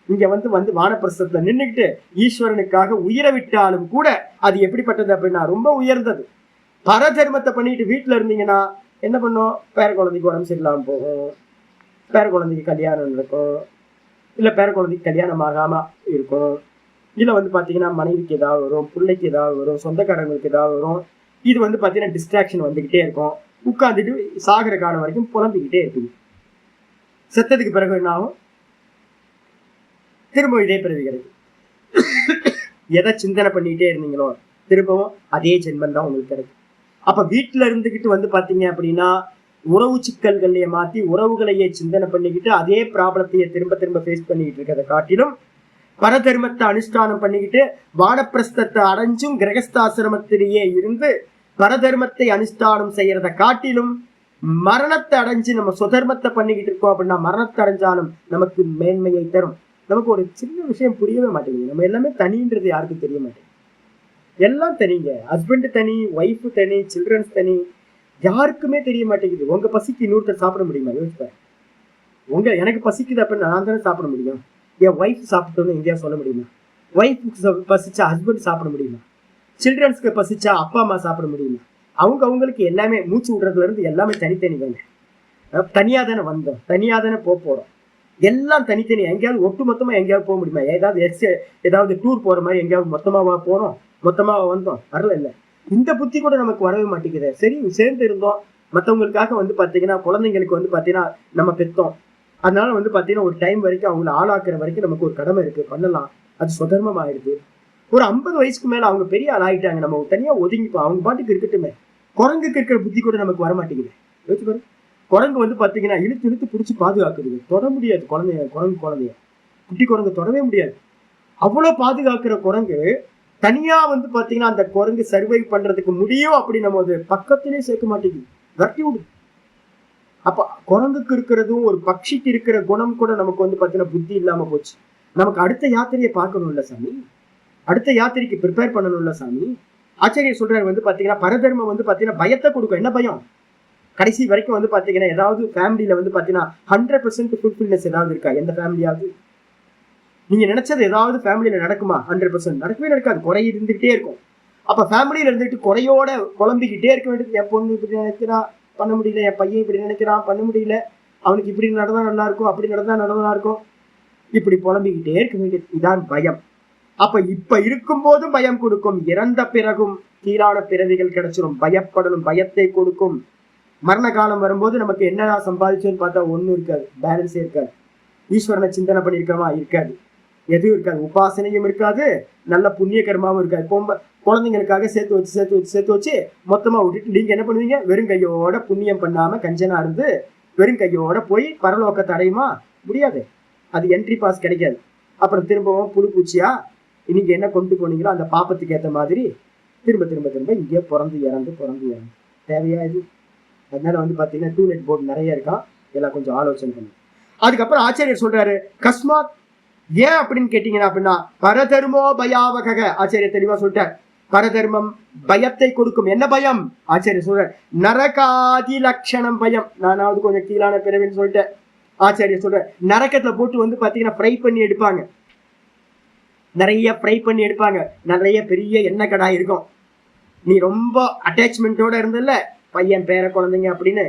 இங்க வந்து வானப்பிரஸ்தத்துல நின்றுக்கிட்டு ஈஸ்வரனுக்காக உயிரை விட்டாலும் கூட அது எப்படிப்பட்டது அப்படின்னா ரொம்ப உயர்ந்தது. பரதர்மத்தை பண்ணிட்டு வீட்டுல இருந்தீங்கன்னா என்ன பண்ணும், பேர குழந்தைக்கு உடம்பு சரியில்லாம போகும், பேர குழந்தைக்கு கல்யாணம் நடக்கும், இல்ல பேர குழந்தைக்கு கல்யாணம் ஆகாம இருக்கும், இல்ல வந்து பாத்தீங்கன்னா மனைவிக்கு ஏதாவது வரும், பிள்ளைக்கு ஏதாவது வரும், சொந்தக்காரங்களுக்கு ஏதாவது வரும். இது வந்து பாத்தீங்கன்னா டிஸ்ட்ராக்ஷன் வந்துகிட்டே இருக்கும். உட்காந்துட்டு சாகர காலம் வரைக்கும் புலம்பிக்கிட்டே இருக்குது. செத்ததுக்கு பிறகு என்ன ஆகும், திரும்ப இதே பிறவி கிடைக்கும். எதை சிந்தனை பண்ணிக்கிட்டே இருந்தீங்களோ திரும்பவும் அதே ஜென்மம் தான் உங்களுக்கு கிடைக்கும். அப்ப வீட்டுல இருந்துகிட்டு வந்து பாத்தீங்க அப்படின்னா உறவு சிக்கல்களையே மாத்தி உறவுகளையே சிந்தனை பண்ணிக்கிட்டு அதே ப்ராப்ளத்தையே திரும்ப திரும்ப ஃபேஸ் பண்ணிக்கிட்டு இருக்கிறத காட்டிலும் பரதர்மத்தை அனுஷ்டானம் பண்ணிக்கிட்டு வானப்பிரஸ்தத்தை அடைஞ்சும் கிரகஸ்தாசிரமத்திலேயே இருந்து பரதர்மத்தை அனுஷ்டானம் செய்யறத காட்டிலும் மரணத்தை அடைஞ்சு நம்ம சுதர்மத்தை பண்ணிக்கிட்டு இருக்கோம் அப்படின்னா மரணத்தை அடைஞ்சாலும் நமக்கு மேன்மையை தரும். நமக்கு ஒரு சின்ன விஷயம் புரியவே மாட்டேங்குது, நம்ம எல்லாமே தனின்றது யாருக்கும் தெரிய மாட்டேங்குது. எல்லாம் தனிங்க, ஹஸ்பண்ட் தனி, ஒய்ஃப் தனி, சில்ட்ரன்ஸ் தனி, யாருக்குமே தெரிய மாட்டேங்குது. உங்க பசிக்கு இன்னொருத்தர் சாப்பிட முடியுமா, யோசிப்பாரு. எனக்கு பசிக்குது அப்படின்னு நான் தானே சாப்பிட முடியும். என் ஒய்ஃப் சாப்பிட்டோன்னு எங்கேயா சொல்ல முடியுமா? ஒய்ஃபுக்கு பசிச்சா ஹஸ்பண்ட் சாப்பிட முடியுமா? சில்ட்ரன்ஸ்க்கு பசிச்சா அப்பா அம்மா சாப்பிட முடியுமா? அவங்களுக்கு எல்லாமே மூச்சு விடுறதுல இருந்து எல்லாமே தனித்தனி தானே. தனியா தானே வந்தோம், தனியா தானே போறோம், எல்லாம் தனித்தனி. எங்கேயாவது ஒட்டு மொத்தமா எங்கேயாவது போக முடியுமா? ஏதாவது டூர் போற மாதிரி எங்கேயாவது மொத்தமாவா போறோம்? மொத்தமா வந்தோம் வரல இல்ல. இந்த புத்தி கூட நமக்கு வரவே மாட்டேங்குது. சரி சேர்ந்து இருந்தோம், மற்றவங்களுக்காக வந்து பாத்தீங்கன்னா குழந்தைங்களுக்கு வந்து பாத்தீங்கன்னா நம்ம பெத்தோம், அதனால வந்து பாத்தீங்கன்னா ஒரு டைம் வரைக்கும் அவங்களை ஆளாக்குற வரைக்கும் நமக்கு ஒரு கடமை இருக்கு, பண்ணலாம், அது சுதர்மம் ஆயிடுது. ஒரு 50 வயசுக்கு மேல அவங்க பெரிய ஆள் ஆயிட்டாங்க, நம்ம தனியா ஒதுங்கிப்போம், அவங்க பாட்டுக்கு இருக்கட்டுமே. குரங்குக்கு இருக்கிற புத்தி கூட நமக்கு வர மாட்டேங்குது. யோசிச்சு பாரு, குரங்கு வந்து பாத்தீங்கன்னா இழுத்து இழுத்து பிடிச்சி பாதுகாக்குது, தொட முடியாது குழந்தைய, குழந்தைய குட்டி குரங்கு தொடவே முடியாது. அவ்வளவு பாதுகாக்கிற குரங்கு தனியா வந்து பாத்தீங்கன்னா அந்த குரங்கு சர்வை பண்றதுக்கு முடியும் அப்படி நம்ம அது பக்கத்திலே சேர்க்க மாட்டேங்குது, விரட்டி விடுது. அப்ப குரங்குக்கு இருக்கிறதும் ஒரு பட்சிக்கு இருக்கிற குணம் கூட நமக்கு வந்து பாத்தீங்கன்னா புத்தி இல்லாம போச்சு. நமக்கு அடுத்த யாத்திரையை பார்க்கணும்ல சாமி, அடுத்த யாத்திரைக்கு ப்ரிப்பேர் பண்ணணும்ல சாமி. ஆச்சாரியர் சொல்றாரு வந்து பாத்தீங்கன்னா பரதர்மம் வந்து பாத்தீங்கன்னா பயத்தை கொடுக்கும். என்ன பயம்? கடைசி வரைக்கும் வந்து பாத்தீங்கன்னா ஏதாவது ஃபேமிலியில வந்து பாத்தீங்கன்னா 100% ஃபுல்ஃபில்னஸ் ஏதாவது இருக்கா? எந்த ஃபேமிலியாவது நீங்க நினைச்சது ஏதாவது ஃபேமிலியில நடக்குமா? 100% நடக்கவே நடக்காது, குறை இருந்துகிட்டே இருக்கும். அப்ப ஃபேமிலியில இருந்துட்டு குறையோட குழம்பிக்கிட்டே இருக்க வேண்டியது. என் பொண்ணு இப்படி நினைக்கிறா பண்ண முடியல, என் பையன் இப்படி நினைக்கிறான் பண்ண முடியல, அவனுக்கு இப்படி நடந்தா நல்லா இருக்கும், அப்படி நடந்தா நல்லா இருக்கும், இப்படி புலம்பிக்கிட்டே இருக்க வேண்டியது. இதான் பயம். அப்ப இப்ப இருக்கும் போதும் பயம் கொடுக்கும், இறந்த பிறகும் கீழான பிறவிகள் கிடைச்சிடும். பயப்படணும், பயத்தை கொடுக்கும். மரண காலம் வரும்போது நமக்கு என்னடா சம்பாதிச்சோன்னு பார்த்தா ஒண்ணும் இருக்காது, பேலன்ஸே இருக்காது. ஈஸ்வரனை சிந்தனை பண்ணியிருக்கமா? இருக்காது, எதுவும் இருக்காது, உபாசனையும் இருக்காது, நல்ல புண்ணிய கர்மாவும் இருக்காது. இப்போ குழந்தைங்களுக்காக சேர்த்து வச்சு மொத்தமா விட்டுட்டு நீங்க என்ன பண்ணுவீங்க? வெறும் கையோட புண்ணியம் பண்ணாம கஞ்சனா இருந்து வெறும் கையோட போய் பரலோகத்தை அடையுமா? முடியாது, அது என்ட்ரி பாஸ் கிடைக்காது. அப்புறம் திரும்பவும் புழு பூச்சியா நீங்க என்ன கொண்டு போனீங்களோ அந்த பாப்பத்துக்கு ஏற்ற மாதிரி திரும்ப திரும்ப திரும்ப இங்கே பிறந்து இறந்து தேவையா இது? அதனால வந்து பாத்தீங்கன்னா டூலெட் போர்டு நிறைய இருக்கான், எல்லாம் கொஞ்சம் ஆலோசனை பண்ணுங்க. அதுக்கப்புறம் ஆச்சாரியர் சொல்றாரு கஸ்மாத், ஏன் அப்படின்னு கேட்டீங்கன்னா அப்படின்னா பரதர்மோ பயாவக. ஆச்சாரியர் தெளிவா சொல்லிட்டார், பரதர்மம் பயத்தை கொடுக்கும். என்ன பயம்? ஆச்சாரியர் சொல்ற நரகாதி லட்சணம் பயம். நானாவது கொஞ்சம் கீழான பிறவின்னு சொல்லிட்டேன். ஆச்சாரியர் சொல்ற நரக்கத்துல போட்டு வந்து பாத்தீங்கன்னா ஃப்ரை பண்ணி எடுப்பாங்க, நிறைய ஃப்ரை பண்ணி எடுப்பாங்க, நிறைய பெரிய எண்ணெய் கடாய் இருக்கும். நீ ரொம்ப அட்டாச்மெண்ட்டோட இருந்தல பையன் பேர குழந்தைங்க அப்படின்னு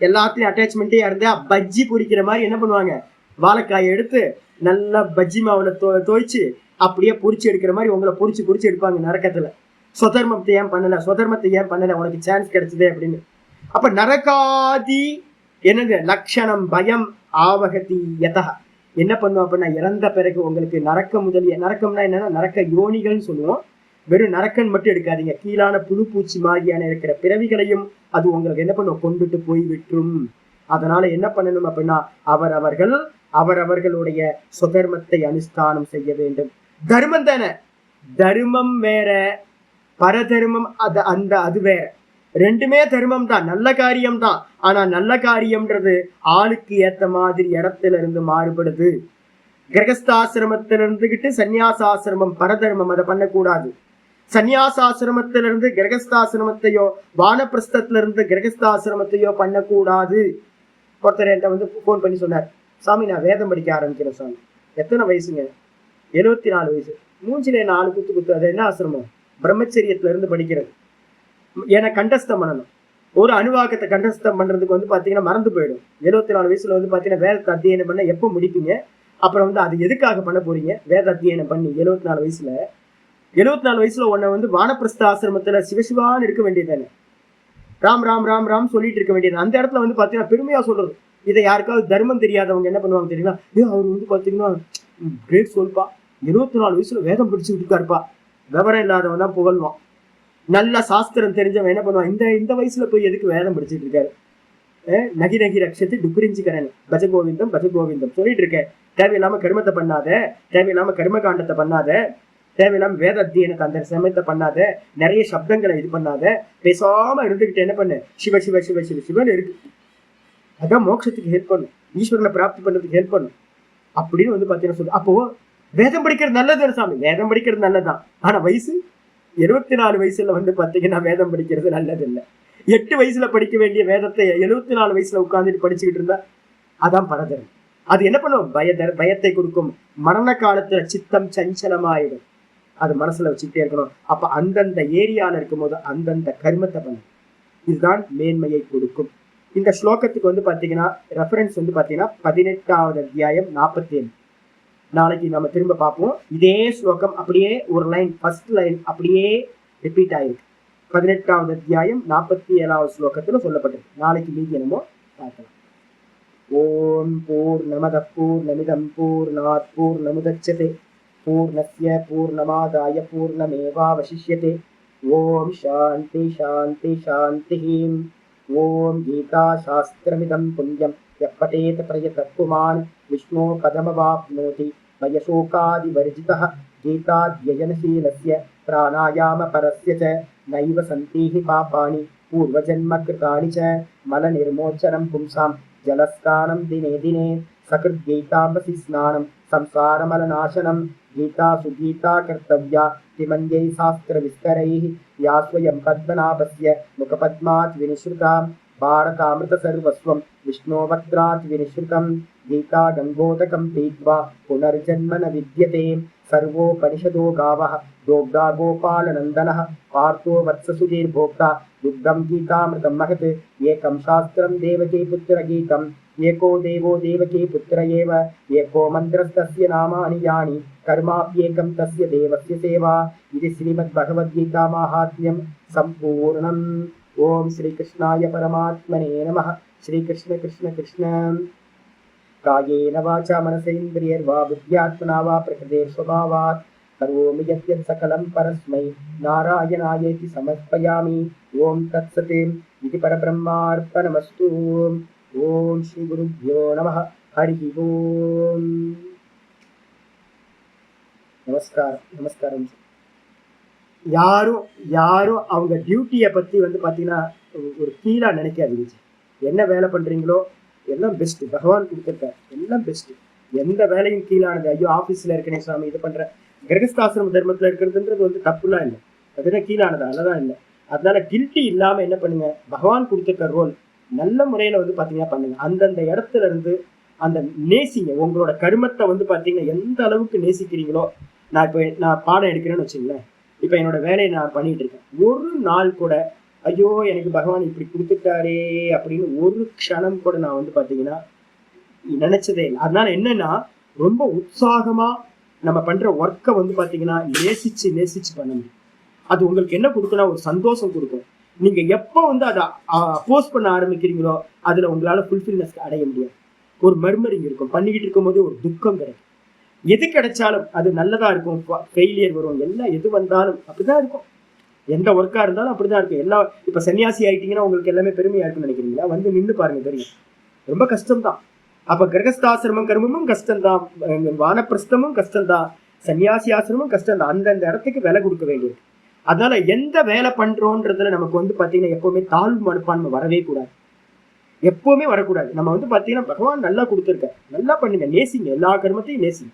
எல்லாத்துலயும் அட்டாச்மெண்ட்டே இருந்தா பஜ்ஜி பொரிக்கிற மாதிரி என்ன பண்ணுவாங்க, வாழைக்காயை எடுத்து நல்லா பஜ்ஜி மாவுல தோய்ச்சு அப்படியே பொரிச்சு எடுக்கிற மாதிரி உங்களை பொரிச்சு எடுப்பாங்க நரக்கத்துல. சுதர்மத்தை ஏன் பண்ணல, உனக்கு சான்ஸ் கிடைச்சது அப்படின்னு. அப்ப நரகாதி என்னது லட்சணம் பயம் ஆவகதி யதா. என்ன பண்ணுவோம் அப்படின்னா இறந்த பிறகு உங்களுக்கு நரக்க முதலிய, நரக்கம்னா என்னன்னா நரக்க யோனிகள்னு சொல்லுவோம். வெறும் நரக்கன் மட்டும் எடுக்காதீங்க, கீழான புழு பூச்சி மாதிரியான இருக்கிற பிறவிகளையும் அது உங்களுக்கு என்ன பண்ணும், கொண்டுட்டு போய் விட்டுரும். அதனால என்ன பண்ணணும் அப்படின்னா அவரவர்களுடைய சுதர்மத்தை அனுஷ்டானம் செய்ய வேண்டும். தர்மம் தானே, தர்மம் வேற, பரதர்மம் அது வேற. ரெண்டுமே தர்மம் தான், நல்ல காரியம் தான். ஆனா நல்ல காரியம்ன்றது ஆளுக்கு ஏத்த மாதிரி இடத்துல இருந்து மாறுபடுது. கிரகஸ்தாசிரமத்தில இருந்துகிட்டு சன்னியாசாசிரமம் பரதர்மம் அதை பண்ணக்கூடாது. சன்னியாசாசிரமத்திலிருந்து கிரகஸ்தாசிரமத்தையோ வானப்பிரஸ்தத்துல இருந்து கிரகஸ்தாசிரமத்தையோ பண்ணக்கூடாது. ஒருத்தர் என்கிட்ட வந்து போன் பண்ணி சொன்னார், சாமி நான் வேதம் படிக்க ஆரம்பிக்கிறேன் சாமி. எத்தனை வயசுங்க? 74 வயசு. மூஞ்சிலே 4 குத்து. அது என்ன ஆசிரமம்? பிரம்மச்சரியத்துல இருந்து படிக்கிறது. ஏன்னா கண்டஸ்தம் பண்ணணும், ஒரு அணுவாக்கத்தை கண்டஸ்தம் பண்றதுக்கு வந்து பாத்தீங்கன்னா மறந்து போயிடும். 74 வயசுல வந்து பாத்தீங்கன்னா வேதத்தை அத்தியனம் பண்ண எப்போ முடிப்பீங்க? அப்புறம் வந்து அது எதுக்காக பண்ண போறீங்க? வேத அத்தியனம் பண்ணி 74 வயசுல உன்னை வந்து வானப்பிரஸ்த ஆசிரமத்துல சிவசிவான்னு இருக்க வேண்டியதானே, ராம் ராம் ராம் ராம் சொல்லிட்டு இருக்க வேண்டியது. அந்த இடத்துல வந்து பாத்தீங்கன்னா பெருமையா சொல்றது. இதை யாருக்காவது தர்மம் தெரியாதவங்க என்ன பண்ணுவாங்க தெரியுமா, அவர் வந்து பாத்தீங்கன்னா கிரேட் சொல்பா, 74 வயசுல வேதம் படிச்சுட்டு இருக்காருப்பா, விவரம் இல்லாதவன் தான் புகழ்வான். நல்ல சாஸ்திரம் தெரிஞ்சவன் என்ன பண்ணுவான், இந்த வயசுல போய் எதுக்கு வேதம் படிச்சுட்டு இருக்காரு, நகி நகி ரக்ஷத்து டுக்குரிஞ்சிக்கிறேன், பஜகோவிந்தம் பஜகோவிந்தம் சொல்லிட்டு இருக்கேன். தேவையில்லாம கர்மத்தை பண்ணாத, தேவையில்லாம கர்ம காண்டத்தை பண்ணாத, தேவையில்லாம வேத அத்தியனத்தை அந்த சமயத்தை பண்ணாத, நிறைய சப்தங்களை இது பண்ணாத, பேசாம இருந்துகிட்டு என்ன பண்ணு, சிவ சிவ சிவ சிவ சிவன் இருக்கு, அதான் மோட்சத்துக்கு ஹெல்ப் பண்ணும், ஈஸ்வரனை பிராப்தி பண்றதுக்கு ஹெல்ப் பண்ணும் அப்படின்னு வந்து பாத்தீங்கன்னா சொல்லு. அப்போ வேதம் படிக்கிறது நல்லது சாமி, வேதம் படிக்கிறது நல்லதுதான். ஆனா வயசு 74 வயசுல வந்து பாத்தீங்கன்னா வேதம் படிக்கிறது நல்லது இல்லை. 8 வயசுல படிக்க வேண்டிய வேதத்தை 74 வயசுல உட்கார்ந்துட்டு படிச்சுக்கிட்டு இருந்தா அதான் பரதரம். அது என்ன பண்ணும், பயத்தை கொடுக்கும். மரண காலத்துல சித்தம் சஞ்சலமாயிடும், அது மனசுல வச்சுக்கிட்டே இருக்கணும். அப்ப அந்தந்த ஏரியால இருக்கும் போது அந்தந்த கர்மத்தை பண்ணும், இதுதான் மேன்மையை கொடுக்கும். இந்த ஸ்லோகத்துக்கு வந்து பாத்தீங்கன்னா ரெஃபரன்ஸ் வந்து பாத்தீங்கன்னா 18வது அத்தியாயம் 47. நாளைக்கு நம்ம திரும்ப பார்ப்போம். இதே ஸ்லோகம் அப்படியே ஒரு லைன், ஃபர்ஸ்ட் லைன் அப்படியே ரிப்பீட் ஆயிருக்கு. 18வது அத்தியாயம் 47வது ஸ்லோகத்துல சொல்லப்பட்டிருக்கு. நாளைக்கு மீதி என்னமோ பார்க்கலாம். ஓம் பூர்ணமதః பூர்ணமிதம் பூர்ணாத் பூர்ணமுதச்யதே பூர்ணஸ்ய பூர்ணமாதாய பூர்ணமேவாவசிஷ்யதே. ஓம் சாந்தி சாந்தி சாந்தி. ஓம் கீதா சாஸ்திரமிதம் புண்ணியம் யः பठेत प्रयतः पुमान् विष्णो पदमवाप्नोति भयशोकादिवर्जितः. गीताध्ययनशीलस्य प्राणायामपरस्य च नैव सन्ति हि पापानि पूर्वजन्मकृतानि च मलनिर्मोचनं पुंसां जलस्नानं दिने दिने सकृद्गीतामसि स्नानं संसारमलनाशनं. गीता सुगीता कर्तव्या तिमन्यै शास्त्रविस्तरैः या स्वयं पद्मनाभस्य मुखपद्मात् विनिश्रुता. भारतामृतसर्वस्वं विष्णोवक्त्रात् विनिश्रुतं. गीता गङ्गोदकं पीत्वा पुनर्जन्म न विद्यते. सर्वोपनिषदो गावः दोग्धा गोपालनन्दनः पार्थो वत्ससुधीर्भोक्ता दुग्धं गीतामृतं महत्. एकं शास्त्रं देवकी पुत्रगीतम् एको देवो देवकी पुत्र एव. एको मन्त्रस्तस्य नामानि यानि कर्माप्येकं तस्य देवस्य सेवा. इति श्रीमद्भगवद्गीता माहात्म्यं सम्पूर्णम्. ओम श्री कृष्णाय परमात्मने नमः. श्री कृष्ण कृष्ण कृष्ण. कायेन वाचा मनसेन्द्रियैर्वा बुद्ध्यात्मना वा प्रकृते स्वभावात् करोमि यद्यत् सकलं परस्मै नारायणायेति समर्पयामि. ओम तत्सत् इति परब्रह्मार्पणमस्तु. ओम श्री गुरुभ्यो नमः. हरि ओम. நமஸ்காரம் நமஸ்காரம். யாரும் அவங்க டியூட்டியை பற்றி வந்து பார்த்தீங்கன்னா ஒரு கீழா நினைக்காதீங்க. என்ன வேலை பண்ணுறீங்களோ எல்லாம் பெஸ்ட்டு, பகவான் கொடுத்துருக்காரு எல்லாம் பெஸ்ட்டு. எந்த வேலையும் கீழானது, ஐயோ ஆஃபீஸில் இருக்கனே சாமி இது பண்ணுறேன், கிரகஸ்தாசிரம தர்மத்தில் இருக்கிறதுன்றது வந்து தப்புலாம் இல்லை, அதுதான் கீழானது, அதெல்லாம் இல்லை. அதனால கில்ட்டி இல்லாமல் என்ன பண்ணுங்க, பகவான் கொடுத்துருக்க ரோல் நல்ல முறையில் வந்து பார்த்தீங்கன்னா பண்ணுங்க. அந்தந்த இடத்துல இருந்து அந்த நேசிங்க. உங்களோட கருமத்தை வந்து பார்த்தீங்கன்னா எந்த அளவுக்கு நேசிக்கிறீங்களோ, நான் பாடம் எடுக்கிறேன்னு வச்சுங்களேன், இப்போ என்னோட வேலையை நான் பண்ணிட்டு இருக்கேன், ஒரு நாள் கூட ஐயோ எனக்கு பகவான் இப்படி கொடுத்துட்டாரே அப்படின்னு ஒரு க்ஷணம் கூட நான் வந்து பார்த்தீங்கன்னா நினைச்சதே இல்லை. அதனால என்னன்னா ரொம்ப உற்சாகமா நம்ம பண்ற ஒர்க்கை வந்து பார்த்தீங்கன்னா நேசிச்சு பண்ணணும். அது உங்களுக்கு என்ன கொடுக்கணும், ஒரு சந்தோஷம் கொடுக்கும். நீங்க எப்போ வந்து அதை அப்போஸ் பண்ண ஆரம்பிக்கிறீங்களோ அதுல உங்களால ஃபுல்ஃபில்னஸ் அடைய முடியாது. ஒரு மர்மரிங் இருக்கும், பண்ணிக்கிட்டு இருக்கும் போது ஒரு துக்கம் கிடைக்கும். எது கிடைச்சாலும் அது நல்லதா இருக்கும், ஃபெயிலியர் வரும், எல்லாம் எது வந்தாலும் அப்படிதான் இருக்கும். எந்த ஒர்க்கா இருந்தாலும் அப்படிதான் இருக்கும். எல்லாம் இப்ப சன்னியாசி ஆயிட்டீங்கன்னா உங்களுக்கு எல்லாமே பெருமையா இருக்குன்னு நினைக்கிறீங்களா? வந்து நின்று பாருங்க, தெரியும் ரொம்ப கஷ்டம்தான். அப்ப கிரகஸ்தாசிரமம் கர்மமும் கஷ்டம்தான், வானப்பிரஸ்தமும் கஷ்டம்தான், சன்னியாசி ஆசிரமும் கஷ்டம்தான். அந்தந்த இடத்துக்கு விலை கொடுக்க வேண்டியது. அதனால எந்த வேலை பண்றோன்றதுல நமக்கு வந்து பாத்தீங்கன்னா எப்பவுமே தாழ்வு மனப்பான்மை வரவே கூடாது, எப்பவுமே வரக்கூடாது. நம்ம வந்து பாத்தீங்கன்னா பகவான் நல்லா கொடுத்துருக்க, நல்லா பண்ணுங்க, நேசிங்க, எல்லா கர்மத்தையும் நேசிங்க.